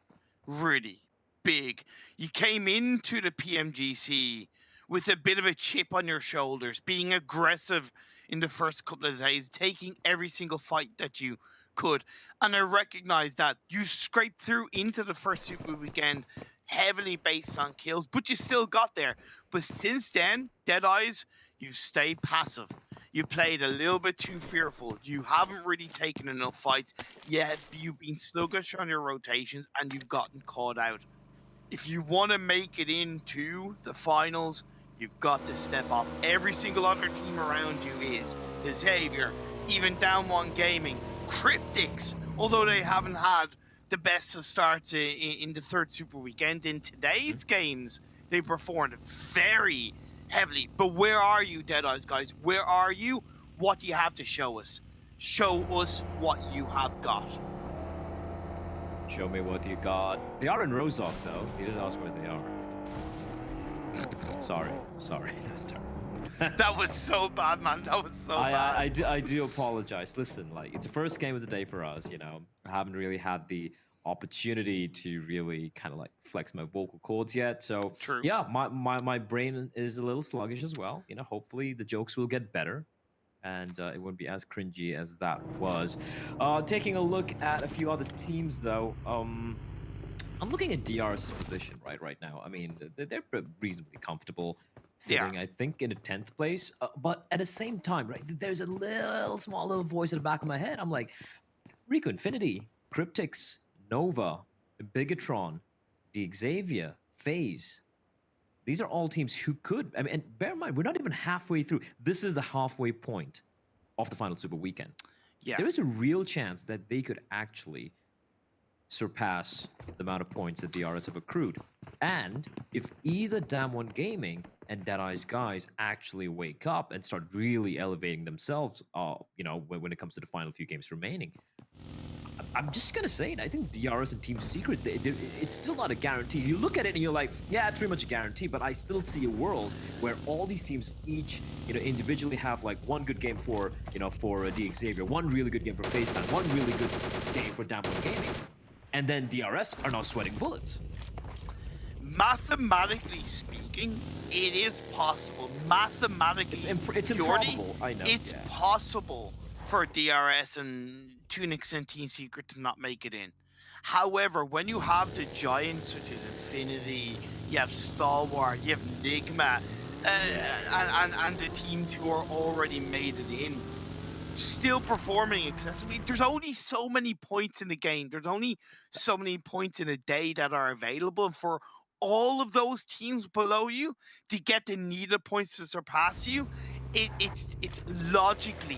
really big. You came into the PMGC with a bit of a chip on your shoulders, being aggressive in the first couple of days, taking every single fight that you could. And I recognize that you scraped through into the first Super Weekend heavily based on kills, but you still got there. But since then, Deadeye's, you've stayed passive. You played a little bit too fearful. You haven't really taken enough fights. Yet you've been sluggish on your rotations, and you've gotten caught out. If you want to make it into the finals, you've got to step up. Every single other team around you is. The Xavier, even Down One Gaming, Cryptics, although they haven't had the best of starts in the third Super Weekend, in today's games, they performed very heavily. But where are you, Deadeyes, guys? Where are you? What do you have to show us? Show us what you have got. Show me what you got. They are in Rozok, though. You didn't ask where they are. Sorry, that's terrible. That was so bad, man. That was so bad. I do apologize. Listen, like, it's the first game of the day for us, you know. I haven't really had the opportunity to really kind of like flex my vocal cords yet. So True. Yeah, my brain is a little sluggish as well. You know, hopefully the jokes will get better and it won't be as cringy as that was. Taking a look at a few other teams though. I'm looking at DR's position right now. I mean, they're reasonably comfortable sitting, I think, in the 10th place. But at the same time, right, there's a small little voice in the back of my head. I'm like, Rico Infinity, Cryptics, Nova, Bigatron, the Xavier, FaZe. These are all teams who could, I mean, and bear in mind, we're not even halfway through. This is the halfway point of the final Super Weekend. Yeah. There is a real chance that they could actually surpass the amount of points that DRS have accrued. And if either Damwon Gaming and Deadeye's guys actually wake up and start really elevating themselves, you know, when it comes to the final few games remaining, I'm just gonna say it. I think DRS and Team Secret, it's still not a guarantee. You look at it and you're like, yeah, it's pretty much a guarantee, but I still see a world where all these teams each, you know, individually have like one good game for, you know, for the Xavier, one really good game for FaZe, one really good game for Damwon Gaming, and then DRS are not sweating bullets. Mathematically speaking, it is possible. Mathematically, it's improbable. I know. It's possible for DRS and Tunics and Team Secret to not make it in. However, when you have the giants such as Infinity, you have Stalwart, you have Nigma, and the teams who are already made it in, still performing excessively, there's only so many points in the game. There's only so many points in a day that are available. And for all of those teams below you to get the needed points to surpass you, it's logically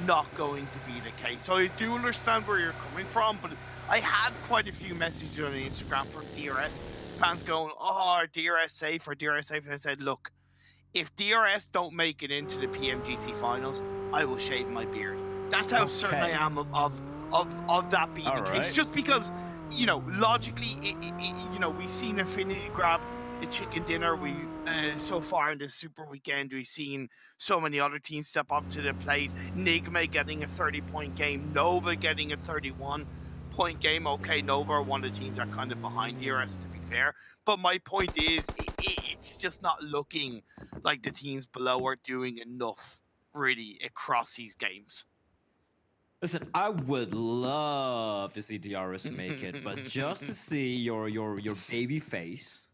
not going to be the case. So I do understand where you're coming from, but I had quite a few messages on Instagram from DRS fans going, oh, are DRS safe or DRS safe? And I said, look, if DRS don't make it into the PMGC finals, I will shave my beard. That's how certain I am of that being the case. Just because, you know, logically, you know, we've seen Infinity grab the chicken dinner. We so far in this Super Weekend, we've seen so many other teams step up to the plate. Nigma getting a 30-point game, Nova getting a 31-point game. Okay, Nova are one of the teams that are kind of behind DRS, to be fair. But my point is, it's just not looking like the teams below are doing enough, really, across these games. Listen, I would love to see DRS make it, but just to see your baby face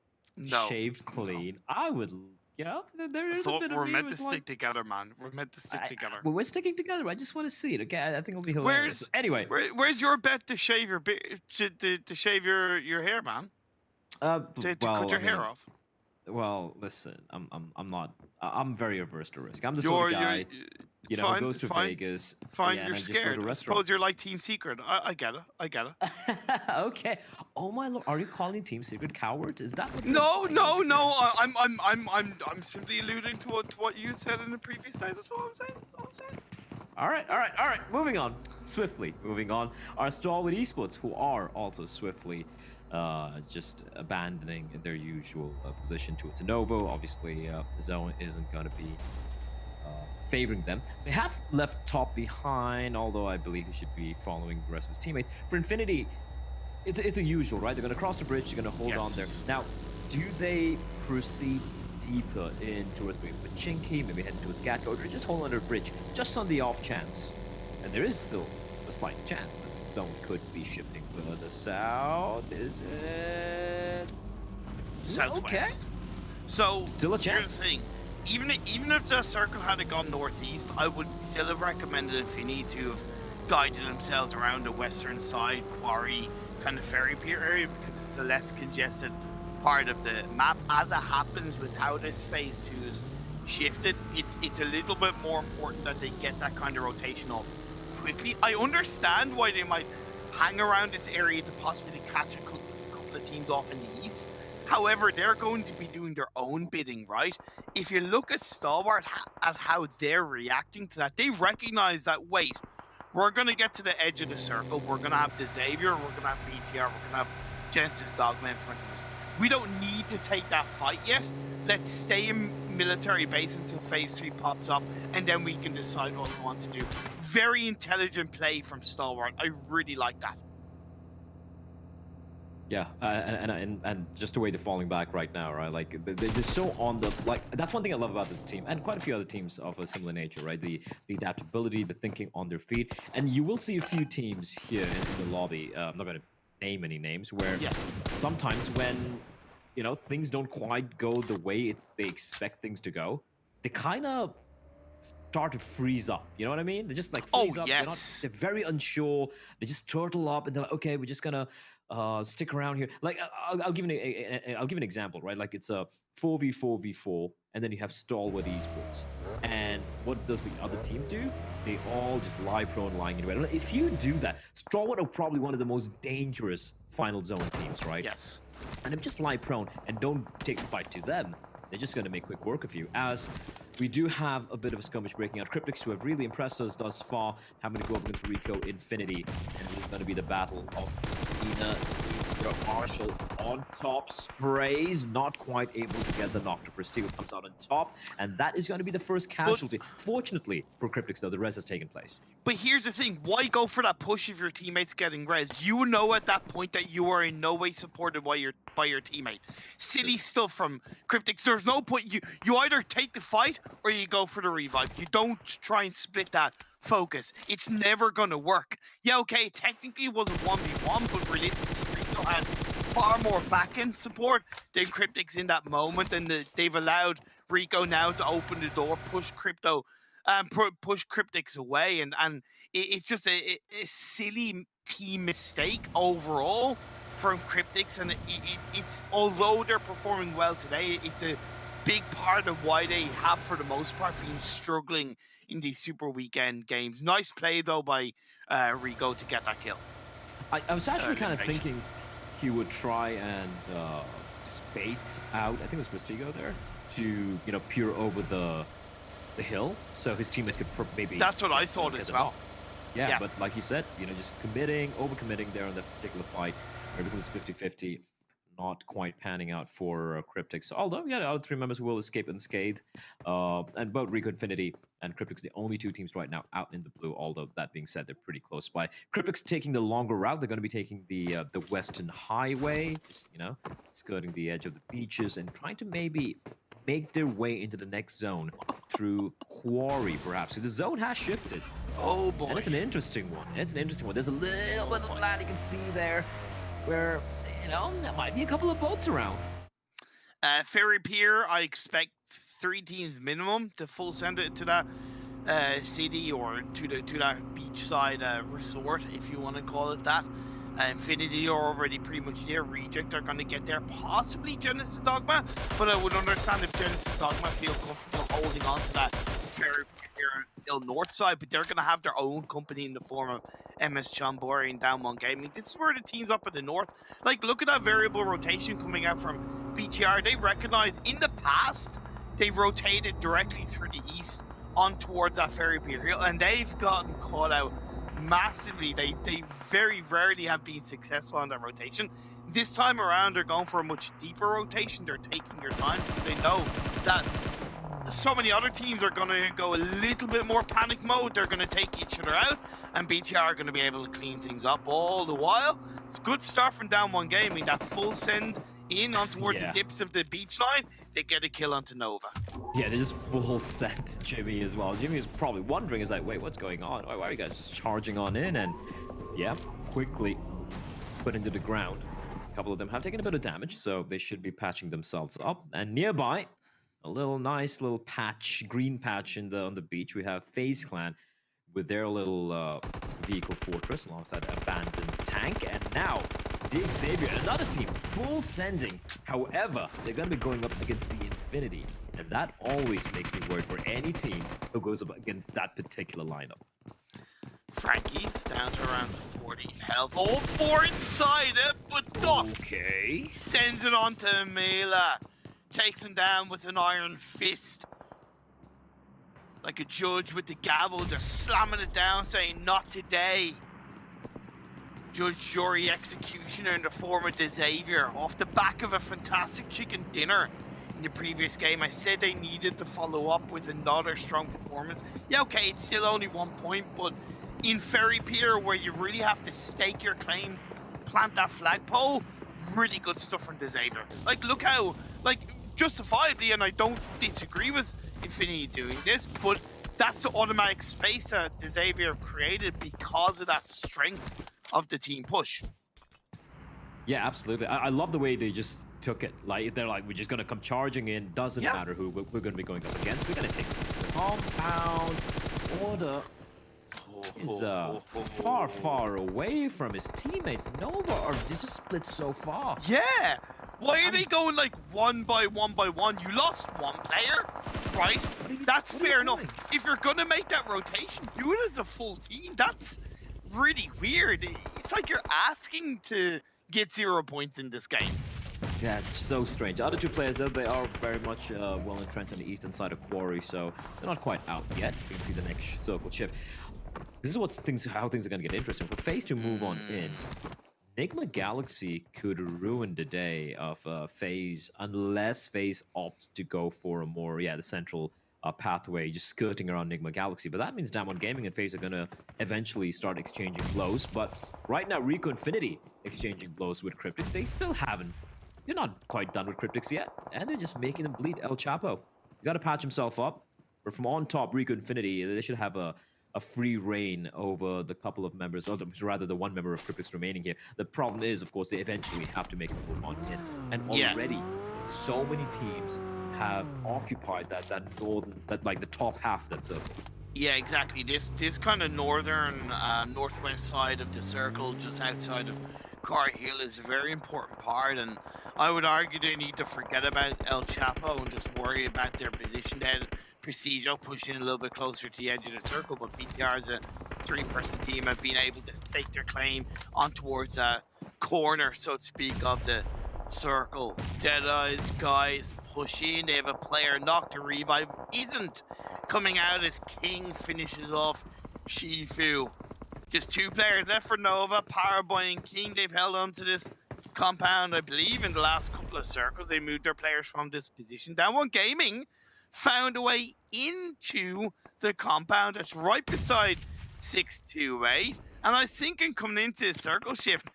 shaved clean, I would, you know, there is a bit of we're meant to stick together, man. We're meant to stick together. But we're sticking together. I just want to see it. Okay, I think it'll be hilarious. Anyway, where's your bet to shave your to shave your hair, man? To cut your hair off. Well, listen, I'm not. I'm very averse to risk. I'm the sort of guy, you know, goes to Vegas. It's fine. Yeah, you're and scared. I just go to I suppose restaurants. you're like Team Secret. I get it. Okay. Oh my lord, are you calling Team Secret cowards? Is that what? No. I'm simply alluding to what you said in the previous day. That's all I'm saying. All right. Moving on. Swiftly moving on. Our stalwart esports, who are also swiftly just abandoning their usual position towards Novo. Obviously, Zone isn't going to be favoring them. They have left Top behind, although I believe he should be following the rest of his teammates. For Infinity, it's a usual, right? They're going to cross the bridge, they're going to hold on there. Now, do they proceed deeper in towards maybe Pachinki, maybe heading towards Gatka, or just hold on the bridge, just on the off chance? And there is still a slight chance that Zone could be shifting further south. Is it Southwest? Okay. So still a chance. Here's the thing. Even if the circle had gone northeast, I would still have recommended Infinity to have guided themselves around the western side, Quarry, kind of ferry pier area, because it's a less congested part of the map. As it happens with how this phase 2 is shifted, it's a little bit more important that they get that kind of rotation off quickly. I understand why they might hang around this area to possibly catch a couple of teams off in the east. However, they're going to be doing their own bidding, right? If you look at Stalwart at how they're reacting to that, they recognize that, wait, we're going to get to the edge of the circle. We're going to have the Xavier, we're going to have BTR, we're going to have Genesis Dogma in front of us. We don't need to take that fight yet. Let's stay in military base until phase 3 pops up, and then we can decide what we want to do. Very intelligent play from Stalwart. I really like that. Yeah, and just the way they're falling back right now, right? Like they're so on the That's one thing I love about this team, and quite a few other teams of a similar nature, right? The adaptability, the thinking on their feet, and you will see a few teams here in the lobby. I'm not going to name any names where sometimes when things don't quite go the way they expect things to go, they kind of start to freeze up. You know what I mean? They just freeze up. They're very unsure. They just turtle up, and they're like, okay, we're just gonna stick around here. Like I'll give an example, right? Like it's a 4v4v4, and then you have Stalwart Esports. And what does the other team do? They all just lie prone, lying in bed. If you do that, Stalwart are probably one of the most dangerous final zone teams, right? Yes. And if just lie prone and don't take the fight to them, they're just going to make quick work of you. As we do have a bit of a skirmish breaking out. Cryptics, who have really impressed us thus far, having to go up against Rico Infinity, and it's going to be the battle of Ina, Marshall on top, sprays, not quite able to get the knock to Prestige, comes out on top, and that is going to be the first casualty. Fortunately for Cryptics, though, the res has taken place. But here's the thing, why go for that push if your teammate's getting res? You know at that point that you are in no way supported by your teammate. Silly stuff from Cryptics. There's no point. You either take the fight or you go for the revive. You don't try and split that focus. It's never gonna work. Yeah, okay, technically it was a 1v1, but realistically Rico had far more back-end support than Cryptics in that moment, and they've allowed Rico now to open the door, push push Cryptics away, and it's just a silly team mistake overall from Cryptics, and it's although they're performing well today, it's a big part of why they have, for the most part, been struggling in these Super Weekend games. Nice play though by Rico to get that kill. I was actually kind of thinking he would try and just bait out, I think it was Prestigo there, to peer over the hill, so his teammates could maybe. That's what I thought as well. Yeah, but like you said, just overcommitting there on that particular fight, where it becomes 50-50, not quite panning out for Cryptics. Although, the other three members will escape unscathed. And both Rico Infinity and Cryptics, the only two teams right now out in the blue, although that being said, they're pretty close by. Cryptics taking the longer route. They're going to be taking the Western Highway, just, skirting the edge of the beaches and trying to maybe make their way into the next zone through Quarry, perhaps. So the zone has shifted. Oh, boy. And it's an interesting one. There's a little bit of land you can see there where, there might be a couple of boats around. Ferry Pier, I expect 3 teams minimum to full send it to that city or to that beachside resort, if you want to call it that. Infinity are already pretty much there. Reject are going to get there. Possibly Genesis Dogma, but I would understand if Genesis Dogma feel comfortable holding on to that Ferry Pier north side, but they're going to have their own company in the form of MS Chambori and Down One Gaming. This is where the teams up in the north, like, look at that variable rotation coming out from BTR. They recognize in the past they've rotated directly through the east on towards that Ferry Pier Hill, and they've gotten caught out massively. They very rarely have been successful on that rotation. This time around, they're going for a much deeper rotation. They're taking their time because they know that so many other teams are going to go a little bit more panic mode. They're going to take each other out, and BTR are going to be able to clean things up all the while. It's a good start from Down One Gaming. That full send in on towards the dips of the beach line, they get a kill onto Nova. Yeah, they just full sent Jimmy as well. Jimmy is probably wondering, is like, wait, what's going on? Why are you guys just charging on in? And yeah, quickly put into the ground. A couple of them have taken a bit of damage, so they should be patching themselves up. And nearby, a nice little patch, green patch on the beach. We have FaZe Clan with their little vehicle fortress alongside an abandoned tank. And now, Dig Xavier, another team, full sending. However, they're going to be going up against the Infinity. And that always makes me worried for any team who goes up against that particular lineup. Frankie's down to around 40 health. All 4 inside it, but Duck sends it on to Mela. Takes him down with an iron fist. Like a judge with the gavel, just slamming it down, saying, "Not today." Judge, jury, executioner in the form of Xavier, off the back of a fantastic chicken dinner. In the previous game, I said they needed to follow up with another strong performance. Yeah, okay, it's still only 1 point, but in Ferry Pier, where you really have to stake your claim, plant that flagpole, really good stuff from Xavier. Like, look how, like, justifiably, and I don't disagree with Infinity doing this, but that's the automatic space that Xavier created because of that strength of the team push. Yeah, absolutely. I love the way they just took it. Like, they're like, we're just going to come charging in. Doesn't matter who we're going to be going up against. We're going to take this to the compound. Order is far, far away from his teammates. Nova are just split so far. Yeah. Why are they going like 1 by 1 by 1? You lost 1 player, right? That's fair enough. If you're going to make that rotation, do it as a full team. That's really weird. It's like you're asking to get 0 points in this game. Yeah, so strange. The other 2 players, though, they are very much well entrenched on the eastern side of Quarry, so they're not quite out yet. You can see the next circle shift. This is how things are going to get interesting. For FaZe to move on in, Enigma Galaxy could ruin the day of FaZe unless FaZe opts to go for a more, the central pathway, just skirting around Enigma Galaxy. But that means Damwon Gaming and FaZe are going to eventually start exchanging blows. But right now, Rico Infinity exchanging blows with Cryptics. They still haven't. They're not quite done with Cryptics yet. And they're just making him bleed El Chapo. You got to patch himself up. But from on top, Rico Infinity, they should have a free reign over the couple of members, or rather the 1 member of Cryptics remaining here. The problem is, of course, they eventually have to make a move on in. And already, so many teams have occupied that northern, like the top half of that circle. Yeah, exactly. This kind of northern, northwest side of the circle, just outside of Quarry Hill, is a very important part, and I would argue they need to forget about El Chapo and just worry about their position then. Prestigio pushing a little bit closer to the edge of the circle, but BTR as a 3-person team have been able to stake their claim on towards a corner, so to speak, of the circle. Deadeye's guys push in. They have a player knocked. A revive isn't coming out as King finishes off Shifu. Just 2 players left for Nova, Powerboy and King. They've held on to this compound, I believe, in the last couple of circles. They moved their players from this position. Damwon Gaming found a way into the compound that's right beside 628. And I was thinking coming into this circle shift,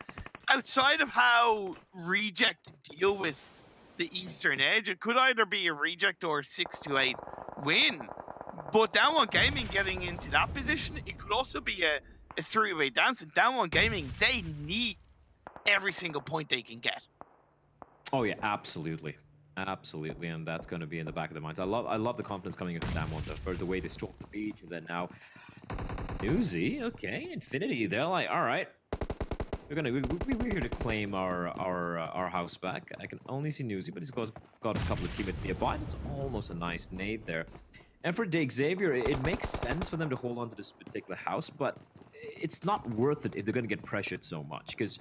outside of how Reject deal with the eastern edge, it could either be a Reject or a 628 win. But Damwon Gaming getting into that position, it could also be a 3-way dance. And Damwon Gaming, they need every single point they can get. Oh yeah, absolutely. Absolutely, and that's going to be in the back of their minds. I love the confidence coming into Damwon, for the way they stalk the beach, and then now Newsy, okay, Infinity, they're like, all right, we're here to claim our house back. I can only see Newsy, but he's got his couple of teammates nearby. It's almost a nice nade there. And for Xavier, it makes sense for them to hold on to this particular house, but it's not worth it if they're going to get pressured so much, because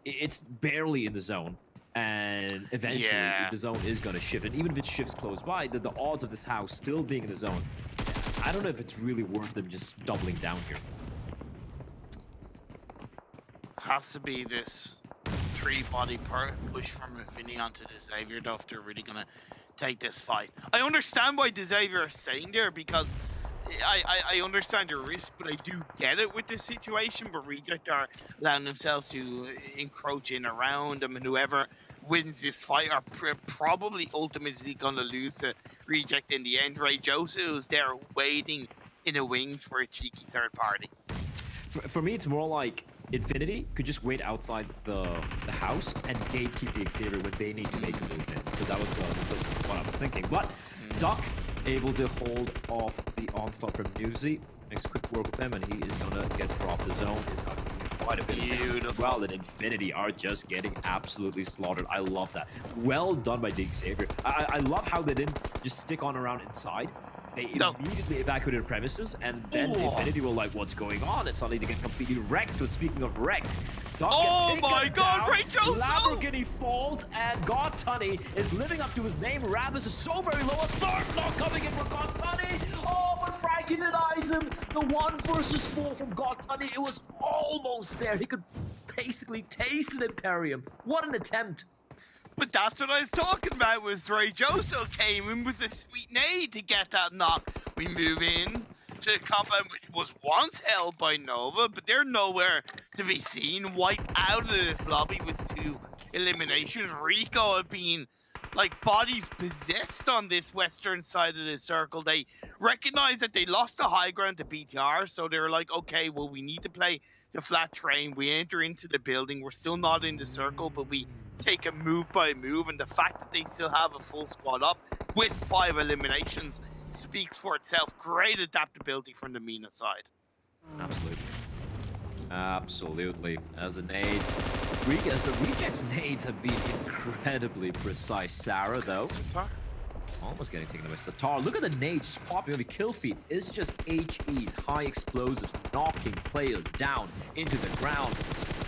it's barely in the zone. And eventually, the zone is going to shift. And even if it shifts close by, the odds of this house still being in the zone, I don't know if it's really worth them just doubling down here. Has to be this 3-body push from Infinity onto Xavier, though, if they're really going to take this fight. I understand why Xavier is staying there, because I understand your risk, but I do get it with this situation, but Reject are allowing themselves to encroach in around them, and whoever wins this fight are probably ultimately going to lose to Reject in the end. Ray Joseph is there waiting in the wings for a cheeky 3rd party. For me, it's more like Infinity could just wait outside the house and gatekeep the Xavier when they need to make a move in. So that was what I was thinking. But Duck able to hold off the onslaught from Newsy. Makes quick work with him, and he is going to get dropped the zone. He's got quite a bit of damage. Well, and Infinity are just getting absolutely slaughtered. I love that. Well done by the Xavier. I love how they didn't just stick on around inside. They immediately evacuated premises, and then Infinity were like, what's going on? And suddenly they get completely wrecked. But speaking of wrecked, Doc gets taken down, Lamborghini falls, and God Tunny is living up to his name. Rabus is so very low. A sword block coming in for God Tunny. Oh, but Frankie denies him. The 1 versus 4 from God Tunny. It was almost there. He could basically taste an Imperium. What an attempt. But that's what I was talking about with Ray Joso came in with a sweet nade to get that knock. We move in to a compound which was once held by Nova, but they're nowhere to be seen. Wiped out of this lobby with 2 eliminations. Rico have been like bodies possessed on this western side of the circle. They recognize that they lost the high ground to BTR, so they're like, okay, well, we need to play the flat train. We enter into the building. We're still not in the circle, but we take a move by move, and the fact that they still have a full squad up with 5 eliminations speaks for itself. Great adaptability from the Mina side. Absolutely. Absolutely. As the rejects nades have been incredibly precise. Sarah, though, almost getting taken away. Satar, look at the nades just popping over. Kill feed is just HEs, high explosives, knocking players down into the ground.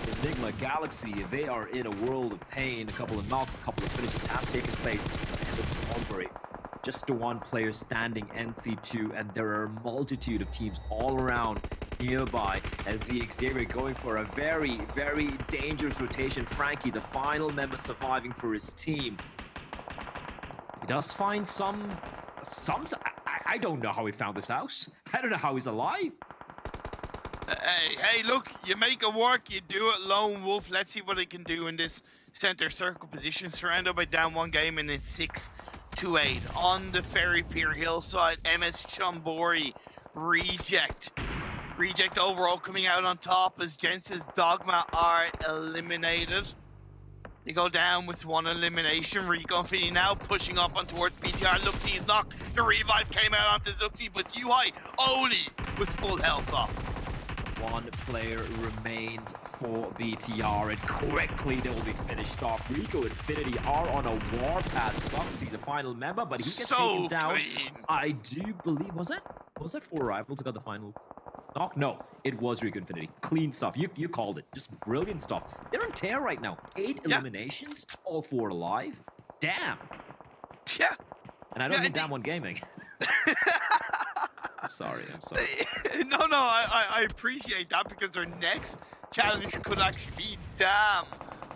This Enigma Galaxy, they are in a world of pain. A couple of knocks, a couple of finishes has taken place. Just the 1 player standing NC2, and there are a multitude of teams all around nearby as the Xavier going for a very, very dangerous rotation. Frankie, the final member surviving for his team. He does find some I don't know how he found this house. I don't know how he's alive. Hey, look, you make it work, you do it, Lone Wolf. Let's see what he can do in this center circle position, surrounded by down 1 game and it's 6-8. On the Ferry Pier hillside, MS Chambori, Reject overall coming out on top as Jensen's Dogma are eliminated. They go down with 1 elimination. Rico Infinity now pushing up on towards BTR. Luxie is knocked. The revive came out onto Zuxi with UI only with full health up. 1 player remains for BTR, and quickly they will be finished off. Rico Infinity are on a warpath. Zuxi, the final member, but he gets taken down. Clean. I do believe, was it 4 rivals who got the final knock? No, it was Rico Infinity. Clean stuff. You called it. Just brilliant stuff. They're on tear right now. 8 eliminations, all 4 alive. Damn. Yeah. And I don't mean Damn One Gaming. I'm sorry. No, I appreciate that, because their next challenge could actually be Damn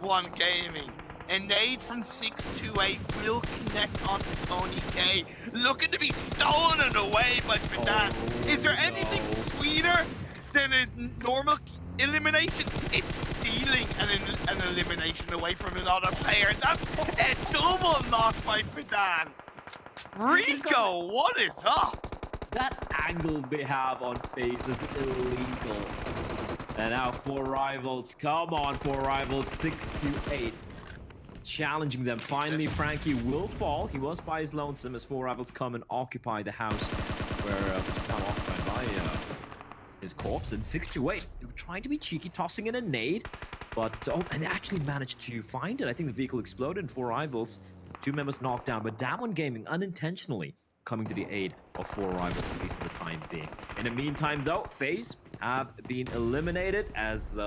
One Gaming. A nade from 6-8 will connect onto Tony K. Looking to be stolen away by Fadan. Is there anything sweeter than a normal elimination? It's stealing an elimination away from another player. That's a double knock by Fadan. Rico, what is up? That angle they have on FaZe is illegal. And now 4 rivals. Come on, 4 rivals. 6-8. Challenging them. Finally, Frankie will fall. He was by his lonesome as 4 rivals come and occupy the house where it's now occupied by his corpse. And 6-8. They were trying to be cheeky, tossing in a nade. But, and they actually managed to find it. I think the vehicle exploded and 4 rivals. 2 members knocked down. But Damn One Gaming unintentionally coming to the aid of 4 rivals, at least for the time being. In the meantime, though, FaZe have been eliminated as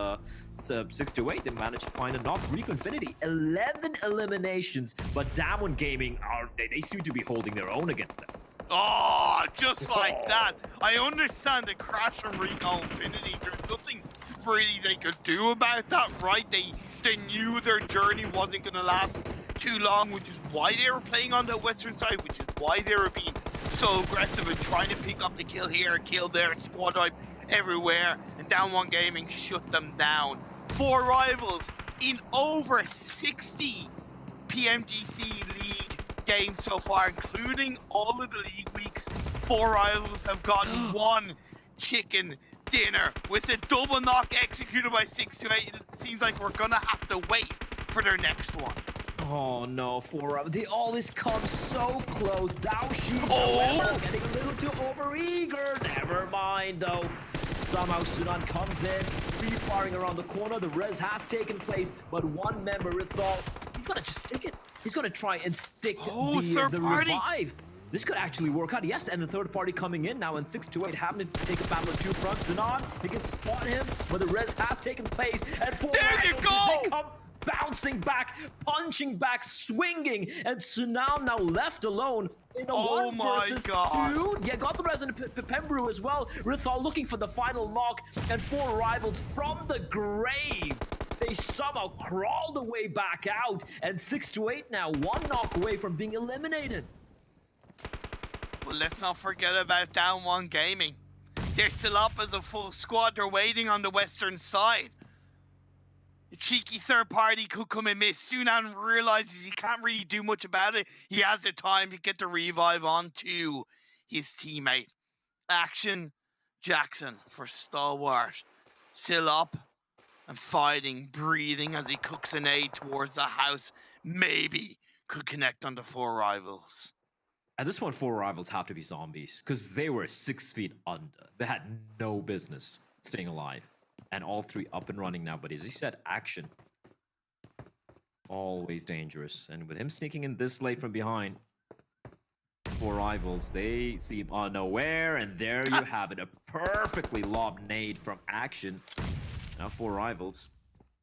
6-8. They managed to find a knock. Rico Infinity, 11 eliminations, but Damn One Gaming they seem to be holding their own against them. Oh, just like that. I understand the crash from Rico Infinity. There's nothing really they could do about that, right? They knew their journey wasn't going to last too long, which is why they were playing on the western side, which is why they were being so aggressive and trying to pick up the kill here, kill there, squad wipe everywhere, and Down One Gaming shut them down. 4 rivals in over 60 PMGC League games so far, including all of the league weeks. 4 rivals have gotten 1 chicken dinner with a double knock executed by 6-8. It seems like we're gonna have to wait for their next one. Oh no, 4 rivals. They always come so close. Daoshi, getting a little too overeager. Never mind though. Somehow Sunan comes in, free-firing around the corner. The res has taken place, but 1 member thought he's gonna just stick it. He's gonna try and stick the revive. this could actually work out. Yes, and the third party coming in now, and 628 having to take a battle of two fronts. Zanon, he can spot him, but the res has taken place, and there you go! They come bouncing back, punching back, swinging, and Sunam now left alone in a 1 versus 2. Yeah, got the res in Pembru as well. Rithal looking for the final knock, and 4 rivals from the grave. They somehow crawled away back out, and 628 now 1 knock away from being eliminated. Well, let's not forget about Down One Gaming. They're still up as a full squad. They're waiting on the western side. The cheeky third party could come and miss. Sunan realizes he can't really do much about it. He has the time to get the revive onto his teammate. Action Jackson for Stalwart. Still up and fighting, breathing as he cooks an aid towards the house. Maybe could connect on the 4 rivals. At this point, 4 rivals have to be zombies, because they were 6 feet under. They had no business staying alive. And all 3 up and running now, but as he said, Action. Always dangerous. And with him sneaking in this late from behind, 4 rivals, they seem unaware, and there you have it. A perfectly lobbed nade from Action. Now 4 rivals,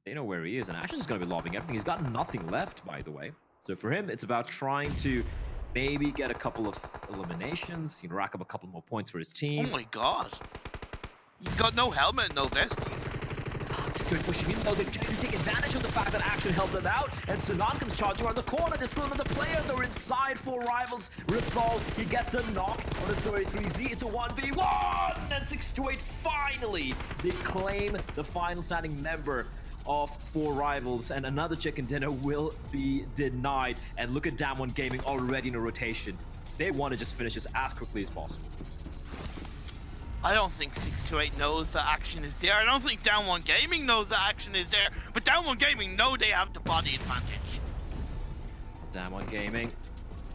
they know where he is, and Action's going to be lobbing everything. He's got nothing left, by the way. So for him, it's about trying to maybe get a couple of eliminations, rack up a couple more points for his team. Oh my god. He's got no helmet, no vest. 628 pushing in, though. They're trying to take advantage of the fact that Action helped them out, and Sunan comes charging around the corner. There's still another player. They're inside 4 rivals. Rithal, he gets the knock on the 33Z. It's a 1v1, and 628 finally, they claim the final standing member of 4 rivals, and another chicken dinner will be denied. And look at Damn One Gaming already in a rotation. They want to just finish this as quickly as possible. I don't think 628 knows that Action is there. I don't think Down One Gaming knows that Action is there. But Down One Gaming know they have the body advantage. Down One Gaming.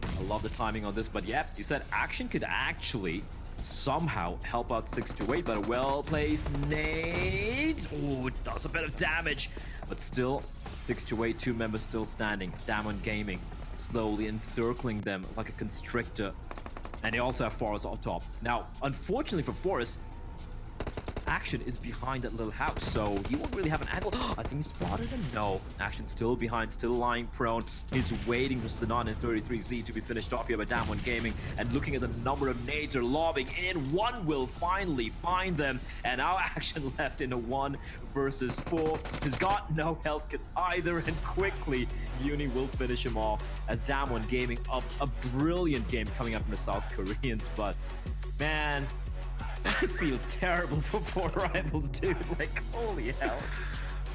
I love the timing on this, but yeah, you said Action could actually somehow help out 628, but a well-placed nade. Oh, it does a bit of damage. But still, 628, 2 members still standing. Down One Gaming slowly encircling them like a constrictor. And they also have Forrest on top. Now, unfortunately for Forrest, Action is behind that little house, so he won't really have an angle. I think he spotted him. No, Action still behind, still lying prone. He's waiting for Sanan and 33Z to be finished off here by Down One Gaming. And looking at the number of nades are lobbing in, 1 will finally find them. And now Action left in a 1 versus 4. He's got no health kits either, and quickly Uni will finish him off as Down One Gaming up a brilliant game coming up from the South Koreans. But man, I feel terrible for 4 rivals, dude. Like, holy hell.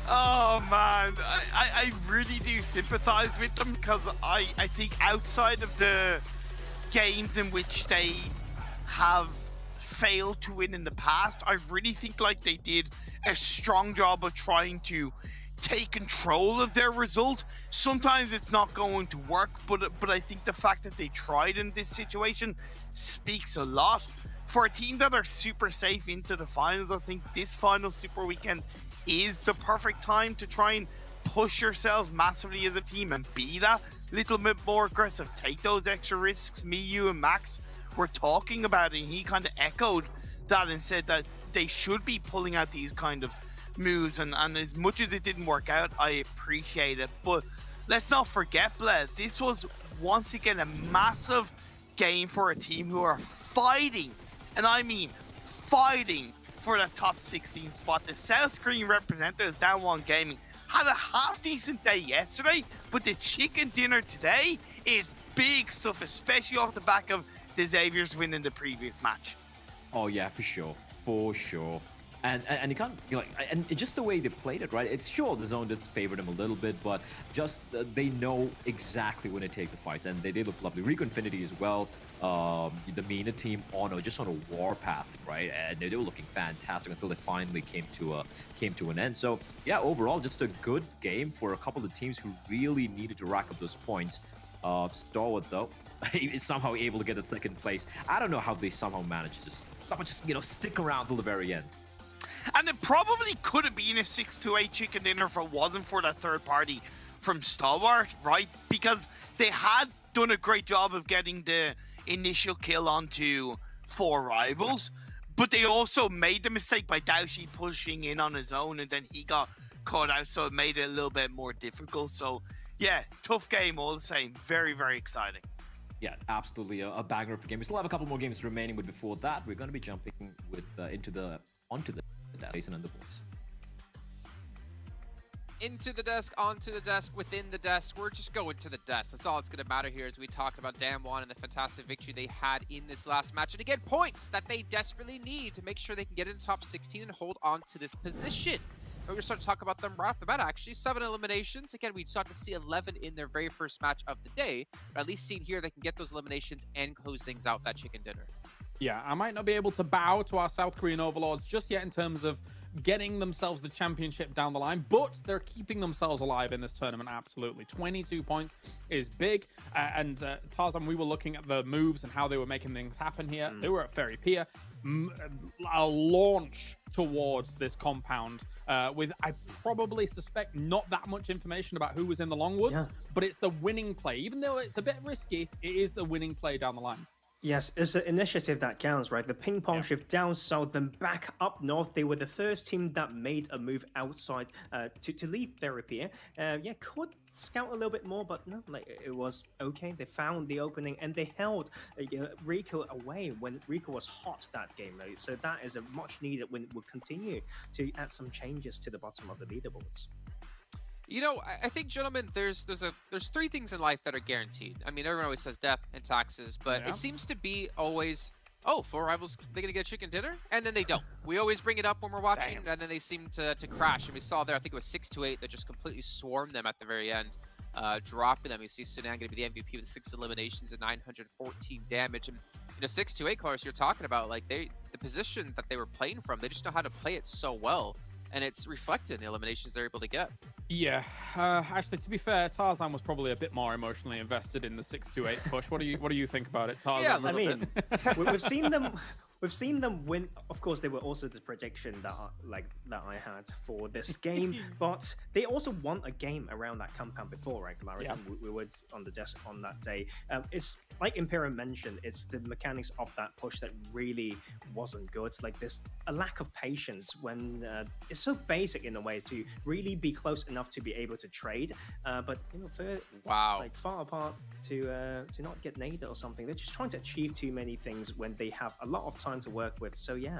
Oh man, I really do sympathize with them, because I think outside of the games in which they have failed to win in the past, I really think like they did a strong job of trying to take control of their result. Sometimes it's not going to work, but I think the fact that they tried in this situation speaks a lot. For a team that are super safe into the finals, I think this final Super Weekend is the perfect time to try and push yourselves massively as a team and be that little bit more aggressive. Take those extra risks. Me, you, and Max were talking about it, and he kind of echoed that and said that they should be pulling out these kind of moves. And as much as it didn't work out, I appreciate it. But let's not forget, Bled, this was once again a massive game for a team who are fighting, and I mean fighting, for the top 16 spot. The South Korean representatives, Down One Gaming, had a half-decent day yesterday, but the chicken dinner today is big stuff, especially off the back of the Xavier's win in the previous match. Oh yeah, for sure. For sure. And you can't, and just the way they played it, right? It's sure the zone did favor them a little bit, but just they know exactly when to take the fights, and they look lovely. Rico Infinity as well, the MENA team, just on a warpath, right? And they were looking fantastic until they finally came to an end. So yeah, overall, just a good game for a couple of teams who really needed to rack up those points. Stalwart though, is somehow able to get that second place. I don't know how they somehow managed to just stick around till the very end. And it probably could have been a 6-8 chicken dinner if it wasn't for that third party from Stalwart, right? Because they had done a great job of getting the initial kill onto 4 rivals, but they also made the mistake by Daoshi pushing in on his own, and then he got caught out, so it made it a little bit more difficult. So yeah, tough game all the same. Very, very exciting. Yeah, absolutely a banger of a game. We still have a couple more games remaining, but before that, we're going to be jumping with onto the desk, Jason and the boys. Into the desk, onto the desk, within the desk. We're just going to the desk. That's all it's going to matter here as we talk about Damwon and the fantastic victory they had in this last match. And again, points that they desperately need to make sure they can get in the top 16 and hold on to this position. We're going to start to talk about them right off the bat, actually. 7 eliminations. Again, we start to see 11 in their very first match of the day. But at least seeing here, they can get those eliminations and close things out, that chicken dinner. Yeah, I might not be able to bow to our South Korean overlords just yet in terms of getting themselves the championship down the line, but they're keeping themselves alive in this tournament, absolutely. 22 points is big. And Tarzan, we were looking at the moves and how they were making things happen here. They were at Ferry Pier. A launch towards this compound with, I probably suspect, not that much information about who was in the Longwoods, but it's the winning play. Even though it's a bit risky, it is the winning play down the line. Yes, it's an initiative that counts, right? The ping pong shift down south, then back up north. They were the first team that made a move outside to leave therapy. Could scout a little bit more, but no, like it was okay. They found the opening and they held Rico away when Rico was hot that game. Right? So that is a much needed win. Will continue to add some changes to the bottom of the leaderboards. You know, I think, gentlemen, there's 3 things in life that are guaranteed. I mean, everyone always says death and taxes, but it seems to be always, 4 rivals, they're going to get a chicken dinner, and then they don't. We always bring it up when we're watching, and then they seem to crash. And we saw there, I think it was 6-8 that just completely swarmed them at the very end, dropping them. You see Sunan going to be the MVP with 6 eliminations and 914 damage. And, 6-8, Clarus, you're talking about, like, the position that they were playing from, they just know how to play it so well. And it's reflected in the eliminations they're able to get. Yeah, actually, to be fair, Tarzan was probably a bit more emotionally invested in the 6-8 push. What do you think about it, Tarzan? Yeah, I mean, we've seen them win. Of course, they were also the prediction that I had for this game, but they also won a game around that compound before, right, Glarus? Yeah. We were on the desk on that day. It's like Imperium mentioned, it's the mechanics of that push that really wasn't good. Like there's a lack of patience when it's so basic in a way to really be close enough to be able to trade, but far apart to not get naded or something. They're just trying to achieve too many things when they have a lot of time to work with. So yeah,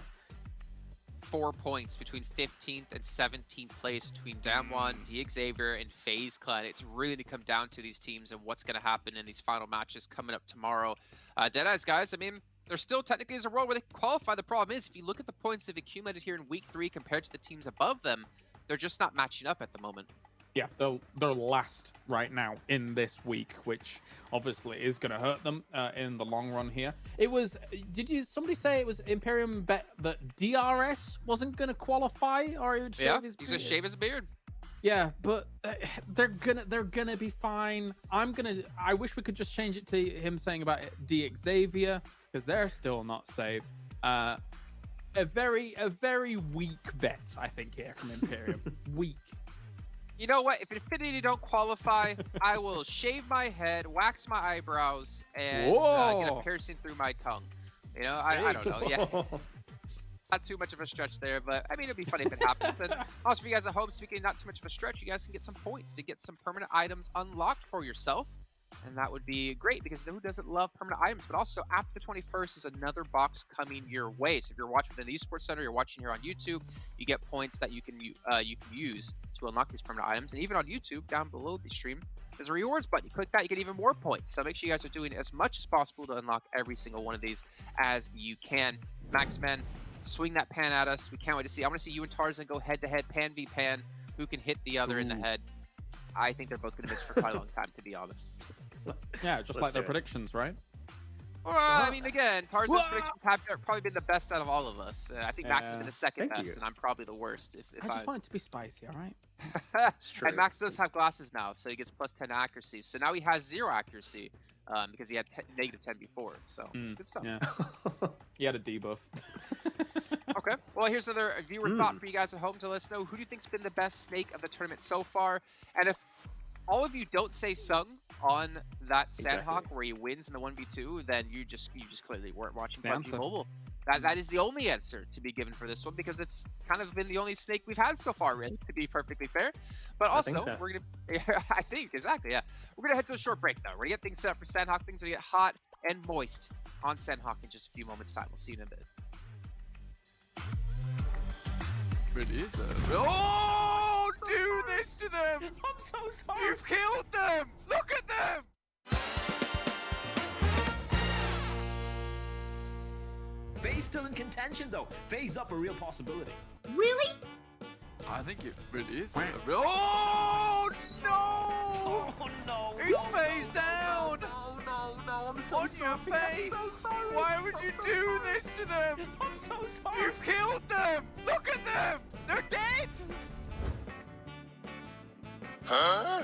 4 points between 15th and 17th place between Damwon, Xavier, and FaZe Clan. It's really to come down to these teams and what's going to happen in these final matches coming up tomorrow. Deadeyes, guys, I mean, there still technically is a world where they can qualify. The problem is, if you look at the points they've accumulated here in week 3 compared to the teams above them, they're just not matching up at the moment. Yeah, they're last right now in this week, which obviously is going to hurt them in the long run here. It was, somebody say it was Imperium bet that DRS wasn't going to qualify, or he would shave his beard? He's going to shave his beard. Yeah, but they're gonna be fine. I wish we could just change it to him saying about Xavier, because they're still not safe. A very weak bet, I think, here from Imperium. Weak. You know what? If Infinity don't qualify, I will shave my head, wax my eyebrows, and get a piercing through my tongue. You know, I don't know. Yeah. Not too much of a stretch there, but I mean, it'd be funny if it happens. And also for you guys at home, speaking of not too much of a stretch, you guys can get some points to get some permanent items unlocked for yourself. And that would be great, because who doesn't love permanent items? But also, after the 21st is another box coming your way. So if you're watching within the Esports Center, you're watching here on YouTube, you get points that you can use to unlock these permanent items. And even on YouTube, down below the stream, there's a rewards button. You click that, you get even more points. So make sure you guys are doing as much as possible to unlock every single one of these as you can. Maxman, swing that pan at us. We can't wait to see. I want to see you and Tarzan go head-to-head, pan v pan. Who can hit the other in the head? I think they're both going to miss for quite a long time, to be honest. Yeah, just like their predictions, right? Well, I mean, again, Tarzan's predictions have probably been the best out of all of us. I think Max has been the second best, and I'm probably the worst. If I just want it to be spicy, all right? It's true. And Max does have glasses now, so he gets plus 10 accuracy. So now he has 0 accuracy because he had negative 10 before. So good stuff. Yeah. He had a debuff. Okay. Well, here's another viewer thought for you guys at home to let us know. Who do you think's been the best snake of the tournament so far? And if all of you don't say Sung on that Sanhok Exactly. where he wins in the 1v2, then you just clearly weren't watching It's the PUBG answer. Mobile. That is the only answer to be given for this one, because it's kind of been the only snake we've had so far, really, to be perfectly fair. But I also, think so. we're gonna I think exactly, yeah. We're gonna head to a short break though. We're gonna get things set up for Sanhok. Things are gonna get hot and moist on Sanhok in just a few moments' time. We'll see you in a bit. It is Oh, do this to them! I'm so sorry. You've killed them! Look at them! FaZe still in contention though. FaZe up a real possibility. Really? I think it really is. Oh no! Oh no! It's FaZe down! No, I'm so On sorry. your face! I'm so sorry. Why would you do this to them? I'm so sorry. You've killed them! Look at them! They're dead! Huh?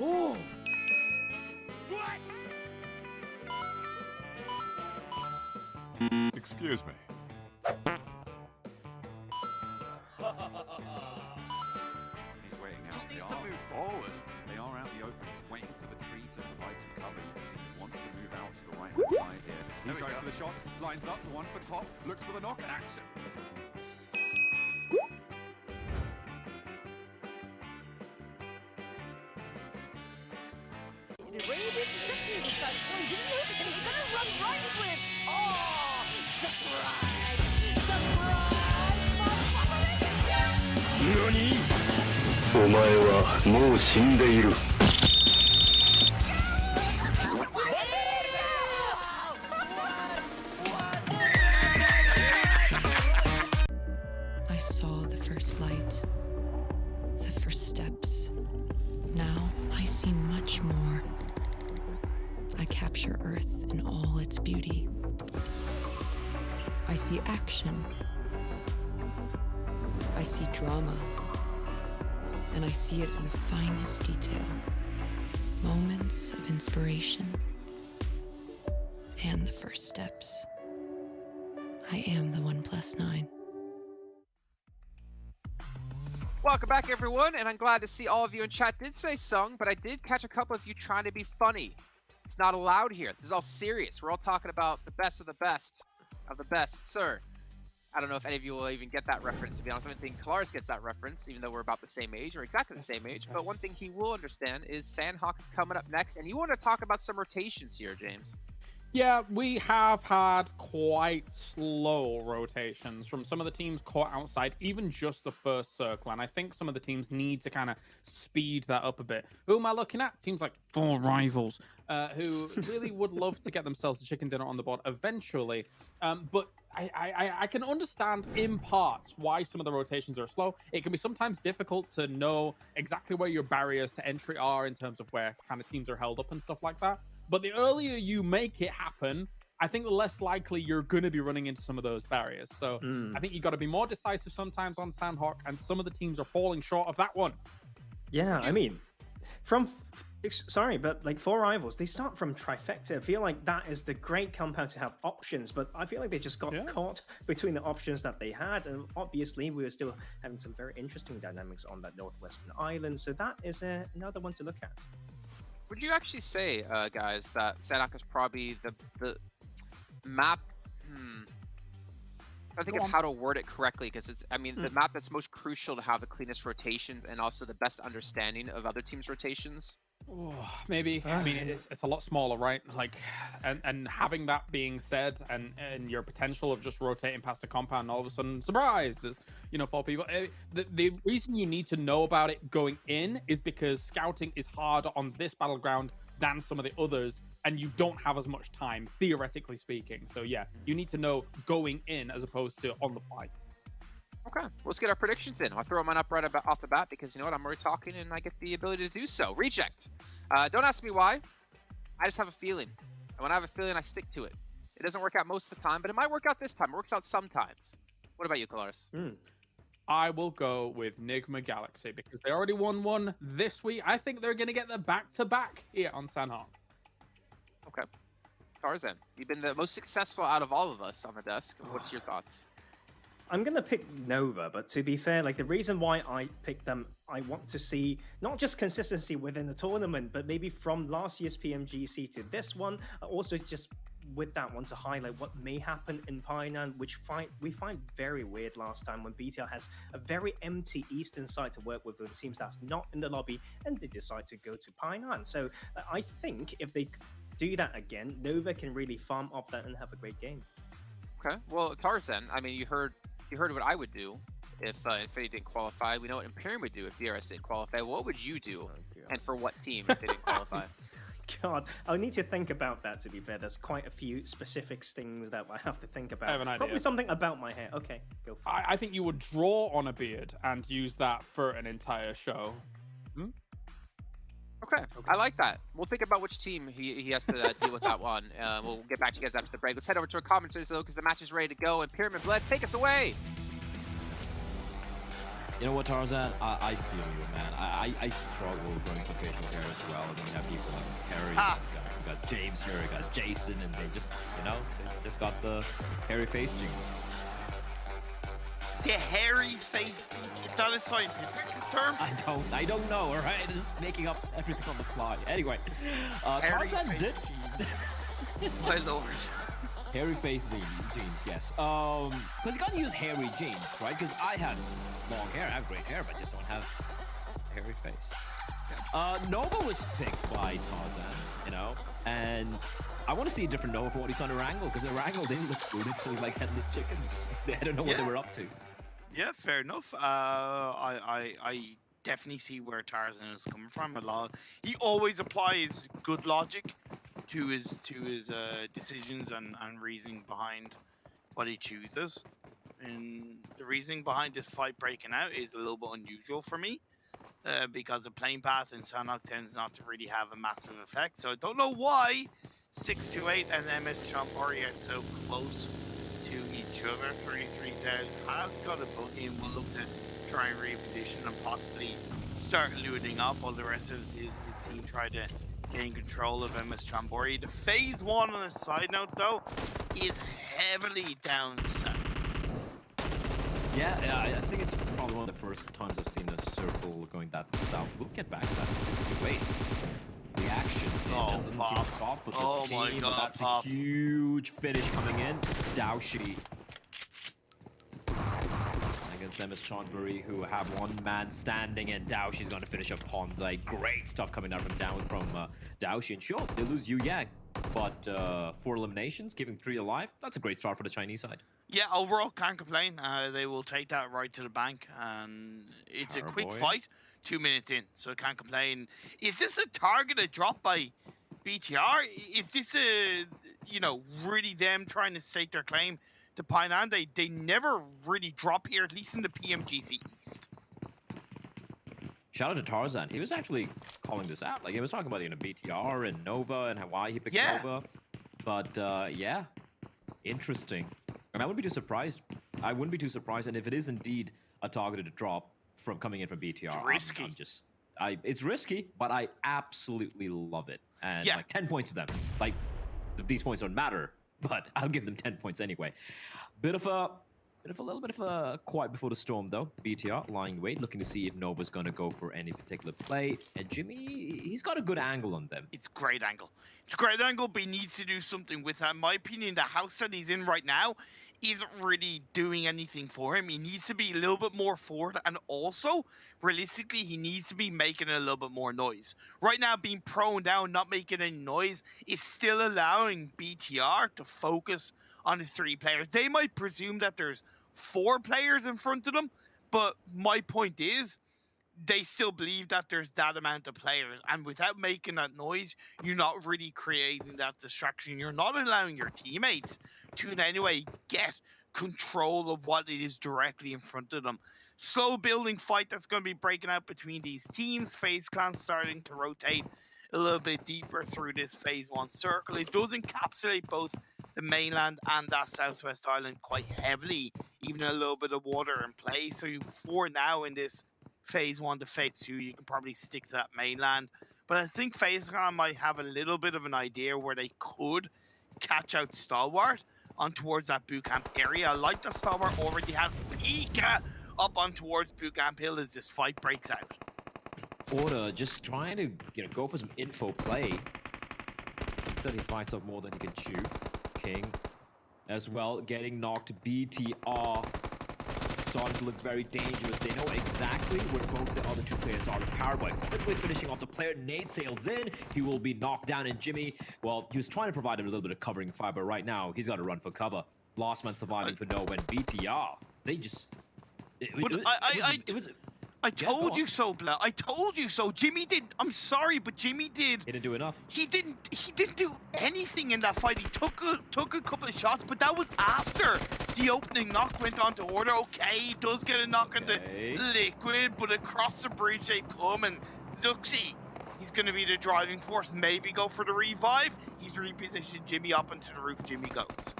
Oh! Excuse me. He's waiting out. Just They needs to are- move forward. They are out in the open. He's waiting for the tree to provide some cover. You can see he wants to move out to the right-hand side here. He's we going go. for the shots. Lines up. The one for top. Looks for the knock and action. I saw the first light, the first steps. Now I see much more. I capture Earth in all its beauty. I see action. I see drama. And I see it in the finest detail. Moments of inspiration. And the first steps. I am the 1+9. Welcome back, everyone, and I'm glad to see all of you in chat did say Sung, but I did catch a couple of you trying to be funny. It's not allowed here. This is all serious. We're all talking about the best of the best of the best, sir. I don't know if any of you will even get that reference, to be honest. I don't think Kalaris gets that reference, even though we're about the same age, or exactly the same age. But one thing he will understand is Sanhok is coming up next, and you want to talk about some rotations here, James. Yeah, we have had quite slow rotations from some of the teams caught outside, even just the first circle. And I think some of the teams need to kind of speed that up a bit. Who am I looking at? Teams like 4 Rivals, who really would love to get themselves a chicken dinner on the board eventually. But I can understand in parts why some of the rotations are slow. It can be sometimes difficult to know exactly where your barriers to entry are in terms of where kind of teams are held up and stuff like that. But the earlier you make it happen, I think the less likely you're going to be running into some of those barriers. So I think you got to be more decisive sometimes on Sanhok, and some of the teams are falling short of that one. Yeah, I mean, sorry, but like 4 Rivals, they start from Trifecta. I feel like that is the great compound to have options, but I feel like they just got caught between the options that they had, and obviously we were still having some very interesting dynamics on that northwestern island, so that is another one to look at. Would you actually say, guys, that Sanhok is probably the map? I think of how to word it correctly, because it's, I mean, the map that's most crucial to have the cleanest rotations and also the best understanding of other teams' rotations. Oh, maybe. I mean, it's a lot smaller, right? Like, and having that being said, and your potential of just rotating past a compound, and all of a sudden, surprise! There's 4 people. The reason you need to know about it going in is because scouting is harder on this battleground than some of the others, and you don't have as much time, theoretically speaking. So yeah, you need to know going in as opposed to on the fly. Okay, let's get our predictions in. I'll throw mine up right off the bat because you know what? I'm already talking and I get the ability to do so. Reject. Don't ask me why. I just have a feeling. And when I have a feeling, I stick to it. It doesn't work out most of the time, but it might work out this time. It works out sometimes. What about you, Kalaris? I will go with Nigma Galaxy because they already won one this week. I think they're going to get the back-to-back here on Sanhok. Okay. Tarzan, you've been the most successful out of all of us on the desk. What's your thoughts? I'm gonna pick Nova, but to be fair, like the reason why I picked them, I want to see not just consistency within the tournament, but maybe from last year's PMGC to this one. Also, just with that one to highlight what may happen in Painan, which we find very weird last time when BTR has a very empty eastern side to work with teams that's not in the lobby, and they decide to go to Painan. So I think if they do that again, Nova can really farm off that and have a great game. Okay, well, Tarzan, I mean, you heard what I would do if Infinity didn't qualify. We know what Imperium would do if DRS didn't qualify. What would you do, and for what team if they didn't qualify? God, I'll need to think about that, to be fair. There's quite a few specific things that I have to think about. I have an idea. Probably something about my hair. Okay, go for it. I think you would draw on a beard and use that for an entire show. Okay, I like that. We'll think about which team he has to deal with that one. We'll get back to you guys after the break. Let's head over to our commenters, though, because the match is ready to go. And Pyramid Bled, take us away! You know what, Tarzan? I feel you, man. I struggle with growing some facial hair as well. I mean, you have people like Harry, you got James here, you got Jason, and they just, they just got the hairy face genes. The hairy face, is that a scientific term? I don't know, alright? Just making up everything on the fly. Anyway, hairy Tarzan face did... My lord. Hairy face jeans, yes. Because you gotta use hairy jeans, right? Because I had long hair, I have great hair, but I just don't have a hairy face. Nova was picked by Tarzan, and I want to see a different Nova from what he saw in Erangel, because Erangel, they look literally like headless chickens. I don't know what they were up to. Yeah, fair enough. I definitely see where Tarzan is coming from a lot. He always applies good logic to his decisions and reasoning behind what he chooses. And the reasoning behind this fight breaking out is a little bit unusual for me, because the playing path in Sanhok tends not to really have a massive effect. So I don't know why 628 and MS Champori are so close to each other. 33 has got a boogie and will look to try and reposition and possibly start looting up while the rest of his team try to gain control of MS Chambori. The phase one, on a side note though, is heavily down south. Yeah, I think it's probably one of the first times I've seen a circle going that south. We'll get back to that in 68. The action just doesn't seem to stop with this team. My God, that's Pop. a huge finish coming in. Daoshi against MS Chonburi, who have one man standing, and Daoshi's going to finish up Ponzai. Great stuff coming out from Daoshi. And sure, they lose Yu Yang, but 4 eliminations, keeping 3 alive. That's a great start for the Chinese side. Yeah, overall, can't complain. They will take that right to the bank, and it's a quick fight. 2 minutes in, so can't complain. Is this a targeted drop by BTR? Is this really them trying to stake their claim to Painan? They never really drop here, at least in the PMGC East. Shout out to Tarzan. He was actually calling this out. Like, he was talking about, BTR and Nova and why he picked Nova. But, yeah, interesting. And I wouldn't be too surprised. I wouldn't be too surprised. And if it is indeed a targeted drop from coming in from BTR, it's risky. It's risky, but I absolutely love it. And like 10 points to them. Like, these points don't matter, but I'll give them 10 points anyway. A little bit of a quiet before the storm, though. BTR lying in wait, looking to see if Nova's going to go for any particular play. And Jimmy, he's got a good angle on them. It's great angle. It's great angle, but he needs to do something with that. In my opinion, the house that he's in right now isn't really doing anything for him. He needs to be a little bit more forward, and also, realistically, he needs to be making a little bit more noise. Right now, being prone down, not making any noise, is still allowing BTR to focus on the 3 players. They might presume that there's 4 players in front of them, but my point is, they still believe that there's that amount of players, and without making that noise, you're not really creating that distraction. You're not allowing your teammates to in any way get control of what it is directly in front of them. Slow building fight that's going to be breaking out between these teams. FaZe Clan starting to rotate a little bit deeper through this phase 1 circle. It does encapsulate both the mainland and that southwest island quite heavily, even a little bit of water in play. So for now in this phase 1 to phase 2, you can probably stick to that mainland. But I think FaZe Clan might have a little bit of an idea where they could catch out Stalwart on towards that boot camp area. Like the Stalwart already has Pika up on towards boot camp hill as this fight breaks out. Order just trying to go for some info play. Instead, he bites off more than he can chew. King as well getting knocked. BTR starting to look very dangerous. They know exactly where both the other two players are. The power boy quickly finishing off the player. Nate sails in. He will be knocked down. And Jimmy, well, he was trying to provide him a little bit of covering fire, but right now he's got to run for cover. Last man surviving for no. When BTR, they just. I told you so, Blah. I told you so. Jimmy did. I'm sorry, but Jimmy did. He didn't do enough. He didn't do anything in that fight. He took a couple of shots, but that was after the opening knock went on to Order. Okay, he does get a knock on the Liquid, but across the bridge they come, and Zuxi, he's going to be the driving force. Maybe go for the revive. He's repositioned Jimmy up onto the roof. Jimmy goes.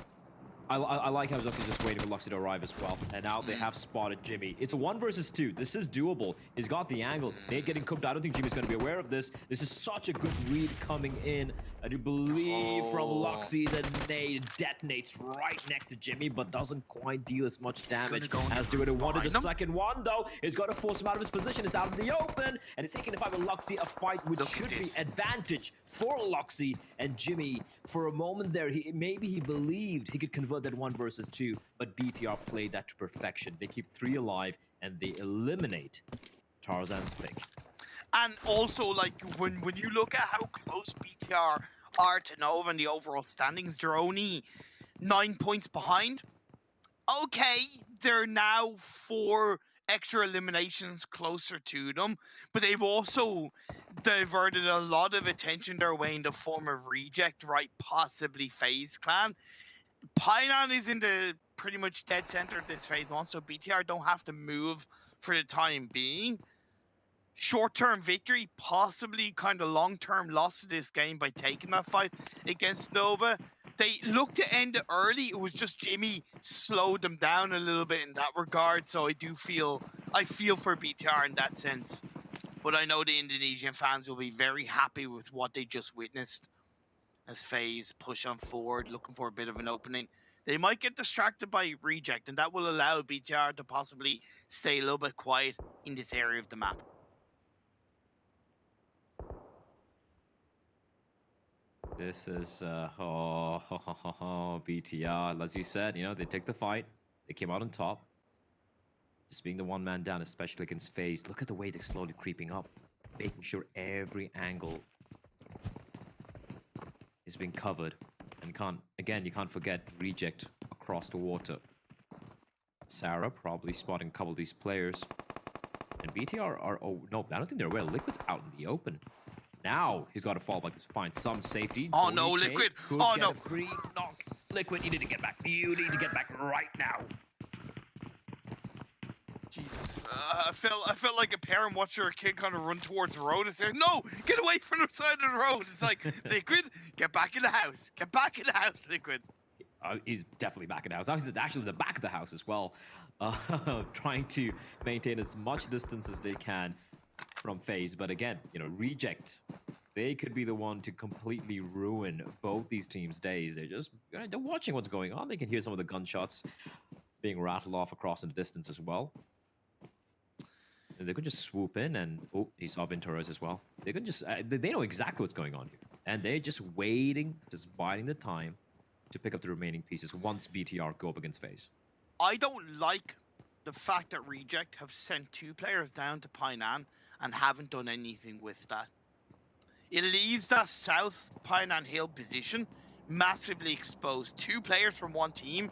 I like how Zuxi just waiting for Luxy to arrive as well. And now they have spotted Jimmy. It's a 1 versus 2. This is doable. He's got the angle. Nate getting cooked. I don't think Jimmy's going to be aware of this. This is such a good read coming in. I do believe from Luxy that Nate detonates right next to Jimmy, but doesn't quite deal as much damage as do it. Wanted the second one, though. It's got to force him out of his position. It's out in the open. And it's taking the fight with Luxy. A fight which should be advantage for Luxy. And Jimmy, for a moment there, maybe he believed he could convert that 1 versus 2, but BTR played that to perfection. They keep 3 alive and they eliminate Tarzan's pick. And also, like, when you look at how close BTR are to Nova and the overall standings, they're only 9 points behind. Okay, they're now 4 extra eliminations closer to them, but they've also diverted a lot of attention their way in the form of Reject, right? Possibly FaZe Clan. Painan is in the pretty much dead center of this phase 1, so BTR don't have to move for the time being. Short-term victory, possibly kind of long-term loss to this game by taking that fight against Nova. They looked to end it early. It was just Jimmy slowed them down a little bit in that regard, so I feel for BTR in that sense. But I know the Indonesian fans will be very happy with what they just witnessed as FaZe push on forward, looking for a bit of an opening. They might get distracted by Reject, and that will allow BTR to possibly stay a little bit quiet in this area of the map. This is, BTR. As you said, they took the fight. They came out on top. Just being the 1 man down, especially against FaZe. Look at the way they're slowly creeping up. Making sure every angle is being covered. And you can't forget Reject across the water. Sarah probably spotting a couple of these players. And BTR are, oh no, I don't think they're aware. Liquid's out in the open. Now he's got to fall back to find some safety. Oh no, Liquid! Oh no! Free knock. Liquid, you need to get back. You need to get back right now. Jesus, I felt like a parent watching a kid kind of run towards the road and say, "No, get away from the side of the road." It's like, Liquid, get back in the house. Get back in the house, Liquid. He's definitely back in the house. Now he's actually in the back of the house as well, trying to maintain as much distance as they can from FaZe. But again, Reject, they could be the one to completely ruin both these teams' days. They're watching what's going on. They can hear some of the gunshots being rattled off across in the distance as well. And they could just swoop in and, oh, he saw Venturas as well. They could just, they know exactly what's going on here. And they're just waiting, just biding the time to pick up the remaining pieces once BTR go up against FaZe. I don't like the fact that Reject have sent 2 players down to Painan and haven't done anything with that. It leaves that South Painan Hill position massively exposed. 2 players from 1 team,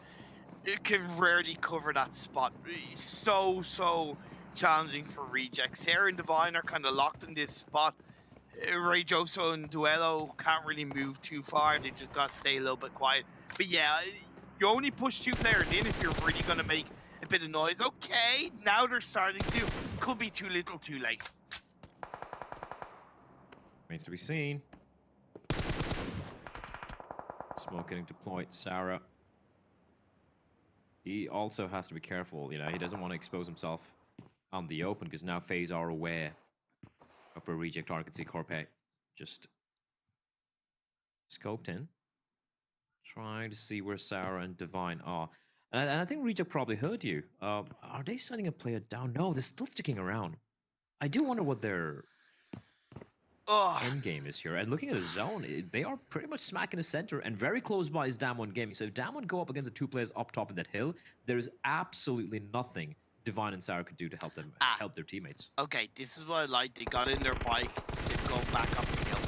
it can rarely cover that spot. It's so challenging for Reject. Sarah and Divine are kind of locked in this spot. Ray Joso and Duello can't really move too far. They just got to stay a little bit quiet. But yeah, you only push 2 players in if you're really going to make a bit of noise. Okay, now they're starting to. Could be too little too late. Remains to be seen. Smoke getting deployed. Sarah. He also has to be careful. He doesn't want to expose himself on the open because now FaZe are aware of where Reject are. I can see Corpe just scoped in. Trying to see where Sarah and Divine are. And I think Reject probably heard you. Are they sending a player down? No, they're still sticking around. I do wonder what their end game is here. And looking at the zone, they are pretty much smack in the center, and very close by is Damwon Gaming. So if Damwon go up against the 2 players up top in that hill, there is absolutely nothing Divine and Sarah could do to help them help their teammates. Okay, this is what I like. They got in their bike, they've gone back up the hill.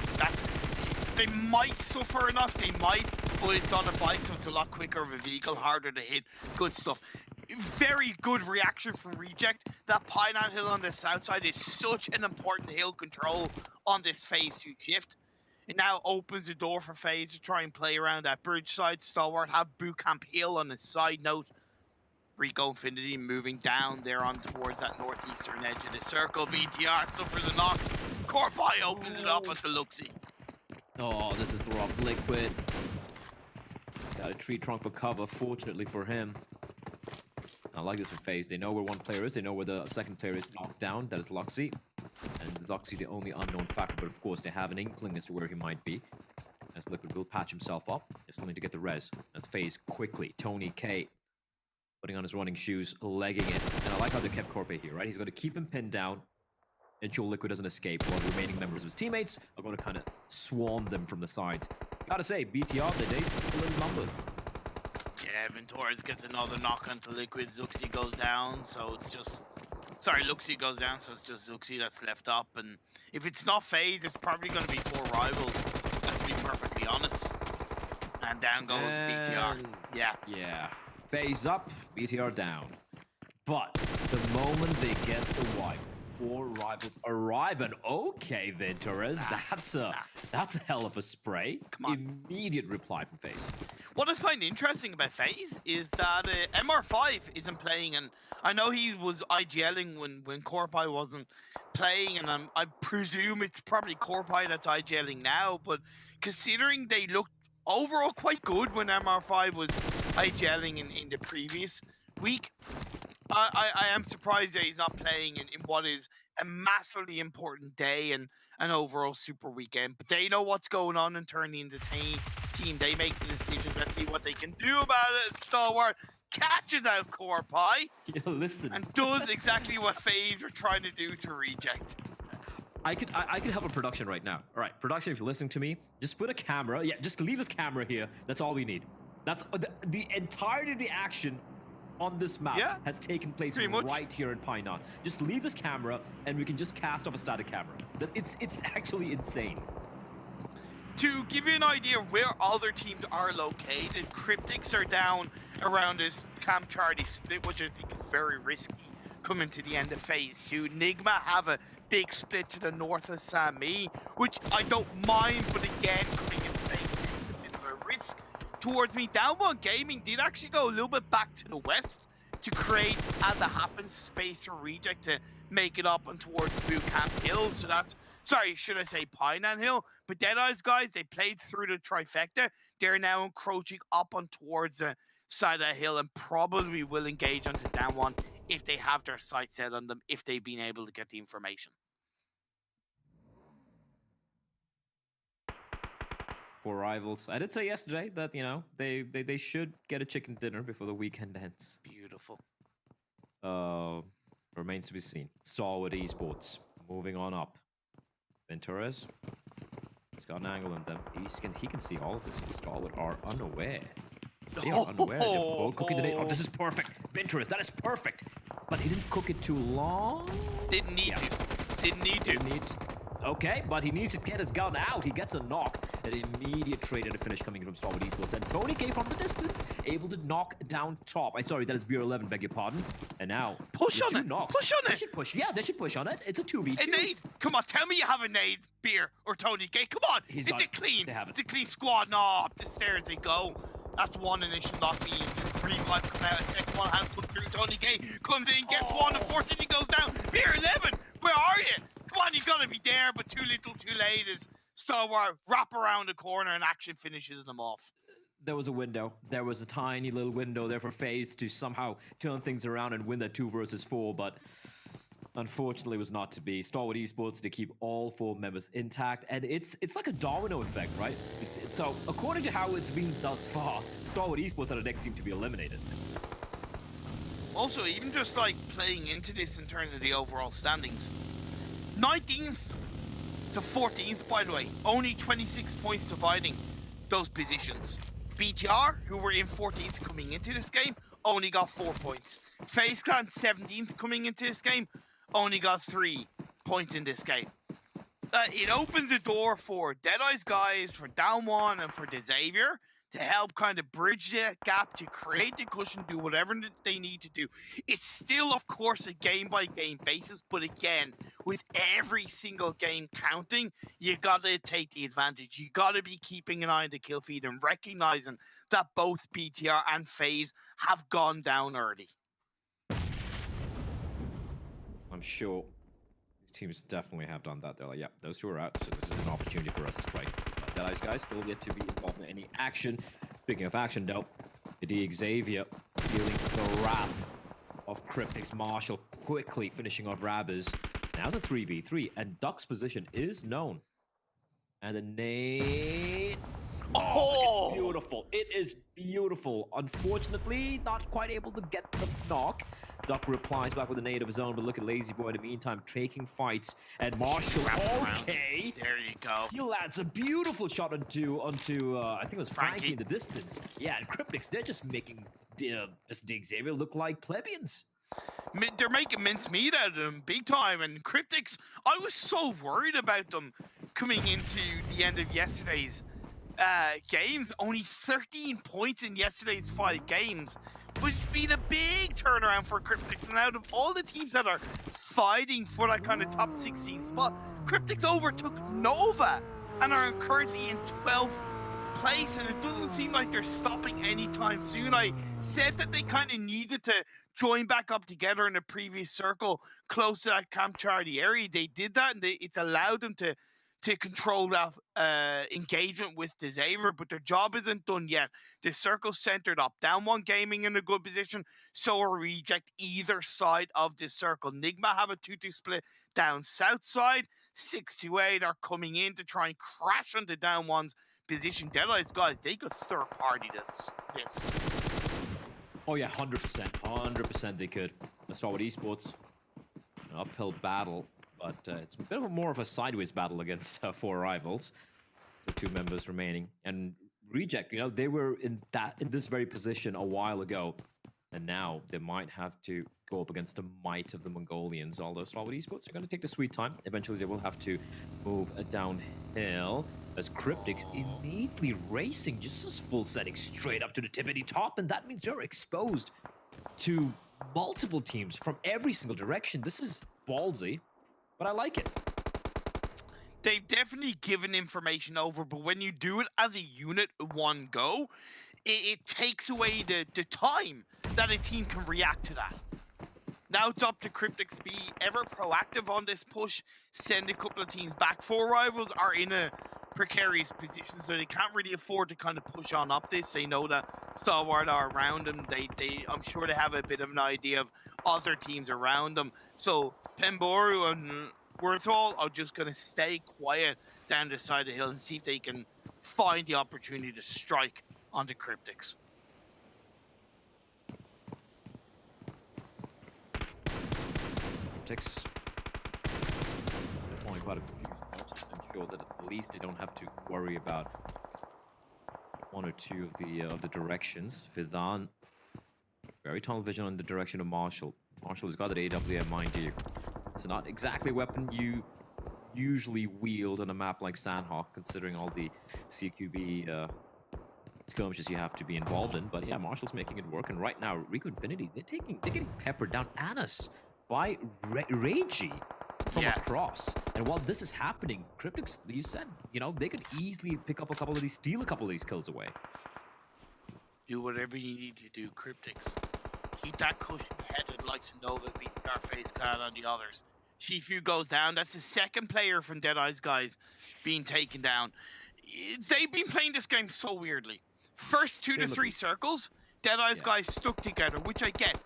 They might suffer enough, they might, but it's on a bike, so it's a lot quicker of a vehicle, harder to hit. Good stuff. Very good reaction from Reject. That Pineapple Hill on the south side is such an important hill control on this phase 2 shift. It now opens the door for FaZe to try and play around that bridge side. Stalwart have Bootcamp Hill on the side note. Rico Infinity moving down there on towards that northeastern edge of the circle. BTR suffers a knock. Corpai opens it up onto Luxie. Oh, this is the rough Liquid. Got a tree trunk for cover, fortunately for him. I like this for FaZe. They know where one player is. They know where the second player is knocked down. That is Luxie. And Luxie, the only unknown factor. But of course, they have an inkling as to where he might be. As Liquid will patch himself up. They still need to get the res. That's FaZe quickly. Tony K putting on his running shoes, legging it. And I like how they kept Corpe here, right? He's going to keep him pinned down. Ensure Liquid doesn't escape, while the remaining members of his teammates are going to kind of swarm them from the sides. Gotta say, BTR, the day's a little numbered. Yeah, Ventoras gets another knock onto Liquid. Zuxi goes down, so it's just... Sorry, Luxie goes down, so it's just Zuxi that's left up. And if it's not FaZe, it's probably going to be 4 rivals, let's be perfectly honest. And down goes BTR. Yeah. Yeah. FaZe up, BTR down. But the moment they get the wipe, 4 rivals arrive, and okay, Venturas, that's a hell of a spray. Come on. Immediate reply from FaZe. What I find interesting about FaZe is that MR5 isn't playing, and I know he was IGLing when Corpai wasn't playing, and I presume it's probably Corpai that's IGLing now, but considering they looked overall quite good when MR5 was IGLing in the previous week, I am surprised that he's not playing in what is a massively important day and an overall super weekend. But they know what's going on and turning the team. They make the decision. Let's see what they can do about it. Stalwart catches out Corpai. Yeah, listen. And does exactly what FaZe are trying to do to Reject. I could have a production right now. All right, production, if you're listening to me, just put a camera. Yeah, just leave this camera here. That's all we need. That's the entirety of the action on this map has taken place right here in Pinon. Just leave this camera, and we can just cast off a static camera. It's actually insane. To give you an idea of where other teams are located, Cryptics are down around this Camp Charlie split, which I think is very risky coming to the end of phase 2. Nigma have a big split to the north of Sami, which I don't mind, but again, coming in phase 2 is a bit of a risk towards me. Downward Gaming did actually go a little bit back to the west to create, as it happens, space for Reject to make it up and towards Bootcamp Hill. So that's, sorry, should I say Pineland Hill? But Deadeye's guys, they played through the trifecta. They're now encroaching up on towards the side of the hill and probably will engage onto down one if they have their sights set on them, if they've been able to get the information. 4 rivals. I did say yesterday that, you know, they should get a chicken dinner before the weekend ends. Beautiful. Remains to be seen. Stalwart Esports moving on up. Venturas. He's got an angle on them. He can see all of this. Stalwart are unaware. They are unaware. They're both cooking the day. Oh, this is perfect. Venturas, that is perfect. But he didn't cook it too long. Didn't need to. Didn't need to. Okay, but he needs to get his gun out. He gets a knock. An immediate trade and a finish coming from Stalwart Esports. And Tony K from the distance, able to knock down top. I'm sorry, that is Beer 11, beg your pardon. And now, push on it. Knocks. Push on it. They should push. Yeah, they should push on it. It's a 2v2. A nade. Come on, tell me you have a nade, Beer or Tony K. Come on. It's a clean. It's a clean squad. No, up the stairs they go. That's one initial knock being free pipe come out. A second one has come through. Tony K comes in, gets one, unfortunately goes down. Beer 11, where are you? Come on, you gotta be there, but too little, too late as Stalwart wrap around the corner and action finishes them off. There was a window. There was a tiny little window there for FaZe to somehow turn things around and win that 2 versus 4, but unfortunately was not to be. Starwood Esports to keep all 4 members intact, and it's like a domino effect, right? So according to how it's been thus far, Starwood Esports are the next team to be eliminated. Also, even just like playing into this in terms of the overall standings, 19th to 14th, by the way, only 26 points dividing those positions. BTR, who were in 14th coming into this game, only got 4 points. FaZe Clan, 17th coming into this game, only got 3 points in this game. It opens the door for Deadeye's guys, for Down One, and for Xavier to help kind of bridge that gap, to create the cushion, do whatever they need to do. It's still, of course, a game-by-game basis, but again, with every single game counting, you gotta take the advantage. You gotta be keeping an eye on the kill feed and recognizing that both BTR and FaZe have gone down early. I'm sure these teams definitely have done that. They're like, yeah, those 2 are out, so this is an opportunity for us to strike. Deadeye's guys still yet to be involved in any action. Speaking of action, though, the Xavier feeling the wrath of Cryptic's Marshall, quickly finishing off Rabbers. Now it's a 3v3, and Duck's position is known. And the nade... Oh, it's beautiful. It is beautiful. Unfortunately, not quite able to get the knock. Duck replies back with a nade of his own, but look at Lazy Boy in the meantime, taking fights. And Marshall, okay. There you go. He lands a beautiful shot onto I think it was Frankie in the distance. Yeah, and Cryptics, they're just making just the Xavier look like plebeians. They're making mincemeat out of them big time, and Cryptics, I was so worried about them coming into the end of yesterday's games. Only 13 points in yesterday's 5 games, which has been a big turnaround for Cryptics. And out of all the teams that are fighting for that kind of top 16 spot, Cryptics overtook Nova and are currently in 12th place, and it doesn't seem like they're stopping anytime soon. I said that they kind of needed to join back up together in the previous circle close to that Camp Charlie area. They did that, and it's allowed them to control that engagement with the Xavier, but their job isn't done yet. The circle's centered up. Down One Gaming in a good position, so a Reject either side of this circle. Nigma have a 2-2 split down south side. 6-8 are coming in to try and crash onto Down One's position. Deadeye's guys, they could third party this. Oh yeah, 100%. 100% they could. Let's start with esports. An uphill battle, but it's a bit more of a sideways battle against 4 rivals. So 2 members remaining. And Reject, they were in this very position a while ago. And now they might have to go up against the might of the Mongolians. Although Starwood Esports are going to take the sweet time. Eventually they will have to move downhill. As Cryptics immediately racing just as full setting straight up to the tippity top. And that means they're exposed to multiple teams from every single direction. This is ballsy, but I like it. They've definitely given information over, but when you do it as a unit, one go, it takes away the time that a team can react to that. Now it's up to Cryptics to be ever proactive on this push, send a couple of teams back. 4 rivals are in a precarious position, so they can't really afford to kind of push on up this. They know that Stalwart are around them. I'm sure they have a bit of an idea of other teams around them. So Pemboru and Worthall are just going to stay quiet down the side of the hill and see if they can find the opportunity to strike onto Cryptics. Cryptics. Only quite a few, ensure that at least they don't have to worry about 1 or 2 of the directions. Vidan, very tunnel vision on the direction of Marshall. Marshall has got that AWM, mind you. It's not exactly a weapon you usually wield on a map like Sanhok, considering all the CQB skirmishes you have to be involved in. But yeah, Marshall's making it work. And right now, Rico Infinity, they're getting peppered down Anus by Reiji from across. And while this is happening, Cryptics, you said, they could easily pick up a couple of these, steal a couple of these kills away. Do whatever you need to do, Cryptics. Keep that cushion headed like Nova beat FaZe Clan on the others. Shifu goes down. That's the second player from Deadeye's guys being taken down. They've been playing this game so weirdly. First 2 to 3 circles, Deadeye's guys stuck together, which I get.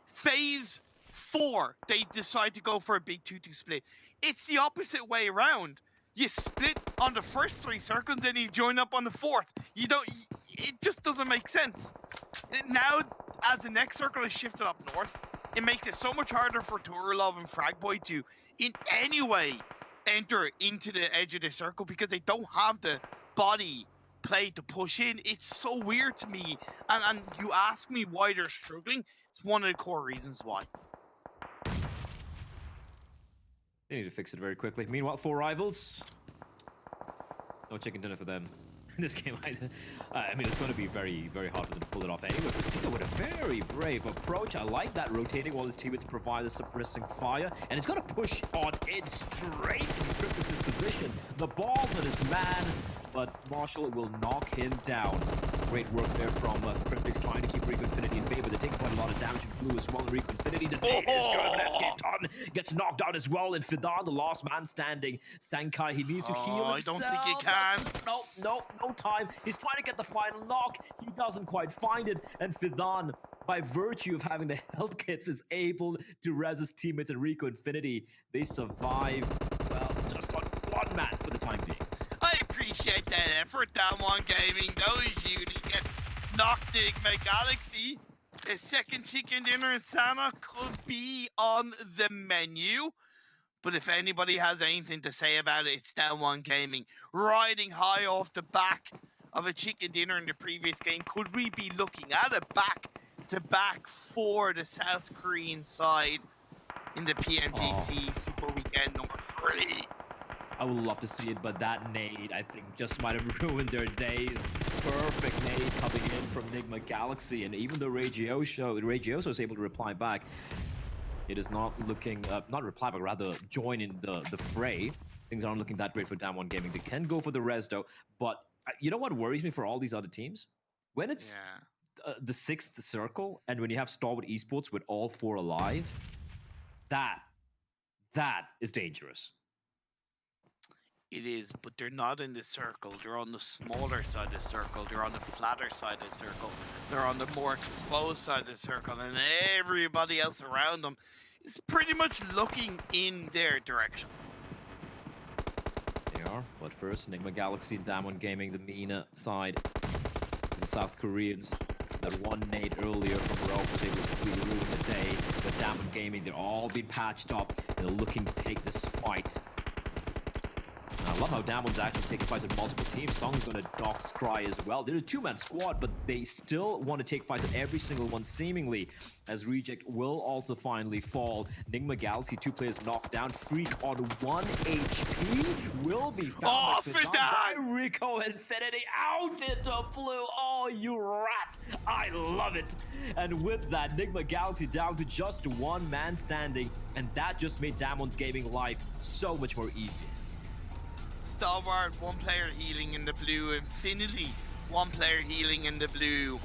FaZe 4, they decide to go for a big 2-2 split. It's the opposite way around. You split on the first 3 circles, then you join up on the 4th. You don't. It just doesn't make sense. Now, as the next circle is shifted up north, it makes it so much harder for Turlov and Fragboy to, in any way, enter into the edge of the circle because they don't have the body play to push in. It's so weird to me. And you ask me why they're struggling. It's one of the core reasons why. They need to fix it very quickly. Meanwhile, 4 rivals. No chicken dinner for them. In this game, I mean, it's going to be very, very hard for them to pull it off anyway. Christina with a very brave approach. I like that, rotating while his teammates provide the suppressing fire. And it's going to push on in straight in Cryptix's position. The ball to this man, but Marshall will knock him down. Great work there from Cryptix, trying to keep Rico Infinity in favor. They're taking quite a lot of damage in blue as well. And Rico Infinity, the day is good, but SK Ton gets knocked out as well. And Fidan, the last man standing. Sankai, he needs to heal himself. I don't think he can. No time. He's trying to get the final knock. He doesn't quite find it. And Fidan, by virtue of having the health kits, is able to res his teammates and Rico Infinity. They survive, well, just on 1 man for the time being. I appreciate that effort, Down1 Gaming. Those you to get knocked in my Galaxy. A second chicken dinner in Sanhok could be on the menu. But if anybody has anything to say about it, it's Down1 Gaming. Riding high off the back of a chicken dinner in the previous game, could we be looking at a back-to-back for the South Korean side in the PMGC Super Weekend number 3? I would love to see it, but that nade, I think, just might have ruined their days. Perfect nade coming in from Nigma Galaxy, and even though Regioso is able to reply back, it is not looking, not reply, but rather join in the fray. Things aren't looking that great for Down1 Gaming. They can go for the res, though, but you know what worries me for all these other teams? When it's the 6th circle, and when you have Starwood Esports with all 4 alive, that is dangerous. It is, but they're not in the circle. They're on the smaller side of the circle. They're on the flatter side of the circle. They're on the more exposed side of the circle. And everybody else around them is pretty much looking in their direction. They are, but first, Nigma Galaxy and Down1 Gaming, the MENA side. The South Koreans, that 1 nade earlier from Ralph was able to completely ruin the day. But Down1 Gaming, they're all been patched up. They're looking to take this fight. I love how Down1's actually taking fights with multiple teams. Song's going to dock Scry as well. They're a 2-man squad, but they still want to take fights with every single one, seemingly, as Reject will also finally fall. Nigma Galaxy, 2 players knocked down. Freak on 1 HP will be found by Rico Infinity out into blue. Oh, you rat. I love it. And with that, Nigma Galaxy down to just 1 man standing, and that just made Down1's gaming life so much more easy. Stalwart, 1 player healing in the blue. Infinity, 1 player healing in the blue.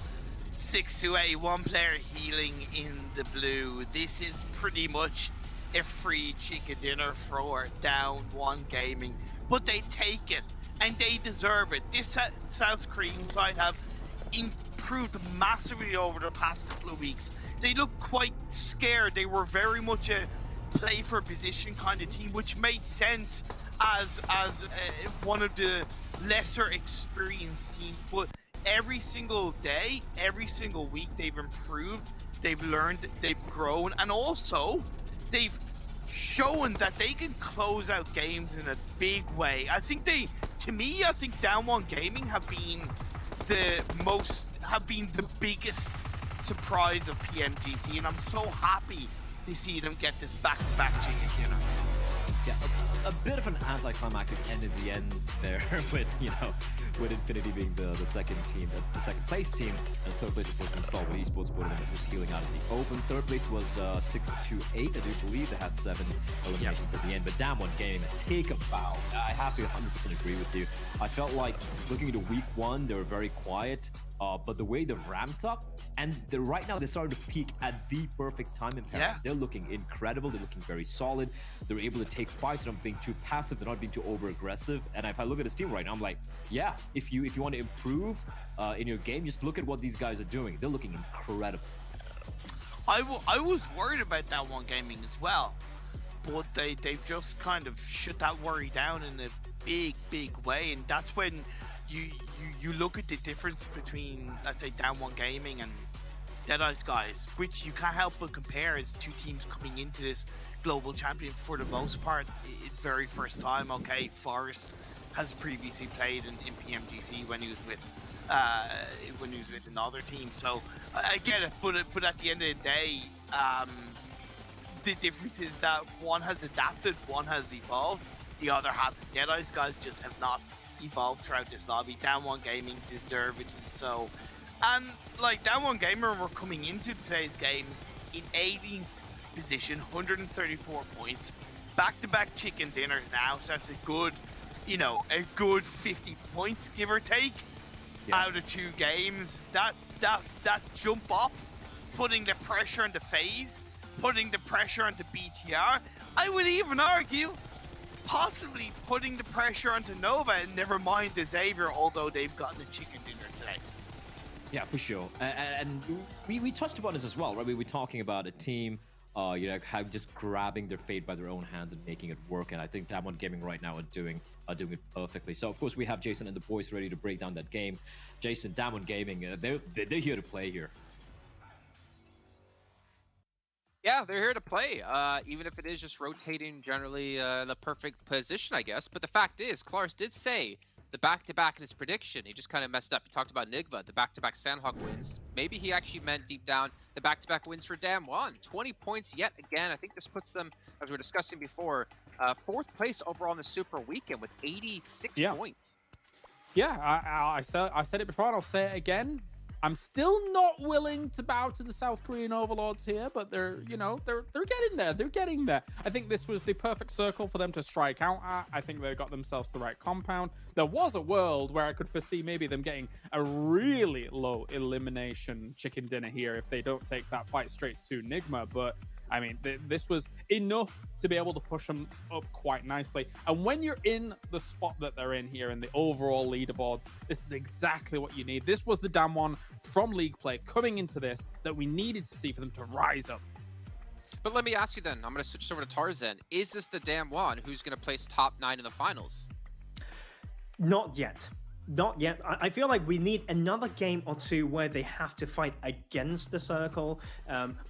628, 1 player healing in the blue. This is pretty much a free chicken dinner for Down1 Gaming. But they take it, and they deserve it. This South Korean side have improved massively over the past couple of weeks. They look quite scared. They were very much a play for position kind of team, which made sense as one of the lesser experienced teams. But every single day, every single week, they've improved, they've learned, they've grown, and also they've shown that they can close out games in a big way. I think I think Down1 Gaming have been the biggest surprise of PMGC, and I'm so happy to see them get this back-to-back chicken dinner. Yeah, a bit of an anticlimactic end in the end there with Infinity being the second team, the second place team, and third place of course being Stalwart Esports, both of them just healing out of the open. Third place was 6-8, I do believe. They had 7 eliminations at the end, but Down1 Gaming, take a bow. I have to 100% agree with you. I felt like looking into week 1, they were very quiet, but the way they've ramped up, and right now they're starting to peak at the perfect time in Paris. They're looking incredible. They're looking very solid. They're able to take fights. They're not being too passive. They're not being too over-aggressive. And if I look at this team right now, I'm like, yeah, if you want to improve in your game, just look at what these guys are doing. They're looking incredible. I was worried about that one gaming as well, but they've just kind of shut that worry down in a big way, and that's when you look at the difference between, let's say, Down One Gaming and Deadeyes guys, which you can't help but compare as two teams coming into this global champion for the most part, very first time. Okay, Forrest has previously played in PMGC when he was with another team, so I get it. But at the end of the day, the difference is that one has adapted, one has evolved, the other hasn't. Deadeyes guys just have not evolved throughout this lobby. Down One Gaming deservedly so. And like Down One Gamer were coming into today's games in 18th position, 134 points, back-to-back chicken dinners now, so that's a good 50 points, give or take, out of 2 games. That jump up, putting the pressure on the FaZe, putting the pressure onto BTR. I would even argue possibly putting the pressure onto Nova, and never mind the Xavier, although they've gotten the chicken dinner today. Yeah, for sure. And we touched upon this as well, right? We were talking about a team, how just grabbing their fate by their own hands and making it work. And I think Down One Gaming right now are doing it perfectly. So of course we have Jason and the boys ready to break down that game. Jason, Down One Gaming, they're here to play here. Yeah, they're here to play, even if it is just rotating generally the perfect position, I guess. But the fact is, Klaris did say the back-to-back in his prediction. He just kind of messed up. He talked about Nigma, the back-to-back Sanhok wins. Maybe he actually meant deep down the back-to-back wins for Damn One. 20 points yet again. I think this puts them, as we were discussing before, 4th place overall in the Super Weekend with 86 points. Yeah, I said it before and I'll say it again. I'm still not willing to bow to the South Korean overlords here, but they're getting there. They're getting there. I think this was the perfect circle for them to strike out at. I think they got themselves the right compound. There was a world where I could foresee maybe them getting a really low elimination chicken dinner here if they don't take that fight straight to Nigma, but I mean, this was enough to be able to push them up quite nicely. And when you're in the spot that they're in here in the overall leaderboards, this is exactly what you need. This was the Damn One from League Play coming into this that we needed to see for them to rise up. But let me ask you then, I'm going to switch over to Tarzan. Is this the Damn One who's going to place top 9 in the finals? Not yet. Not yet. I feel like we need another game or two where they have to fight against the circle,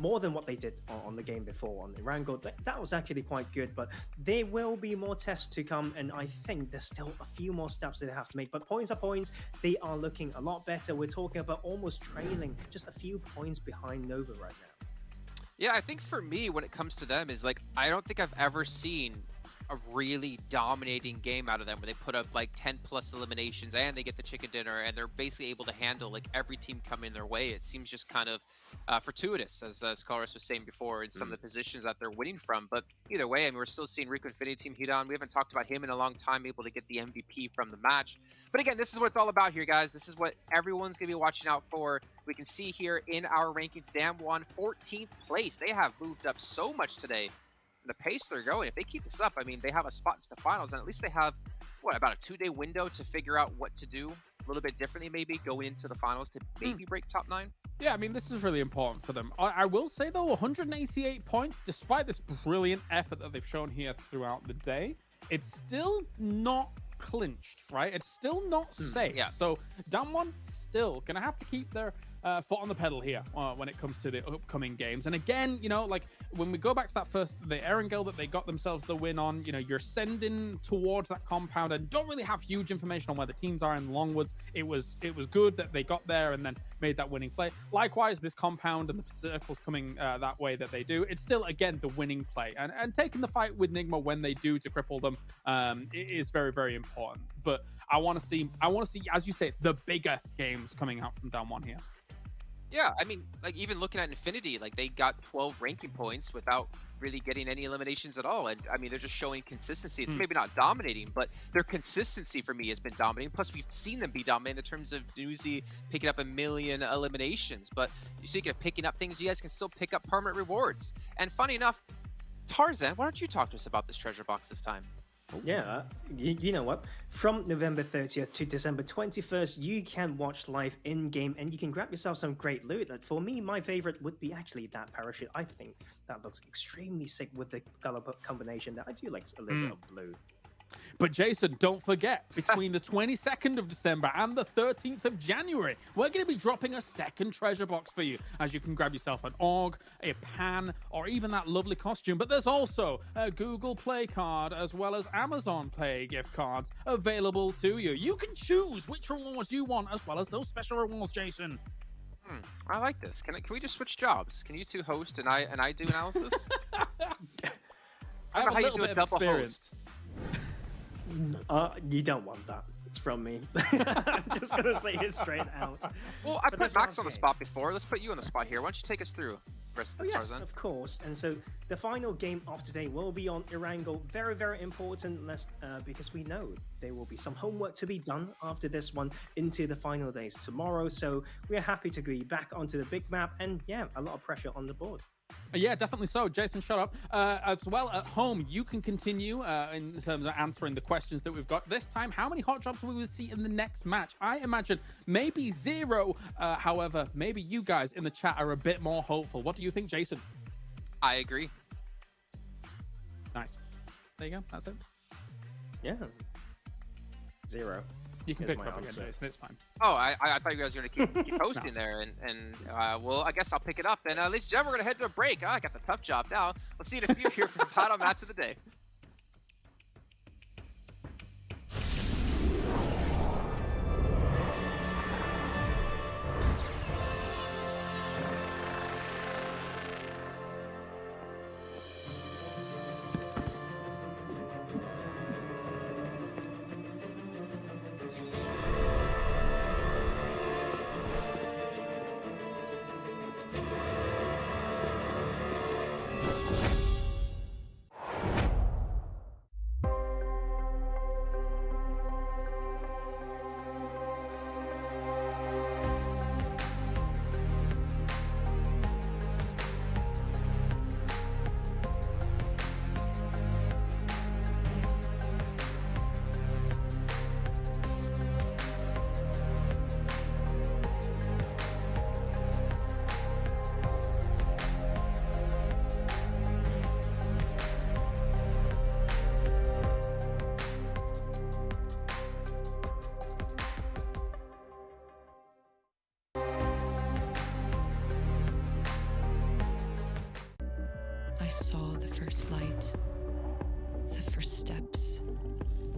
more than what they did on the game before on Erangel. That was actually quite good, but there will be more tests to come, and I think there's still a few more steps that they have to make. But points are points. They are looking a lot better. We're talking about almost trailing just a few points behind Nova right now. Yeah, I think for me, when it comes to them, is like, I don't think I've ever seen a really dominating game out of them where they put up like 10 plus eliminations and they get the chicken dinner and they're basically able to handle like every team coming their way. It seems just kind of fortuitous, as Klaris was saying before, in some of the positions that they're winning from. But either way, I mean, we're still seeing Rico Infinity Team heat on. We haven't talked about him in a long time, able to get the MVP from the match. But again, this is what it's all about here, guys. This is what everyone's going to be watching out for. We can see here in our rankings, Damn One, 14th place. They have moved up so much today. The pace they're going, if they keep this up, I mean, they have a spot to the finals, and at least they have, what, about a 2-day window to figure out what to do a little bit differently, maybe going into the finals to maybe break top 9. Yeah, I mean, this is really important for them. I will say, though, 188 points, despite this brilliant effort that they've shown here throughout the day, it's still not clinched, right? It's still not safe. Yeah. So Damn One still gonna have to keep their foot on the pedal here when it comes to the upcoming games. And again, like when we go back to that the Erangel that they got themselves the win on, you're sending towards that compound and don't really have huge information on where the teams are in Longwoods. It was good that they got there and then made that winning play. Likewise, this compound and the circles coming that way that they do, it's still, again, the winning play. And taking the fight with Nigma when they do to cripple them it is very, very important. But I want to see, as you say, the bigger games coming out from Down One here. Yeah, I mean, like even looking at Infinity, like they got 12 ranking points without really getting any eliminations at all. And I mean, they're just showing consistency. It's maybe not dominating, but their consistency for me has been dominating. Plus, we've seen them be dominating in terms of Newsy picking up 1 million eliminations. But speaking of picking up things, you guys can still pick up permanent rewards. And funny enough, Tarzan, why don't you talk to us about this treasure box this time? Yeah, you know what? From November 30th to December 21st, you can watch live in-game and you can grab yourself some great loot. For me, my favorite would be actually that parachute. I think that looks extremely sick with the color combination that I do like a little bit of blue. But Jason, don't forget, between the 22nd of December and the 13th of January, we're going to be dropping a second treasure box for you, as you can grab yourself an AUG, a pan, or even that lovely costume. But there's also a Google Play card, as well as Amazon Play gift cards available to you. You can choose which rewards you want, as well as those special rewards, Jason. I like this. Can we just switch jobs? Can you two host and I do analysis? I have a little bit of experience. You don't want that. It's from me. I'm just gonna say it straight out. Well, I put Max on the spot before. Let's put you on the spot here. Why don't you take us through the rest of the stars then? Of course. And so the final game of today will be on Erangel. Very, very important, because we know there will be some homework to be done after this one into the final days tomorrow. So we're happy to be back onto the big map, and yeah, a lot of pressure on the board. Yeah, definitely so. Jason, shut up. As well, at home, you can continue in terms of answering the questions that we've got. This time, how many hot drops will we see in the next match? I imagine maybe 0. However, maybe you guys in the chat are a bit more hopeful. What do you think, Jason? I agree. Nice. There you go. That's it. Yeah. 0. You can pick it up again, Jason. It's fine. Oh, I thought you guys were going to keep hosting there. And well, I guess I'll pick it up. And ladies and gentlemen, we're going to head to a break. I got the tough job now. We'll see you in a few here for the final match of the day. I saw the first light, the first steps.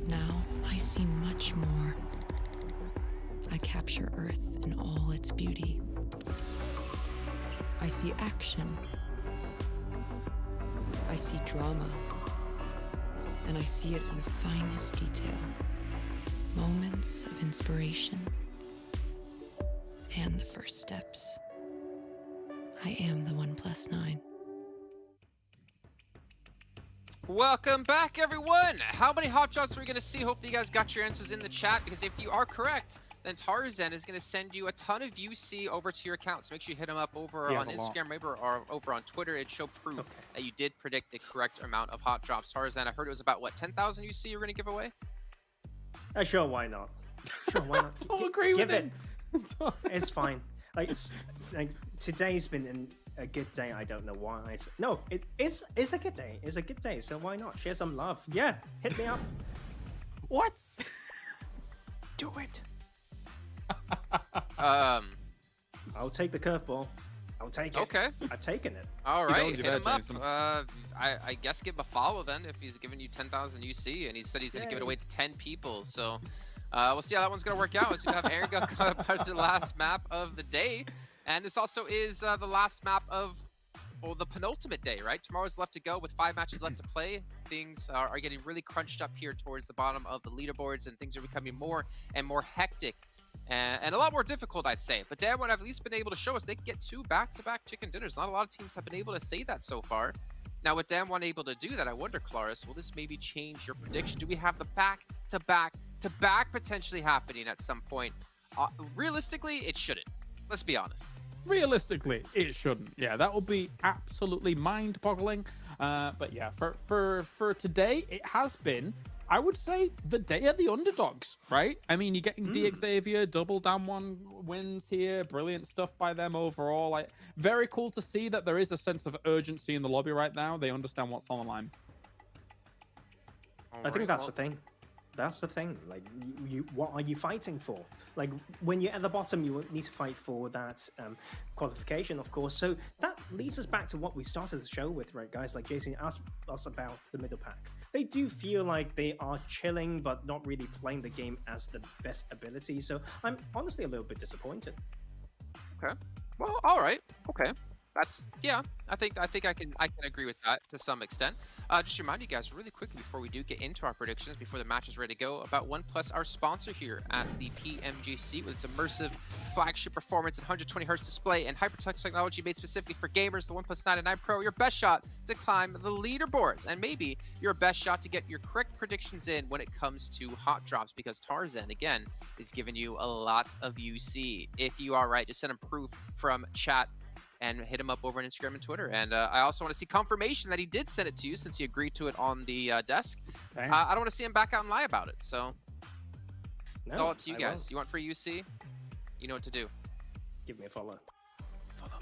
Now I see much more. I capture Earth in all its beauty. I see action. I see drama. And I see it in the finest detail. Moments of inspiration. And the first steps. I am the 1+9. Welcome back, everyone. How many hot drops are we going to see? Hopefully you guys got your answers in the chat, because if you are correct, then Tarzan is going to send you a ton of UC over to your account. So make sure you hit him up over on Instagram, maybe, or over on Twitter. It showed proof that you did predict the correct amount of hot drops. Tarzan, I heard it was about, what, 10,000 UC you were going to give away? Sure, why not? Sure, why not? I'll agree with him. It's fine. Like today's been a good day. I don't know why. No, it's a good day. It's a good day. So why not share some love? Yeah, hit me up. What? Do it. I'll take the curveball. I'll take it. Okay. I've taken it. All right, hit him up. I guess give him a follow then if he's giving you 10,000 UC, and he said he's going to give it away to 10 people. So we'll see how that one's going to work out. As we have Erangel come up as the last map of the day. And this also is the last map of the penultimate day, right? Tomorrow's left to go with 5 matches left to play. Things are getting really crunched up here towards the bottom of the leaderboards, and things are becoming more and more hectic and a lot more difficult, I'd say. But Damwon have at least been able to show us they can get 2 back-to-back chicken dinners. Not a lot of teams have been able to say that so far. Now, with Damwon able to do that, I wonder, Claris, will this maybe change your prediction? Do we have the back-to-back potentially happening at some point? Realistically, it shouldn't. Let's be honest. Realistically, it shouldn't. Yeah, that will be absolutely mind-boggling. But yeah, for today, it has been I would say the day of the underdogs, right? I mean, you're getting Xavier, double down one wins here. Brilliant stuff by them overall. Like, very cool to see that there is a sense of urgency in the lobby right now. They understand what's on the line. I think that's the thing. That's the thing. Like, what are you fighting for? Like, when you're at the bottom, you need to fight for that qualification, of course. So that leads us back to what we started the show with, right, guys? Like Jason asked us about the middle pack. They do feel like they are chilling, but not really playing the game as the best ability. So I'm honestly a little bit disappointed. Okay. Well, all right. Okay. That's, yeah, I think I can agree with that to some extent. Just remind you guys really quickly before we do get into our predictions, before the match is ready to go, about OnePlus, our sponsor here at the PMGC, with its immersive flagship performance and 120 Hz display and hypertouch technology made specifically for gamers. The OnePlus 99 Pro, your best shot to climb the leaderboards, and maybe your best shot to get your correct predictions in when it comes to hot drops, because Tarzan again is giving you a lot of UC. If you are right, just send him proof from chat and hit him up over on Instagram and Twitter. And I also want to see confirmation that he did send it to you, since he agreed to it on the desk. I don't want to see him back out and lie about it. So it's all up to you guys. You want free UC? You know what to do. Give me a follow.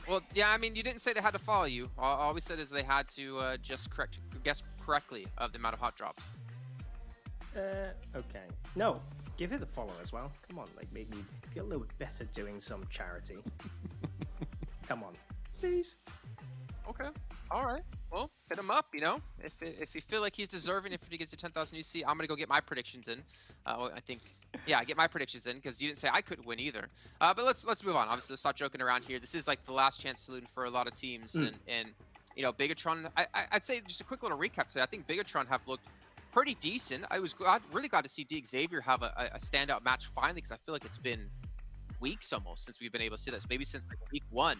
Well, yeah, I mean, you didn't say they had to follow you. All we said is they had to just guess correctly of the amount of hot drops. Okay. No, give it a follow as well. Come on, like, make me feel a little bit better doing some charity. Come on, please. Okay. All right. Well, hit him up. You know, if you feel like he's deserving, if he gets to 10,000 UC, I'm gonna go get my predictions in. I think, yeah, I get my predictions in because you didn't say I couldn't win either. But let's move on. Obviously, let's stop joking around here. This is like the last chance saloon for a lot of teams, and you know, Bigatron. I'd say just a quick little recap today. I think Bigatron have looked pretty decent. I was really glad to see Xavier have a standout match finally, because I feel like it's been weeks almost since we've been able to see this, maybe since like week 1.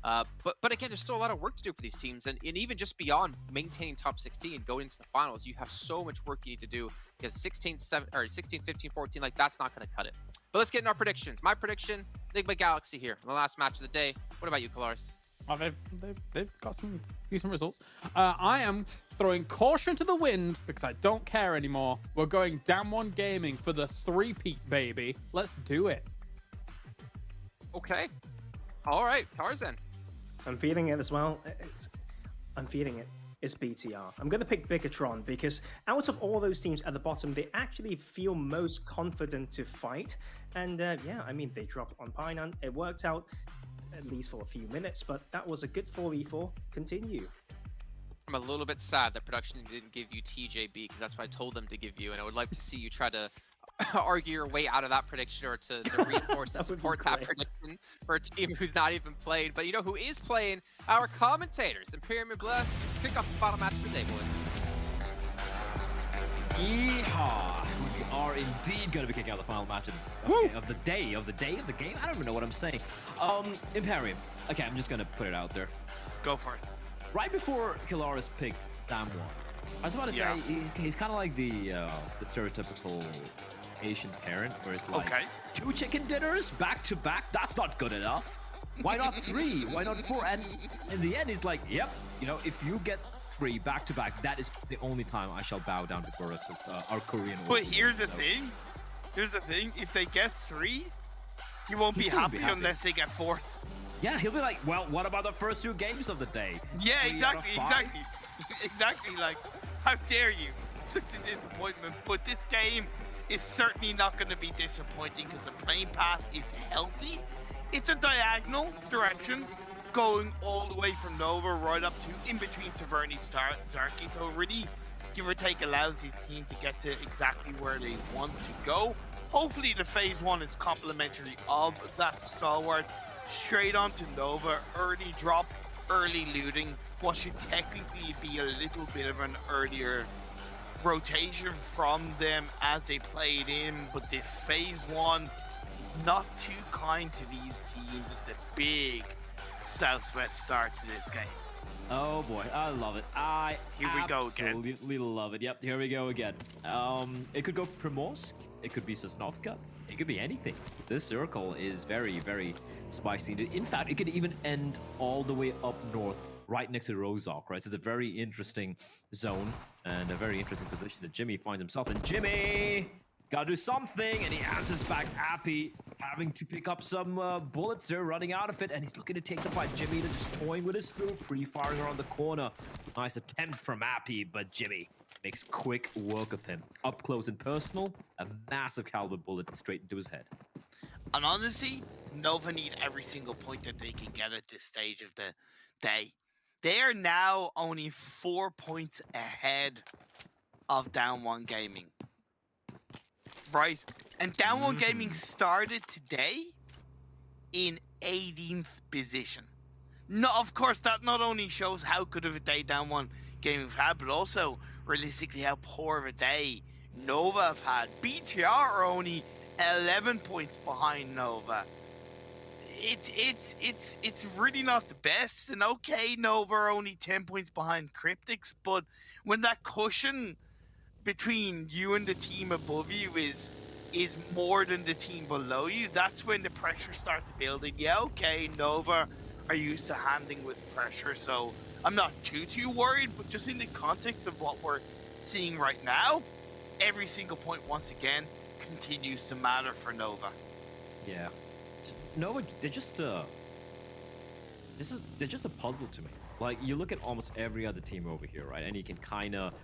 But again, there's still a lot of work to do for these teams, and even just beyond maintaining top 16 and going into the finals, you have so much work you need to do, because 16, 15, 14, like, that's not going to cut it. But let's get into our predictions. My prediction, Enigma Galaxy here in the last match of the day. What about you, Kalaris? Oh, they've got some decent results. I am throwing caution to the wind because I don't care anymore. We're going down one gaming for the 3-peat, baby. Let's do it. Okay. All right, Tarzan. I'm feeling it as well. I'm feeling it. It's BTR. I'm going to pick Bigatron because out of all those teams at the bottom, they actually feel most confident to fight. And yeah, I mean, they dropped on Pinan. It worked out, at least for a few minutes, but that was a good 4v4. Continue. I'm a little bit sad that production didn't give you TJB, because that's what I told them to give you, and I would like to see you try to argue your way out of that prediction, or to reinforce and support that prediction for a team who's not even playing. But you know who is playing? Our commentators. Imperium and Blur, kick off the final match of the day, boys. Yeehaw! We are indeed going to be kicking out the final match of the day of the game. I don't even know what I'm saying. Imperium. Okay, I'm just going to put it out there. Go for it. Right before Kilaris picked Damwon, I was about to say he's kind of like the stereotypical Asian parent, where it's like 2 chicken dinners back to back. That's not good enough. Why not 3? Why not 4? And in the end, he's like, yep, you know, if you get 3 back to back, that is the only time I shall bow down before us as our Korean. But here's the thing. Here's the thing. If they get 3, he won't be happy unless they get 4th. Yeah, he'll be like, well, what about the first 2 games of the day? Yeah, exactly. Like, how dare you? Such a disappointment. But this game is certainly not going to be disappointing, because the playing path is healthy. It's a diagonal direction going all the way from Nova right up to in between Severny Zarky. So it really, give or take, allows his team to get to exactly where they want to go. Hopefully the phase 1 is complementary of that stalwart. Straight on to Nova, early drop, early looting, what should technically be a little bit of an earlier rotation from them as they played in, but this phase 1, not too kind to these teams. It's a big Southwest start to this game. Oh boy, I love it. Here we go again. Absolutely love it. Yep, here we go again. It could go Primorsk, it could be Sosnovka, it could be anything. This circle is very, very spicy. In fact, it could even end all the way up north right next to Rozok, right? So it's a very interesting zone and a very interesting position that Jimmy finds himself in. Jimmy! Gotta do something, and he answers back. Appy having to pick up some bullets there, running out of it, and he's looking to take the fight. Jimmy just toying with his throw, pre-firing around the corner. Nice attempt from Appy, but Jimmy makes quick work of him. Up close and personal, a massive caliber bullet straight into his head. And honestly, Nova need every single point that they can get at this stage of the day. They are now only 4 points ahead of Down One Gaming. Right? And Down One Gaming started today in 18th position. No, of course, that not only shows how good of a day Down One Gaming have had, but also realistically how poor of a day Nova have had. BTR are only 11 points behind Nova. It's really not the best. And okay, Nova are only 10 points behind Cryptics, but when that cushion between you and the team above you is more than the team below you, that's when the pressure starts building. Yeah, okay, Nova are used to handling with pressure, so I'm not too worried, but just in the context of what we're seeing right now, every single point once again continues to matter for Nova. Yeah. Nova, they're just they're just a puzzle to me. Like, you look at almost every other team over here, right? And you can kind of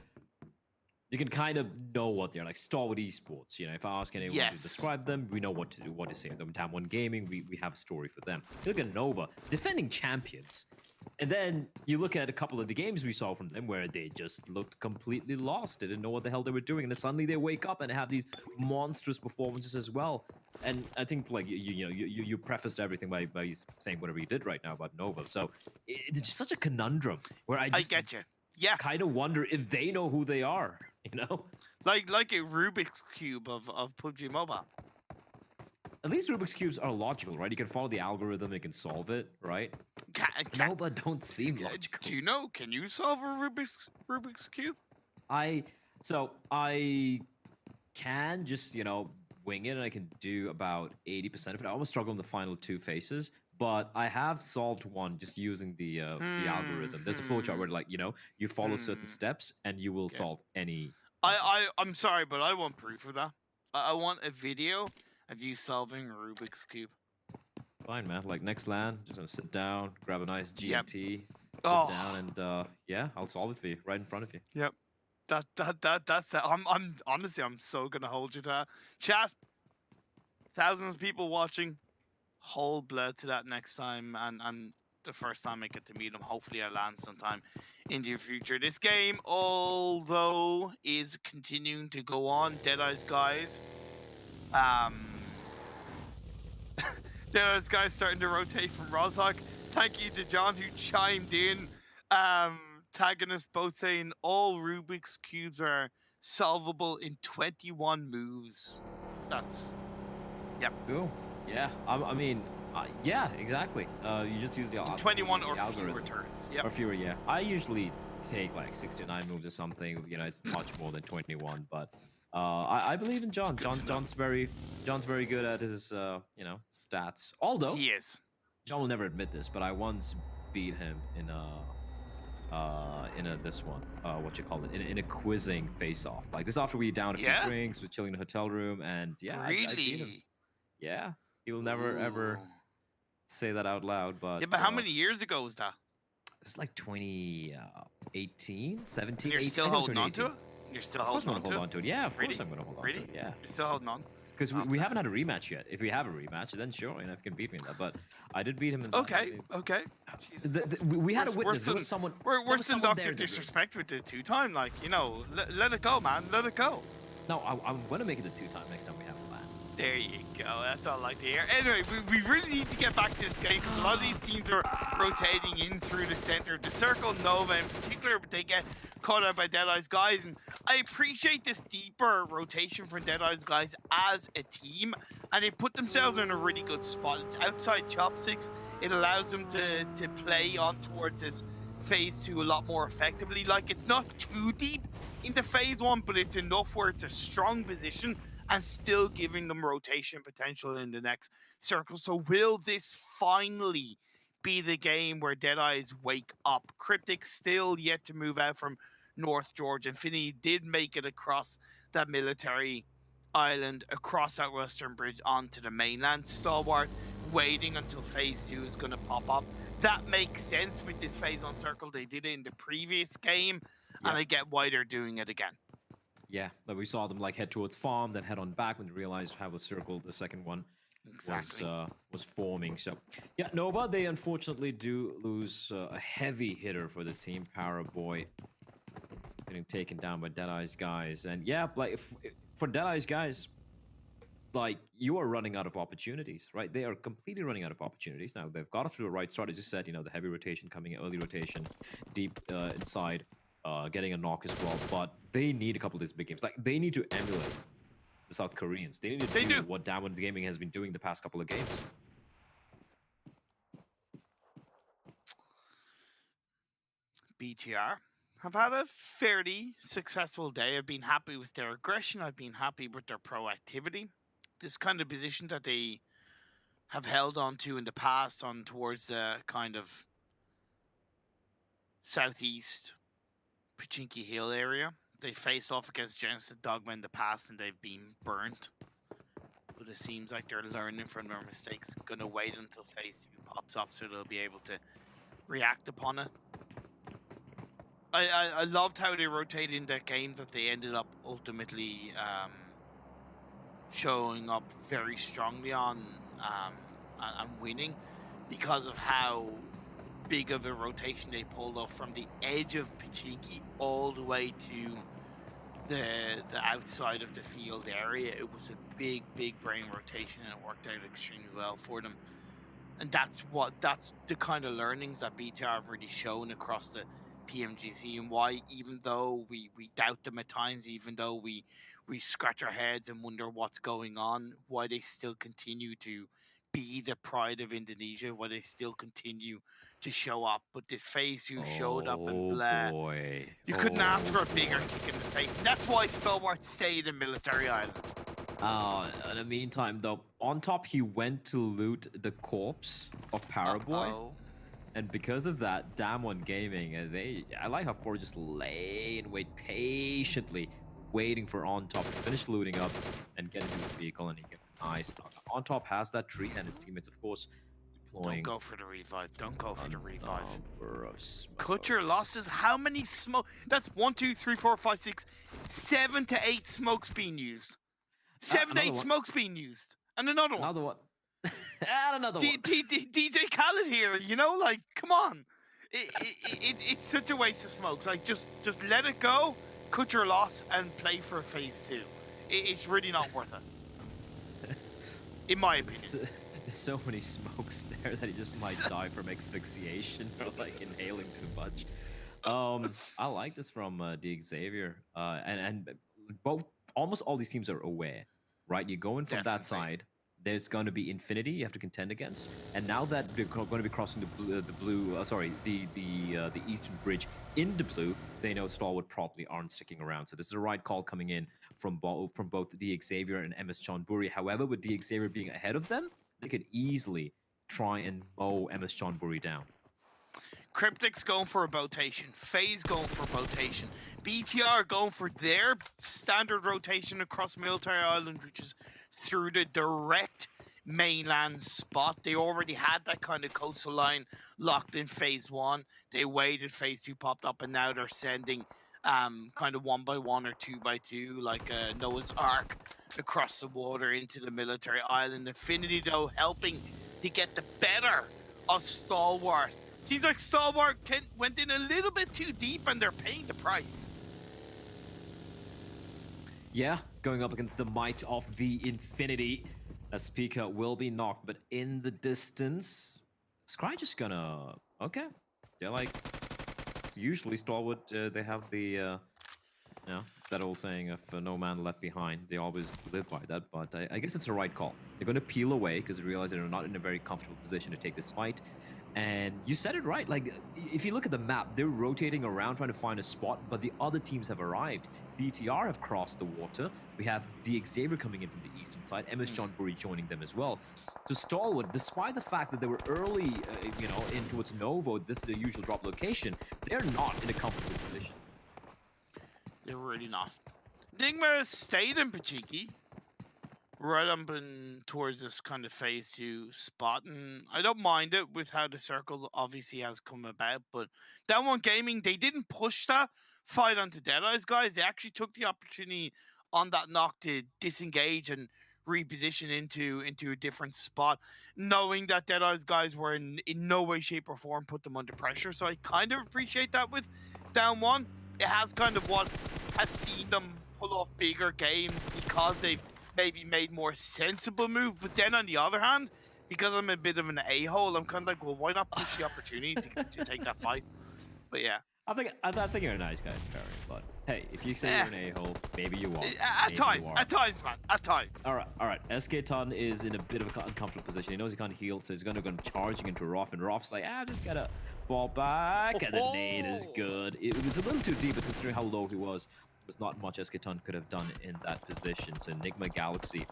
know what they're like. Starwood Esports, you know, if I ask anyone to describe them, we know what to do, what to say. Them Down One Gaming, we have a story for them. You look at Nova, defending champions. And then you look at a couple of the games we saw from them where they just looked completely lost. They didn't know what the hell they were doing. And then suddenly they wake up and have these monstrous performances as well. And I think, like, you prefaced everything by saying whatever you did right now about Nova. So it's just such a conundrum where I get you. Yeah. Kind of wonder if they know who they are, you know? Like a Rubik's Cube of PUBG Mobile. At least Rubik's Cubes are logical, right? You can follow the algorithm, you can solve it, right? Nova don't seem logical. Do you know, can you solve a Rubik's Cube? I can just, you know, wing it, and I can do about 80% of it. I almost struggle in the final two phases, but I have solved one just using the algorithm. There's a flowchart where, like, you know, you follow certain steps and you will solve any. I'm sorry, but I want proof of that. I want a video of you solving a Rubik's Cube. Fine, man. Like, next LAN, just gonna sit down, grab a nice GMT, sit down, and yeah, I'll solve it for you right in front of you. Yep. That's it. I'm honestly, I'm so gonna hold you to that. Chat, thousands of people watching. Hold blood to that next time, and the first time I get to meet him, hopefully I land sometime in the future. This game, although, is continuing to go on. Deadeye's guys, Deadeye's guys starting to rotate from Rozok. Thank you to John who chimed in, tagging us both saying all Rubik's Cubes are solvable in 21 moves. That's, yep. Cool. Yeah, I mean, yeah, exactly. You just use the 21 or algorithm. fewer turns. Yep. Or fewer, yeah. I usually take like 69 moves or something. You know, it's much more than 21. But I believe in John. John's very good at his you know, stats. Although he is. John will never admit this, but I once beat him in this one, what you call it, in a quizzing face-off. Like, this after we downed a few drinks, we're chilling in a hotel room, and yeah, I beat him. Yeah. He will never, ever say that out loud, but... Yeah, but how many years ago was that? It's like 2018, 17, You're 18, still holding on to it? You're still holding on to it? Of course I'm going to hold on to it. Yeah, of course I'm going to hold on to it. Yeah. You're still holding on? Because we haven't had a rematch yet. If we have a rematch, then sure, you know, if you can beat me in that. But I did beat him in that. Okay. We had a witness. There was someone... Worse than Dr. Disrespect with the two-time. Like, you know, let it go, man. Let it go. No, I'm going to make it a two-time next time we have a LAN. There you go. That's all I like to hear. Anyway, we really need to get back to this game because a lot of these teams are rotating in through the center of the circle. Nova in particular, but they get caught out by Deadeye's guys. And I appreciate this deeper rotation from Deadeye's guys as a team. And they put themselves in a really good spot. It's outside chopsticks. It allows them to play on towards this phase 2 a lot more effectively. Like, it's not too deep into phase 1, but it's enough where it's a strong position and still giving them rotation potential in the next circle. So will this finally be the game where Deadeyes wake up. Cryptic still yet to move out from North Georgia. Infinity did make it across that military island, across that western bridge onto the mainland. Stalwart waiting until phase 2 is going to pop up. That makes sense with this phase on circle. They did it in the previous game, and I get why they're doing it again. Yeah, like we saw them like head towards farm, then head on back when they realized how a circle the second one was forming. So yeah, Nova, they unfortunately do lose a heavy hitter for the team. Powerboy getting taken down by Deadeye's guys, and yeah, like for Deadeye's guys, like you are running out of opportunities, right? They are completely running out of opportunities. Now they've got through the right start, as you said, you know, the heavy rotation coming in, early rotation, deep inside, getting a knock as well. But they need a couple of these big games. Like they need to emulate the South Koreans. They need to do what Diamond Gaming has been doing the past couple of games. BTR have had a fairly successful day. I've been happy with their aggression. I've been happy with their proactivity. This kind of position that they have held on to in the past on towards the kind of southeast Pachinki Hill area. They faced off against Genesis Dogma in the past and they've been burnt. But it seems like they're learning from their mistakes. Gonna wait until phase 2 pops up so they'll be able to react upon it. I loved how they rotated in that game, that they ended up ultimately showing up very strongly on and winning because of how big of a rotation they pulled off from the edge of Pachinki all the way to the outside of the field area. It was a big brain rotation and it worked out extremely well for them. And that's the kind of learnings that BTR have really shown across the PMGC, and why even though we doubt them at times, even though we scratch our heads and wonder what's going on, why they still continue to be the pride of Indonesia, why they still continue to show up. But this phase 2 showed up and blah. You couldn't ask for a bigger kick in the face. And that's why Stalwart stayed in Military Island. In the meantime, though, on top he went to loot the corpse of Powerboy. And because of that, Damwon Gaming, I like how 4 just lay and wait patiently, waiting for On Top to finish looting up and get into his vehicle, and he gets a nice knock. On Top has that tree, and his teammates, of course, deploying. Don't go for the revive. Don't go for the revive. Of Cut your losses. How many smoke? That's 1, 2, 3, 4, 5, 6, 7 to 8 smokes being used. 7 to 8 smokes being used. And another one. Another one. And another one. DJ Khaled here, you know, like, come on. It's such a waste of smokes. Like, just let it go, cut your loss, and play for phase 2. It's really not worth it. In my opinion. There's so many smokes there that he just might die from asphyxiation or like inhaling too much. I like this from the Xavier. And almost all these teams are aware, right? You go in from that side. There's going to be Infinity you have to contend against, and now that they're going to be crossing the eastern bridge into blue, they know Stalwart probably aren't sticking around. So this is the right call coming in from both the Xavier and MS Chonburi. However, with the Xavier being ahead of them, they could easily try and mow MS Chonburi down. Cryptic's going for a rotation. FaZe going for a rotation. BTR going for their standard rotation across Military Island, which is through the direct mainland spot. They already had that kind of coastal line locked in phase 1. They waited, phase 2 popped up, and now they're sending kind of 1 by 1 or 2 by 2, like Noah's Ark, across the water into the Military Island. Infinity, though, helping to get the better of Stalwart. Seems like Stalwart went in a little bit too deep, and they're paying the price. Yeah, going up against the might of the Infinity. As Pika will be knocked, but in the distance, Scry just gonna... Okay. They're like... Usually Stalwart, they have the... you know, that old saying of no man left behind. They always live by that, but I guess it's the right call. They're gonna peel away because they realize they're not in a very comfortable position to take this fight. And you said it right, like, if you look at the map, they're rotating around trying to find a spot, but the other teams have arrived. BTR have crossed the water. We have the Xavier coming in from the eastern side. MS John Burry joining them as well. So Stalwood, despite the fact that they were early, in towards Novo, this is a usual drop location, they're not in a comfortable position. They're really not. Enigma stayed in Pachiki, right up towards this kind of phase 2 spot, and I don't mind it with how the circle obviously has come about, but Down One Gaming, they didn't push that fight onto Deadeye's guys. They actually took the opportunity on that knock to disengage and reposition into a different spot, knowing that Deadeye's guys were in no way, shape, or form put them under pressure. So I kind of appreciate that with Down One. It has kind of what has seen them pull off bigger games because they've maybe made more sensible move. But then on the other hand, because I'm a bit of an a-hole, I'm kind of like, well, why not push the opportunity to take that fight? But yeah. I think you're a nice guy, Perry, but hey, if you say you're an a-hole, maybe you are. At times, man. At times. All right. SK Ton is in a bit of an uncomfortable position. He knows he can't heal, so he's going to go charging into Roth, and Roth's like, just gotta fall back, and the nade is good. It was a little too deep, but considering how low he was, there's not much SK Ton could have done in that position. So Enigma Galaxy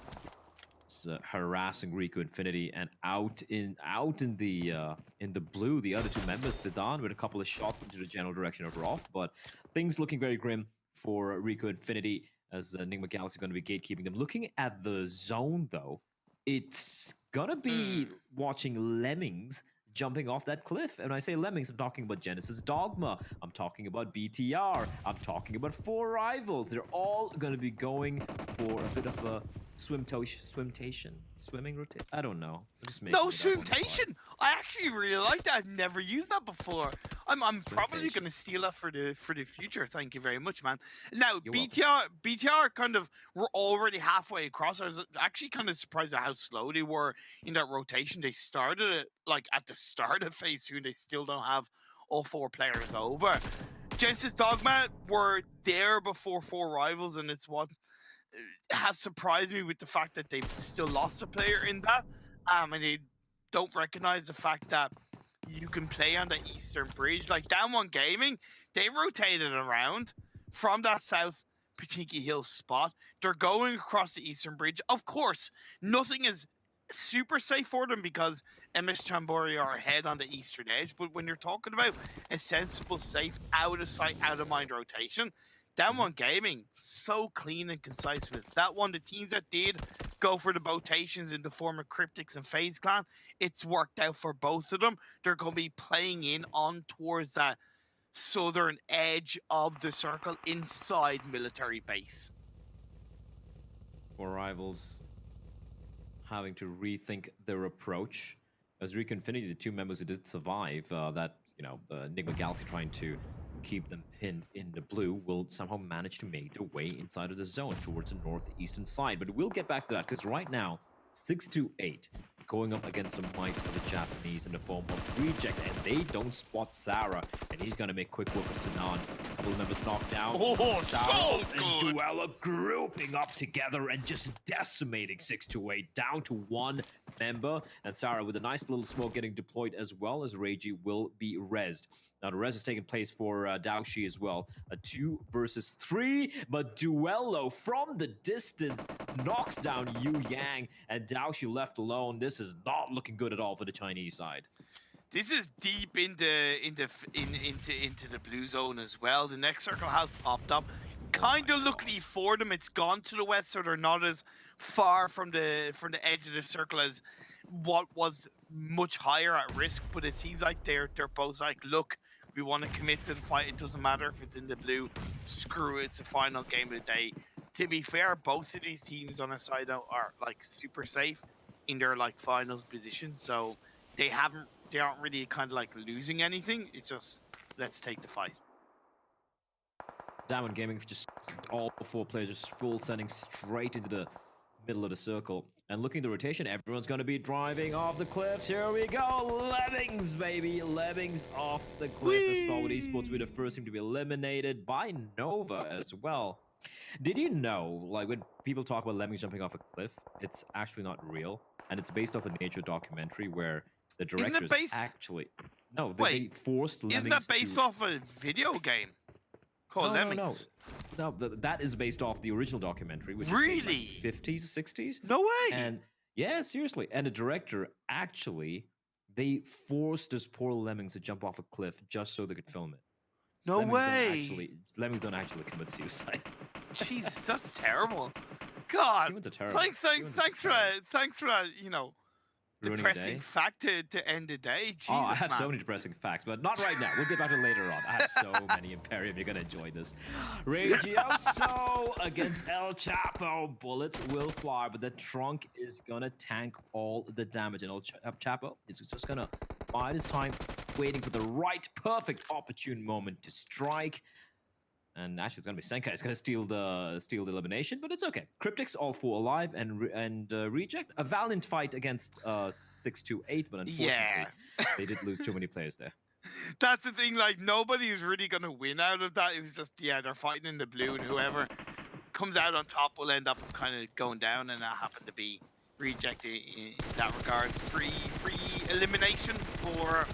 is harassing Riku Infinity, and out in the blue, the other two members, Fidan, with a couple of shots into the general direction of Roth, but things looking very grim for Riku Infinity as Enigma Galaxy is going to be gatekeeping them. Looking at the zone, though, it's gonna be watching Lemmings jumping off that cliff. And when I say Lemmings, I'm talking about Genesis Dogma, I'm talking about BTR, I'm talking about 4 Rivals. They're all going to be going for a bit of a swimming rotation. I don't know. No, swimtation. I actually really like that. I've never used that before. I'm probably going to steal that for the future. Thank you very much, man. Now BTR kind of were already halfway across. I was actually kind of surprised at how slow they were in that rotation. They started it like at the start of phase 2, and they still don't have all 4 players over. Genesis Dogma were there before 4 Rivals, and it's what has surprised me with the fact that they've still lost a player in that, and they don't recognize the fact that you can play on the eastern bridge. Like Down One Gaming, they rotated around from that south Patinki Hill spot. They're going across the eastern bridge. Of course, nothing is super safe for them because MS Chambori are ahead on the eastern edge, but when you're talking about a sensible, safe, out of sight, out of mind rotation, Down One Gaming, so clean and concise with that one. The teams that did go for the rotations in the form of Cryptics and FaZe Clan, it's worked out for both of them. They're going to be playing in on towards that southern edge of the circle inside military base. 4 Rivals having to rethink their approach. As Riku Infinity, the 2 members who did survive, the Enigma Galaxy trying to keep them pinned in the blue, will somehow manage to make their way inside of the zone towards the northeastern side. But we'll get back to that, because right now, 6-8 going up against the might of the Japanese in the form of Reject, and they don't spot Sarah, and he's going to make quick work of Sinan. A couple of members knocked down. So and Duella grouping up together and just decimating 6-8 down to 1 member, and Sarah with a nice little smoke getting deployed as well as Reiji will be rezzed. Now the res is taking place for Daoshi as well. A 2 versus 3, but Duello from the distance knocks down Yu Yang, and Daoshi left alone. This is not looking good at all for the Chinese side. This is deep into the blue zone as well. The next circle has popped up. Kind of luckily for them, it's gone to the west, so they're not as far from the edge of the circle as what was much higher at risk. But it seems like they're both like, look, we want to commit to the fight. It doesn't matter if it's in the blue. Screw it. It's the final game of the day. To be fair, both of these teams on a side note are like super safe in their like finals position. So they aren't really kind of like losing anything. It's just, let's take the fight. Diamond Gaming just all 4 players just full sending straight into the middle of the circle. And looking at the rotation, everyone's going to be driving off the cliffs. Here we go. Lemmings, baby. Lemmings off the cliff. As Starwood Esports will be the first team to be eliminated by Nova as well. Did you know, like, when people talk about Lemmings jumping off a cliff, it's actually not real. And it's based off a nature documentary where the directors actually... No, they forced Lemmings Isn't that based off a video game? called No, Lemmings. That is based off the original documentary, which Really? is like 50s, 60s. No way. And yeah, seriously. And the director actually, they forced this poor Lemmings to jump off a cliff just so they could film it. No way. Lemmings don't actually commit suicide. Jesus, that's terrible. God. Humans are terrible. Thanks for that, you know, Ruining your depressing day? fact to end the day. Jesus, Oh, I have man. so many depressing facts, but not right now. We'll get back to it later on. I have so many Imperium. You're gonna enjoy this. Regioso against El Chapo. Bullets will fly, but the trunk is gonna tank all the damage, and El Chapo is just gonna bide his time, waiting for the right, perfect, opportune moment to strike. And actually, it's gonna be Senkai. It's gonna steal the elimination, but it's okay. Cryptics all four alive and Reject. A valiant fight against 628, but unfortunately, they did lose too many players there. That's the thing, like, nobody was really going to win out of that. It was just, yeah, they're fighting in the blue, and whoever comes out on top will end up kind of going down, and that happened to be Reject in that regard. Free elimination for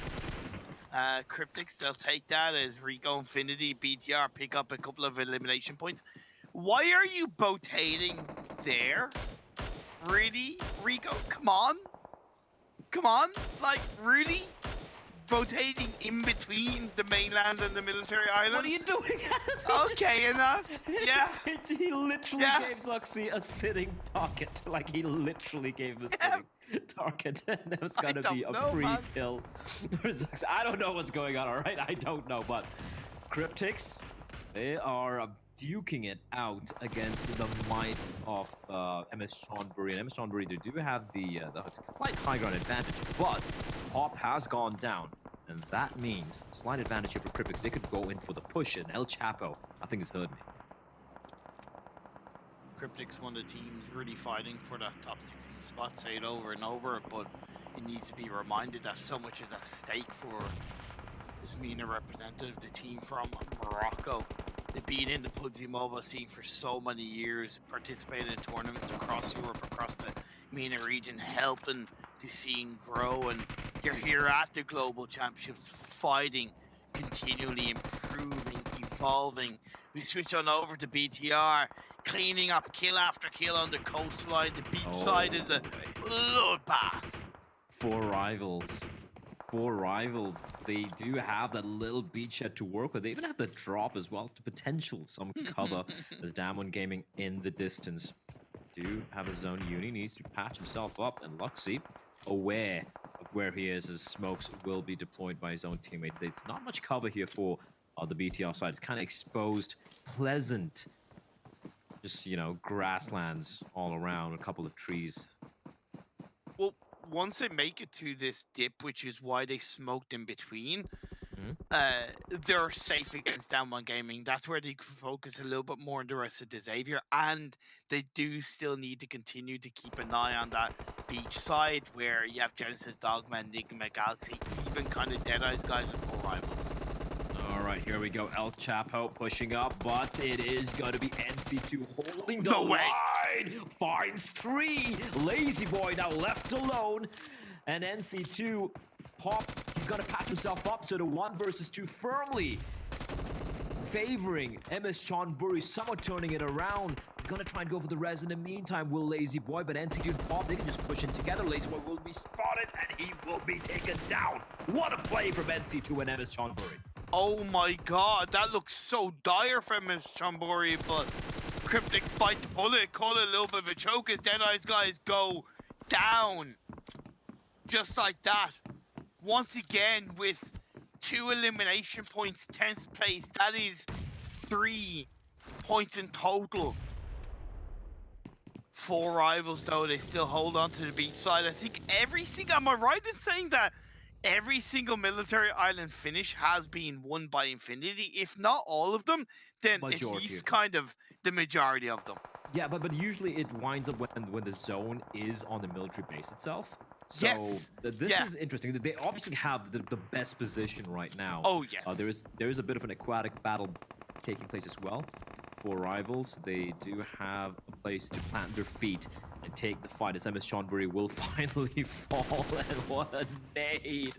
Cryptics. They'll take that as Rico Infinity, BTR pick up a couple of elimination points. Why are you botating there? Really, Rico? Come on, like, really? Rotating in between the mainland and the military island. What are you doing? Okay, and us. Yeah. He literally gave Zuxi a sitting target. Like, he literally gave him a sitting target. And it was gonna be a free kill for Zuxi. I don't know what's going on, alright? I don't know, but Cryptics, they are duking it out against the might of MS Chonburi. And MS Chonburi, they do have the slight high ground advantage, but Pop has gone down, and that means slight advantage here for Cryptics. They could go in for the push, and El Chapo, I think, has heard me. Cryptics, one of the teams really fighting for that top 16 spot, say it over and over, but it needs to be reminded that so much is at stake for this MENA representative, the team from Morocco. They've been in the PUBG Mobile scene for so many years, participated in tournaments across Europe, across the MENA region, helping the scene grow, and you're here at the Global Championships fighting, continually improving, evolving. We switch on over to BTR, cleaning up kill after kill on the coastline. The beach side is a bloodbath. Four rivals. They do have that little beachhead to work with. They even have the drop as well, to potential some cover as Damwon Gaming in the distance. Do have a zone uni, needs to patch himself up, and Luxy, aware of where he is, as smokes will be deployed by his own teammates. There's not much cover here for the BTR side. It's kind of exposed, pleasant, just, you know, grasslands all around, a couple of trees. Well, once they make it to this dip, which is why they smoked in between, they're safe against Damwon Gaming. That's where they can focus a little bit more on the rest of the Xavier, and they do still need to continue to keep an eye on that beach side where you have Genesis, Dogma, Enigma, Galaxy, even kind of Deadeye's guys and full rivals. All right, here we go. El Chapo pushing up, but it is going to be NC2 holding the line. Finds 3. Lazy Boy now left alone. And NC2, Pop, he's going to patch himself up to the 1 versus 2 firmly. Favoring MS Chonburi, somewhat turning it around. He's going to try and go for the res in the meantime, will Lazy Boy, but NC2 and Pop, they can just push in together. Lazy Boy will be spotted, and he will be taken down. What a play from NC2 and MS Chonburi. Oh my god, that looks so dire for MS Chonburi, but Cryptics bite the bullet, call it a little bit of a choke as Deadeye's guys go down. Just like that. Once again, with 2 elimination points, 10th place, that is 3 points in total. 4 rivals, though, they still hold on to the beach side. I think every single, am I right in saying that every single military island finish has been won by Infinity? If not all of them, then at least kind of the majority of them. Yeah, but usually it winds up when the zone is on the military base itself. So this is interesting. They obviously have the best position right now. Oh yes. There is a bit of an aquatic battle taking place as well for rivals. They do have a place to plant their feet and take the fight, as MS Chonburi will finally fall. And what a nade!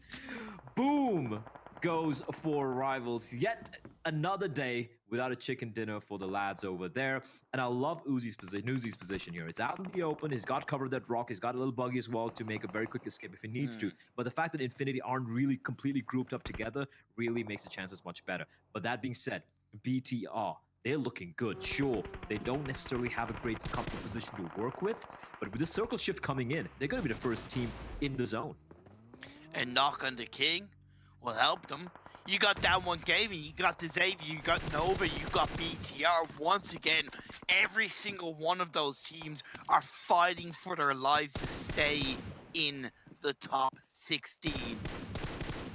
Boom! goes for Rivals. Yet another day without a chicken dinner for the lads over there. And I love Uzi's position here. It's out in the open. He's got cover of that rock. He's got a little buggy as well to make a very quick escape if he needs to. But the fact that Infinity aren't really completely grouped up together really makes the chances much better. But that being said, BTR, they're looking good. Sure, they don't necessarily have a great comfortable position to work with, but with the circle shift coming in, they're going to be the first team in the zone. And knock on the king will help them. You got Down One Gaming, you got the Xavier, you got Nova, you got BTR. Once again, every single one of those teams are fighting for their lives to stay in the top 16.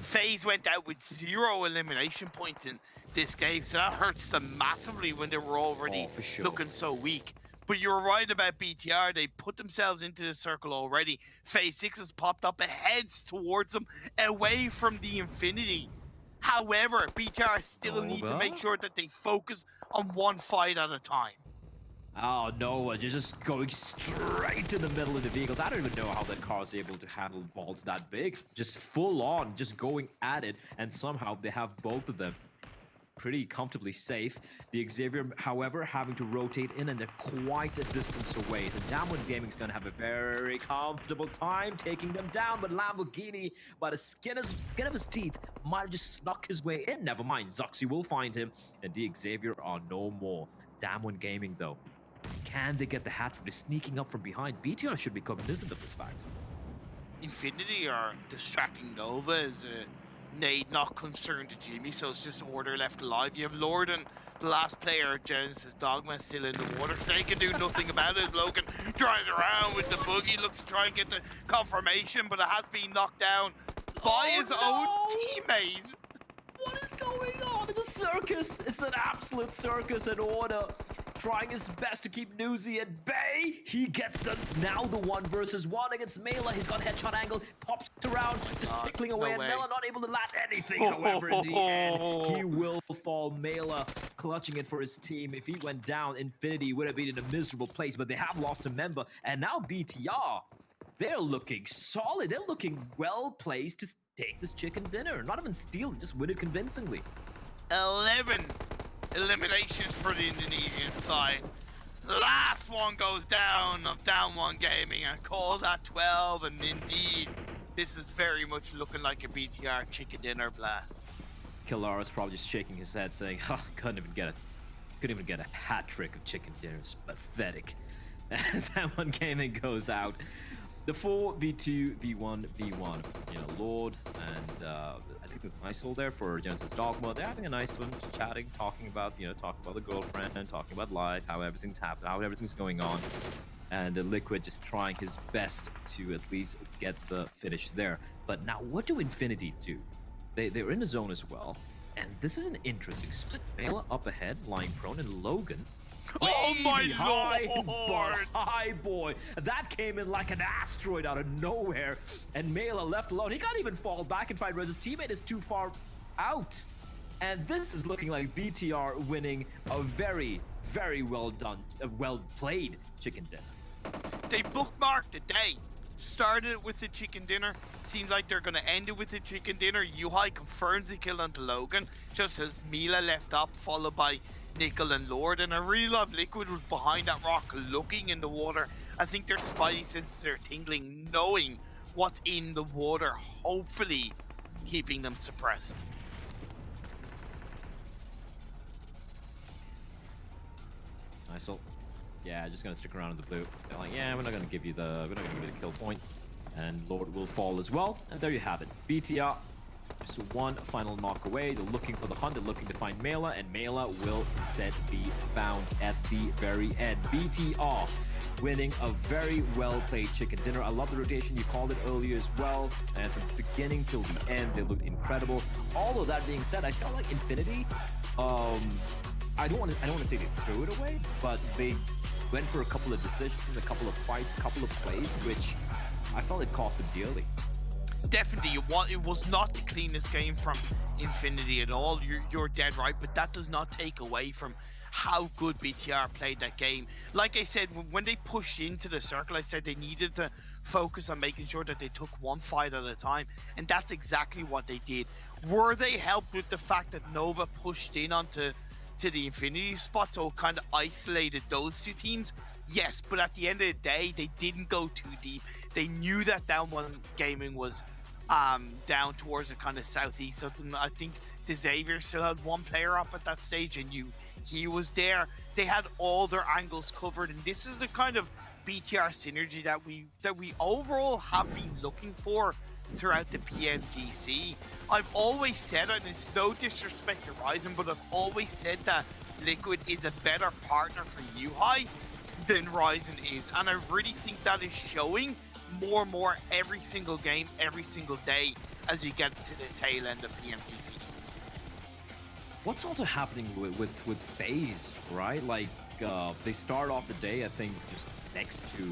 FaZe went out with 0 elimination points in this game, so that hurts them massively when they were already looking so weak. But you're right about BTR. They put themselves into the circle already. FaZe 6 has popped up and heads towards them, away from the Infinity. However, BTR still need to make sure that they focus on one fight at a time. Oh, Noah, you're just going straight in the middle of the vehicles. I don't even know how that car is able to handle balls that big. Just full on, just going at it. And somehow they have both of them pretty comfortably safe. The Xavier, however, having to rotate in, and they're quite a distance away. So Down One Gaming's going to have a very comfortable time taking them down. But Lamborghini, by the skin of his teeth, might have just snuck his way in. Never mind, Zuxi will find him. And the Xavier are no more. Down One Gaming, though. Can they get the hat trick? They're sneaking up from behind. BTR should be cognizant of this fact. Infinity are distracting Nova as Nade not concerned to Jimmy, so it's just Order left alive. You have Lord and the last player, Genesis Dogma, still in the water. They can do nothing about it as Logan drives around with the buggy, looks to try and get the confirmation, but it has been knocked down by his own teammate. What is going on? It's a circus. It's an absolute circus in Order. Trying his best to keep Newsy at bay. He gets the now the 1v1 against Mela. He's got headshot angle, pops around, just tickling away, and Mela not able to land anything. However, in the end, he will fall. Mela clutching it for his team. If he went down, Infinity would have been in a miserable place, but they have lost a member. And now BTR, they're looking solid. They're looking well placed to take this chicken dinner. Not even steal it, just win it convincingly. 11 eliminations for the Indonesian side. The last one goes down of Down One Gaming and calls at 12, and indeed, this is very much looking like a BTR chicken dinner, blah. Killara's probably just shaking his head saying, couldn't even get a hat trick of chicken dinners. Pathetic. As Down One Gaming goes out. The 4v2, v1, v1. You know, Lord and I think there's ISOL there for Genesis Dogma. They're having a nice one, just chatting, talking about the girlfriend and talking about life, how everything's happened, how everything's going on. And Liquid just trying his best to at least get the finish there. But now, what do Infinity do? They're in the zone as well. And this is an interesting split. Mela up ahead, lying prone, and Logan. Oh my lord! Hi boy, that came in like an asteroid out of nowhere, and Mela left alone. He can't even fall back and try and res his teammate is too far out. And this is looking like BTR winning a very, very well done, well played chicken dinner. They bookmarked the day. Started it with the chicken dinner. Seems like they're gonna end it with the chicken dinner. Yuhai confirms the kill onto Logan, just as Mila left up, followed by Nickel and Lord. And I really love Liquid was behind that rock looking in the water. I think their spidey senses are tingling, knowing what's in the water, hopefully keeping them suppressed. Nice. Yeah, just gonna stick around in the blue. They're like, yeah, we're not gonna give you the kill point. And Lord will fall as well. And there you have it. BTR just one final knock away. They're looking for the hunt. They're looking to find Mela, and Mela will instead be found at the very end. BTR winning a very well-played chicken dinner. I love the rotation. You called it earlier as well. And from the beginning till the end, they looked incredible. All of that being said, I felt like Infinity, I don't want to say they threw it away, but they went for a couple of decisions, a couple of fights, a couple of plays, which I felt it cost them dearly. Definitely, it was not the cleanest game from Infinity at all. You're dead right, but that does not take away from how good BTR played that game. Like I said, when they pushed into the circle, I said they needed to focus on making sure that they took one fight at a time, and that's exactly what they did. Were they helped with the fact that Nova pushed in onto the Infinity spot, so it kind of isolated those two teams? Yes, but at the end of the day, they didn't go too deep. They knew that Down One Gaming was down towards the kind of southeast. So I think the Xavier still had one player up at that stage, and he was there. They had all their angles covered, and this is the kind of BTR synergy that we overall have been looking for throughout the PMGC. I've always said, and it's no disrespect to Ryzen, but I've always said that Liquid is a better partner for UI than Ryzen is, and I really think that is showing more and more every single game, every single day as we get to the tail end of PMGC East. What's also happening with FaZe, right? Like, they start off the day, I think, just next to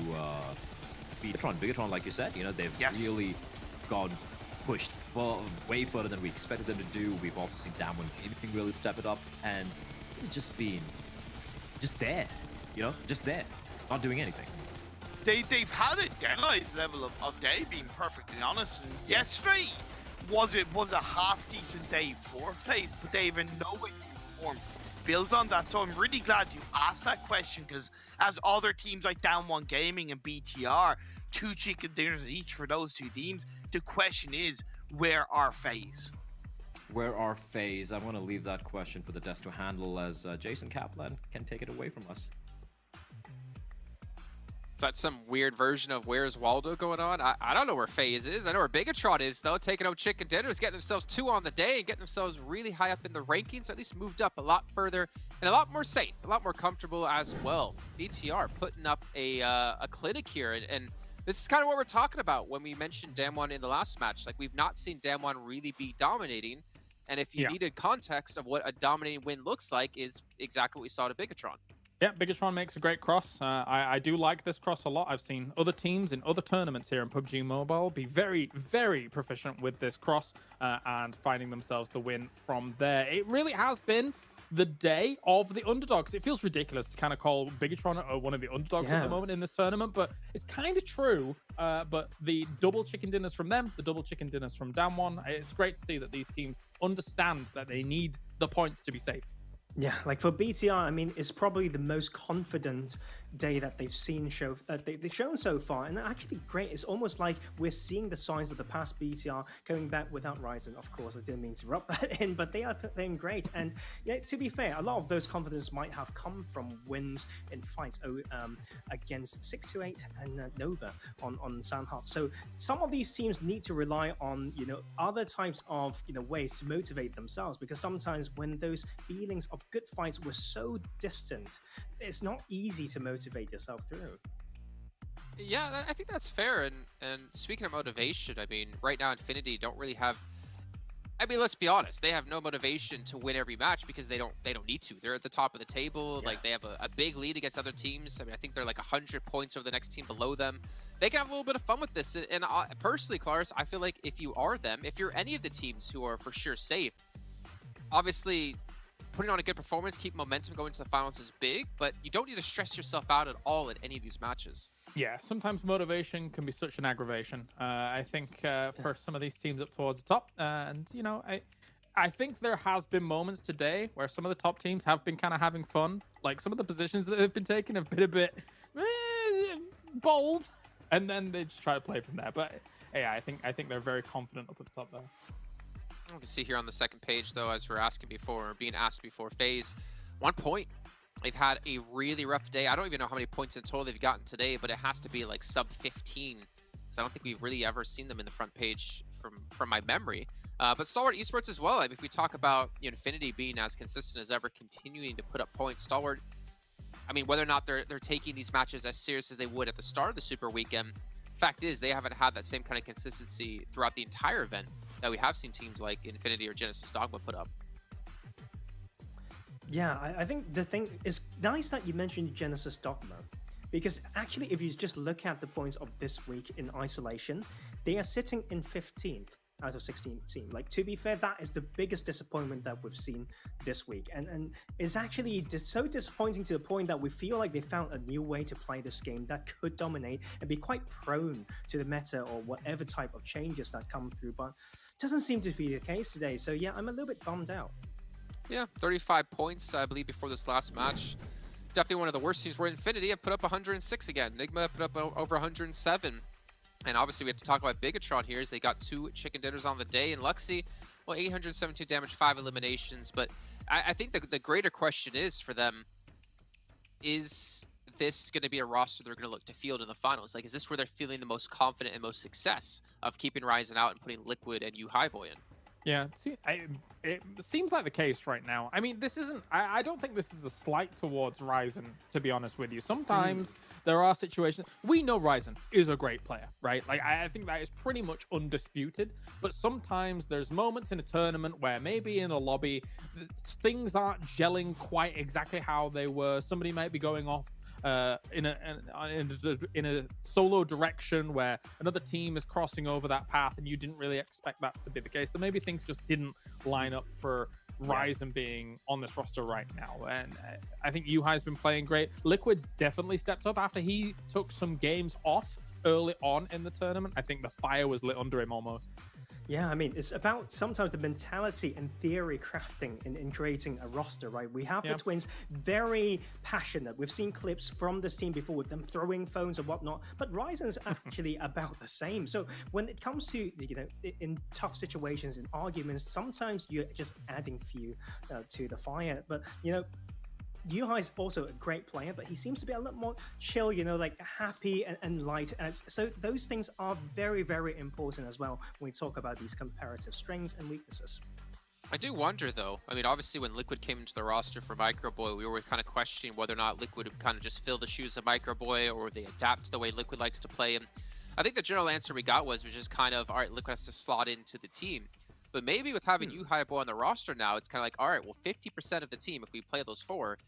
Bigatron, like you said. You know, they've really gone pushed way further than we expected them to do. We've also seen Damwon Gaming really step it up, and this has just been there, you know, just there, not doing anything. They've had a Deadeyes level of day, being perfectly honest. And yesterday was a half decent day for FaZe, but they've in no way form build on that. So I'm really glad you asked that question, because as other teams like Down One Gaming and BTR, 2 chicken dinners each for those two teams, the question is, where are FaZe? Where are FaZe? I want to leave that question for the desk to handle, as Jason Kaplan can take it away from us. Is that some weird version of Where's Waldo going on? I don't know where FaZe is. I know where Bigatron is, though, taking out chicken dinners, getting themselves 2 on the day and getting themselves really high up in the rankings, or at least moved up a lot further and a lot more safe, a lot more comfortable as well. BTR putting up a clinic here, and this is kind of what we're talking about when we mentioned Damwon in the last match. Like, we've not seen Damwon really be dominating, and if you needed context of what a dominating win looks like, is exactly what we saw to Bigatron. Yeah, Bigatron makes a great cross. I do like this cross a lot. I've seen other teams in other tournaments here in PUBG Mobile be very, very proficient with this cross and finding themselves the win from there. It really has been the day of the underdogs. It feels ridiculous to kind of call Bigatron one of the underdogs at the moment in this tournament, but it's kind of true. But the double chicken dinners from them, the double chicken dinners from Damwon, it's great to see that these teams understand that they need the points to be safe. Yeah, like for BTR, I mean, it's probably the most confident day that they've seen they've shown so far, and actually great. It's almost like we're seeing the signs of the past BTR coming back without Ryzen. Of course, I didn't mean to rub that in, but they are playing great. And yeah, to be fair, a lot of those confidence might have come from wins in fights against 628 and Nova on Sanhok. So some of these teams need to rely on other types of ways to motivate themselves, because sometimes when those feelings of good fights were so distant, it's not easy to motivate yourself through. Yeah, I think that's fair. And speaking of motivation, I mean, right now Infinity don't really have. I mean, let's be honest. They have no motivation to win every match because they don't need to. They're at the top of the table. Yeah. Like, they have a big lead against other teams. I mean, I think they're like 100 points over the next team below them. They can have a little bit of fun with this. And personally, Claris, I feel like if you are them, if you're any of the teams who are for sure safe, obviously putting on a good performance, keep momentum going to the finals is big, but you don't need to stress yourself out at all in any of these matches. Yeah, sometimes motivation can be such an aggravation. I think for some of these teams up towards the top, and I think there has been moments today where some of the top teams have been kind of having fun. Like, some of the positions that they've been taking have been a bit bold, and then they just try to play from there. But yeah, I think they're very confident up at the top there. You can see here on the second page, though, as we're being asked before, FaZe 1 point. They've had a really rough day. I don't even know how many points in total they've gotten today, but it has to be like sub 15. So I don't think we've really ever seen them in the front page from my memory. But Stalwart Esports as well. I mean, if we talk about Infinity being as consistent as ever, continuing to put up points, Stalwart, I mean, whether or not they're taking these matches as serious as they would at the start of the Super Weekend, fact is they haven't had that same kind of consistency throughout the entire event that we have seen teams like Infinity or Genesis Dogma put up. Yeah, I think the thing is nice that you mentioned Genesis Dogma, because actually if you just look at the points of this week in isolation, they are sitting in 15th. out of 16 teams. Like, to be fair, that is the biggest disappointment that we've seen this week. And it's actually so disappointing to the point that we feel like they found a new way to play this game that could dominate and be quite prone to the meta or whatever type of changes that come through. But doesn't seem to be the case today. So yeah, I'm a little bit bummed out. Yeah, 35 points, I believe, before this last match. Definitely one of the worst teams. Where Infinity have put up 106 again. Nigma put up over 107. And obviously we have to talk about Bigatron here, as they got 2 chicken dinners on the day. And Luxy, well, 817 damage, 5 eliminations. But I think the greater question is for them, is this going to be a roster they're going to look to field in the finals? Like, is this where they're feeling the most confident and most success of keeping Ryzen out and putting Liquid and U-Highboy in? Yeah, see, it seems like the case right now. I mean, this isn't... I don't think this is a slight towards Ryzen, to be honest with you. Sometimes there are situations... We know Ryzen is a great player, right? Like, I think that is pretty much undisputed. But sometimes there's moments in a tournament where maybe in a lobby, things aren't gelling quite exactly how they were. Somebody might be going off in a solo direction where another team is crossing over that path and you didn't really expect that to be the case. So maybe things just didn't line up for Ryzen being on this roster right now. And I think Yuhai's been playing great. Liquid's definitely stepped up after he took some games off early on in the tournament. I think the fire was lit under him almost. Yeah, I mean, it's about sometimes the mentality and theory crafting in creating a roster, right? We have the Twins very passionate. We've seen clips from this team before with them throwing phones and whatnot, but Ryzen's actually about the same. So when it comes to, you know, in tough situations and arguments, sometimes you're just adding fuel to the fire. But, you know, Yuhai's also a great player, but he seems to be a lot more chill, you know, like happy and light. And so those things are very, very important as well when we talk about these comparative strengths and weaknesses. I do wonder, though. I mean, obviously, when Liquid came into the roster for Microboy, we were kind of questioning whether or not Liquid would kind of just fill the shoes of Microboy, or they adapt to the way Liquid likes to play. And I think the general answer we got was just kind of, all right, Liquid has to slot into the team. But maybe with having U-Highboy on the roster now, it's kind of like, all right, well, 50% of the team, if we play those 4,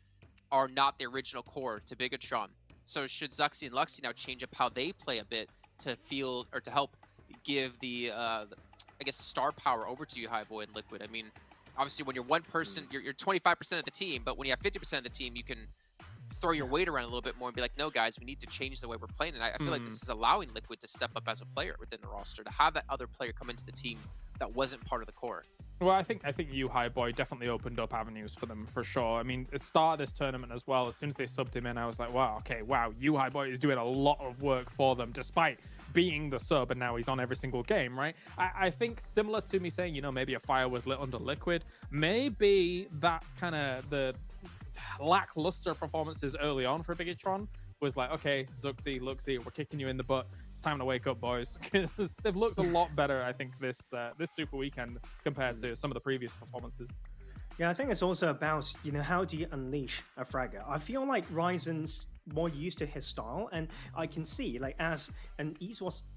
are not the original core to Bigatron. So should Zuxi and Luxy now change up how they play a bit to field or to help give the I guess star power over to U-Highboy and Liquid? I mean, obviously when you're one person, you're 25% of the team, but when you have 50% of the team, you can throw your weight around a little bit more and be like, no guys, we need to change the way we're playing. And I feel like this is allowing Liquid to step up as a player within the roster, to have that other player come into the team that wasn't part of the core. Well, I think U-Highboy definitely opened up avenues for them, for sure. I mean, at the start of this tournament as well, as soon as they subbed him in, I was like, wow, okay, wow, U-Highboy is doing a lot of work for them, despite being the sub, and now he's on every single game, right? I think similar to me saying, you know, maybe a fire was lit under Liquid, maybe that kind of the lackluster performances early on for Bigatron was like, okay, Zuxi, Luxy, we're kicking you in the butt. It's time to wake up, boys. Because they've looked a lot better, I think, this Super Weekend compared to some of the previous performances. Yeah, I think it's also about, you know, how do you unleash a fragger? I feel like Ryzen's more used to his style, and I can see, like, as an esports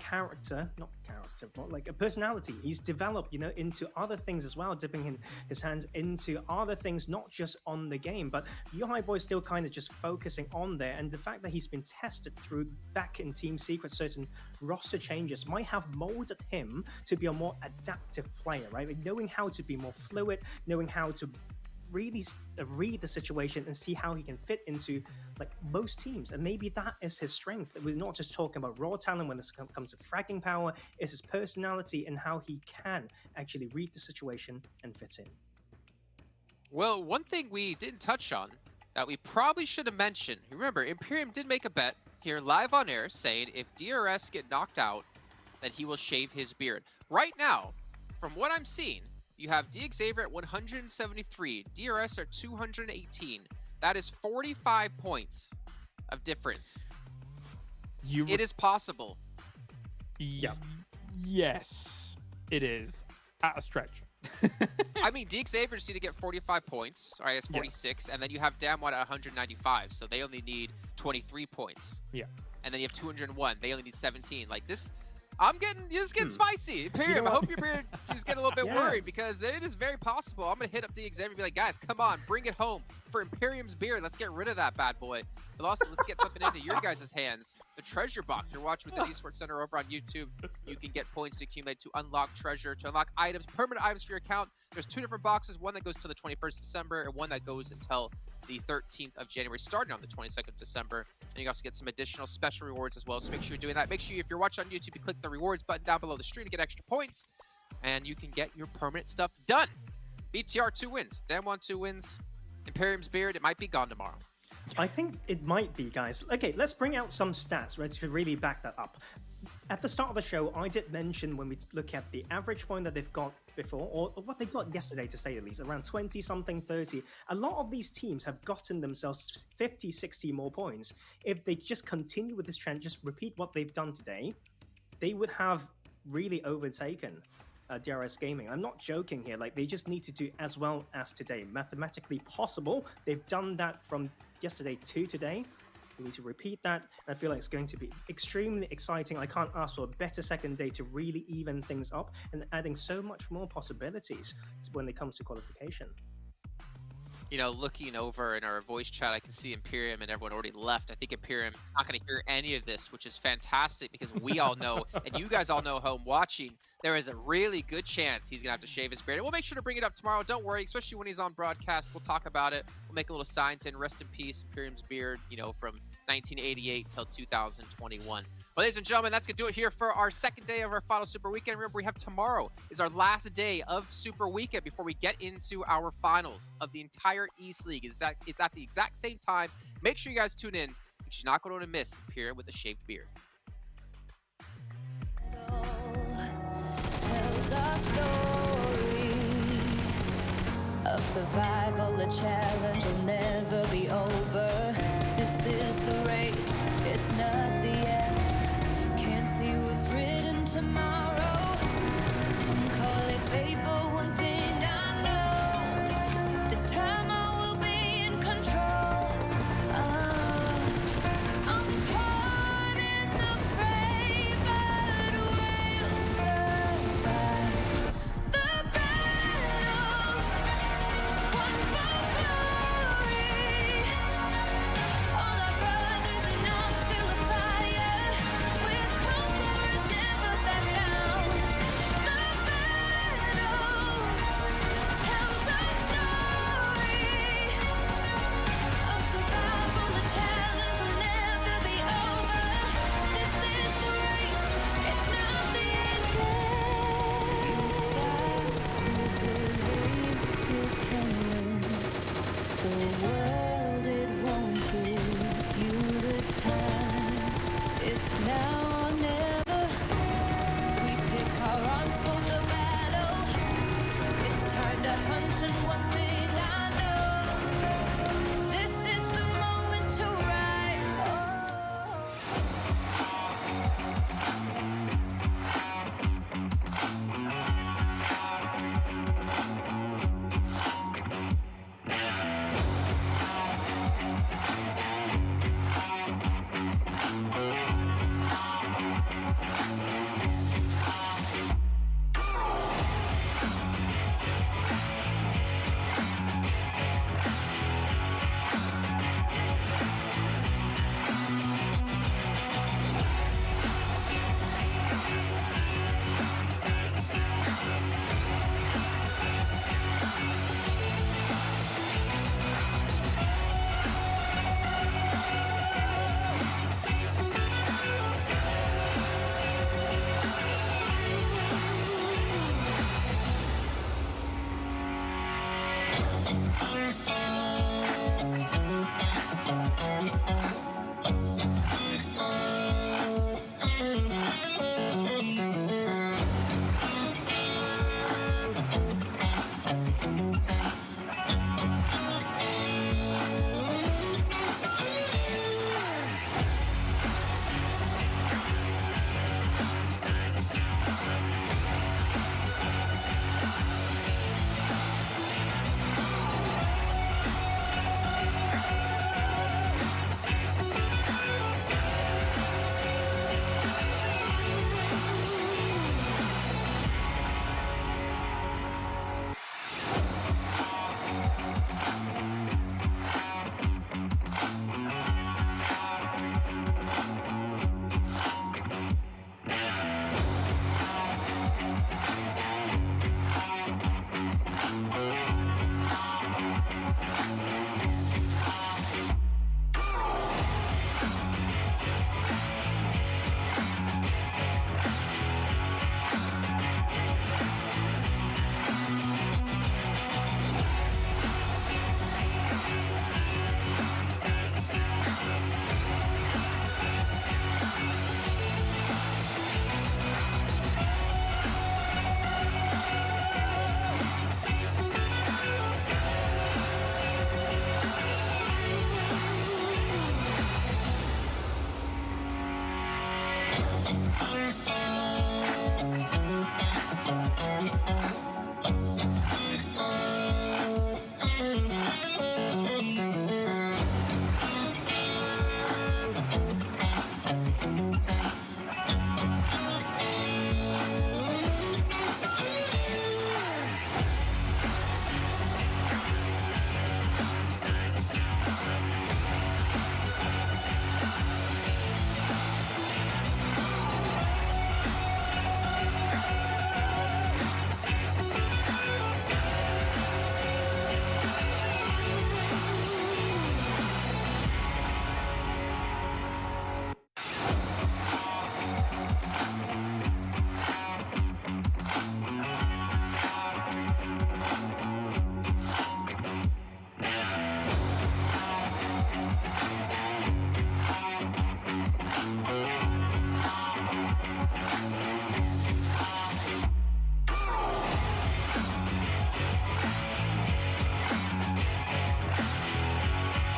but like a personality, he's developed, you know, into other things as well, dipping his hands into other things, not just on the game. But U-Highboy is still kind of just focusing on there, and the fact that he's been tested through back in Team Secret, certain roster changes might have molded him to be a more adaptive player, right? Like knowing how to be more fluid, knowing how to really read the situation and see how he can fit into like most teams. And maybe that is his strength. We're not just talking about raw talent when it comes to fragging power. It's his personality and how he can actually read the situation and fit in. Well, one thing we didn't touch on that we probably should have mentioned, remember, Imperium did make a bet here live on air saying if DRS get knocked out, that he will shave his beard. Right now, from what I'm seeing, you have DXavier at 173, DRS at 218. That is 45 points of difference. It is possible. Yeah. Yes, it is. At a stretch. I mean, DXavier just need to get 45 points. All right, it's 46. And then you have Damwad at 195. So they only need 23 points. Yeah. And then you have 201. They only need 17. Like this, It's getting spicy. Imperium, know I what? hope you're just getting a little bit Yeah. worried because it is very possible. I'm gonna hit up the exam and be like, guys, come on, bring it home for Imperium's beard. Let's get rid of that bad boy. But also, let's get something into your guys' hands. The treasure box. You're watching with the Esports Center over on YouTube. You can get points to accumulate to unlock treasure, to unlock items, permanent items for your account. There's 2 different boxes, one that goes till the 21st of December and one that goes until the 13th of January, starting on the 22nd of December. And you also get some additional special rewards as well. So make sure you're doing that. Make sure if you're watching on YouTube, you click the rewards button down below the stream to get extra points. And you can get your permanent stuff done. BTR 2 wins. Damwon 2 wins. Imperium's beard, it might be gone tomorrow. I think it might be, guys. Okay, let's bring out some stats, right, to really back that up. At the start of the show, I did mention when we look at the average point that they've got before, or what they got yesterday, to say the least, around 20-something, 30. A lot of these teams have gotten themselves 50, 60 more points. If they just continue with this trend, just repeat what they've done today, they would have really overtaken DRS Gaming. I'm not joking here. Like, they just need to do as well as today. Mathematically possible. They've done that from yesterday to today. We need to repeat that. I feel like it's going to be extremely exciting. I can't ask for a better second day to really even things up and adding so much more possibilities when it comes to qualification. You know, looking over in our voice chat, I can see Imperium and everyone already left. I think Imperium is not going to hear any of this, which is fantastic because we all know, and you guys all know home watching, there is a really good chance he's going to have to shave his beard. And we'll make sure to bring it up tomorrow. Don't worry, especially when he's on broadcast. We'll talk about it. We'll make a little sign saying rest in peace, Imperium's beard, you know, from 1988 till 2021. Well, ladies and gentlemen, that's going to do it here for our second day of our final Super Weekend. Remember, we have tomorrow is our last day of Super Weekend before we get into our finals of the entire East League. It's at the exact same time. Make sure you guys tune in because you're not going to miss Imperium with a shaved beard. Tells our story of survival, a challenge will never be over. This is the race, it's not the end. Can't see what's written tomorrow. Some call it fate, but one thing I know, this time I will be in control. I'm caught in the fray, but we'll survive the battle. One for glory. All our brothers and arms feel the fire. We're conquerors, never back down. The battle tells our story of survival. The challenge will never be over. This is the race, it's not the end game. You fight to believe you can win. The world, it won't give you the time. It's now or never. We pick our arms for the battle. It's time to hunt, and one thing I know, this is the moment to rise.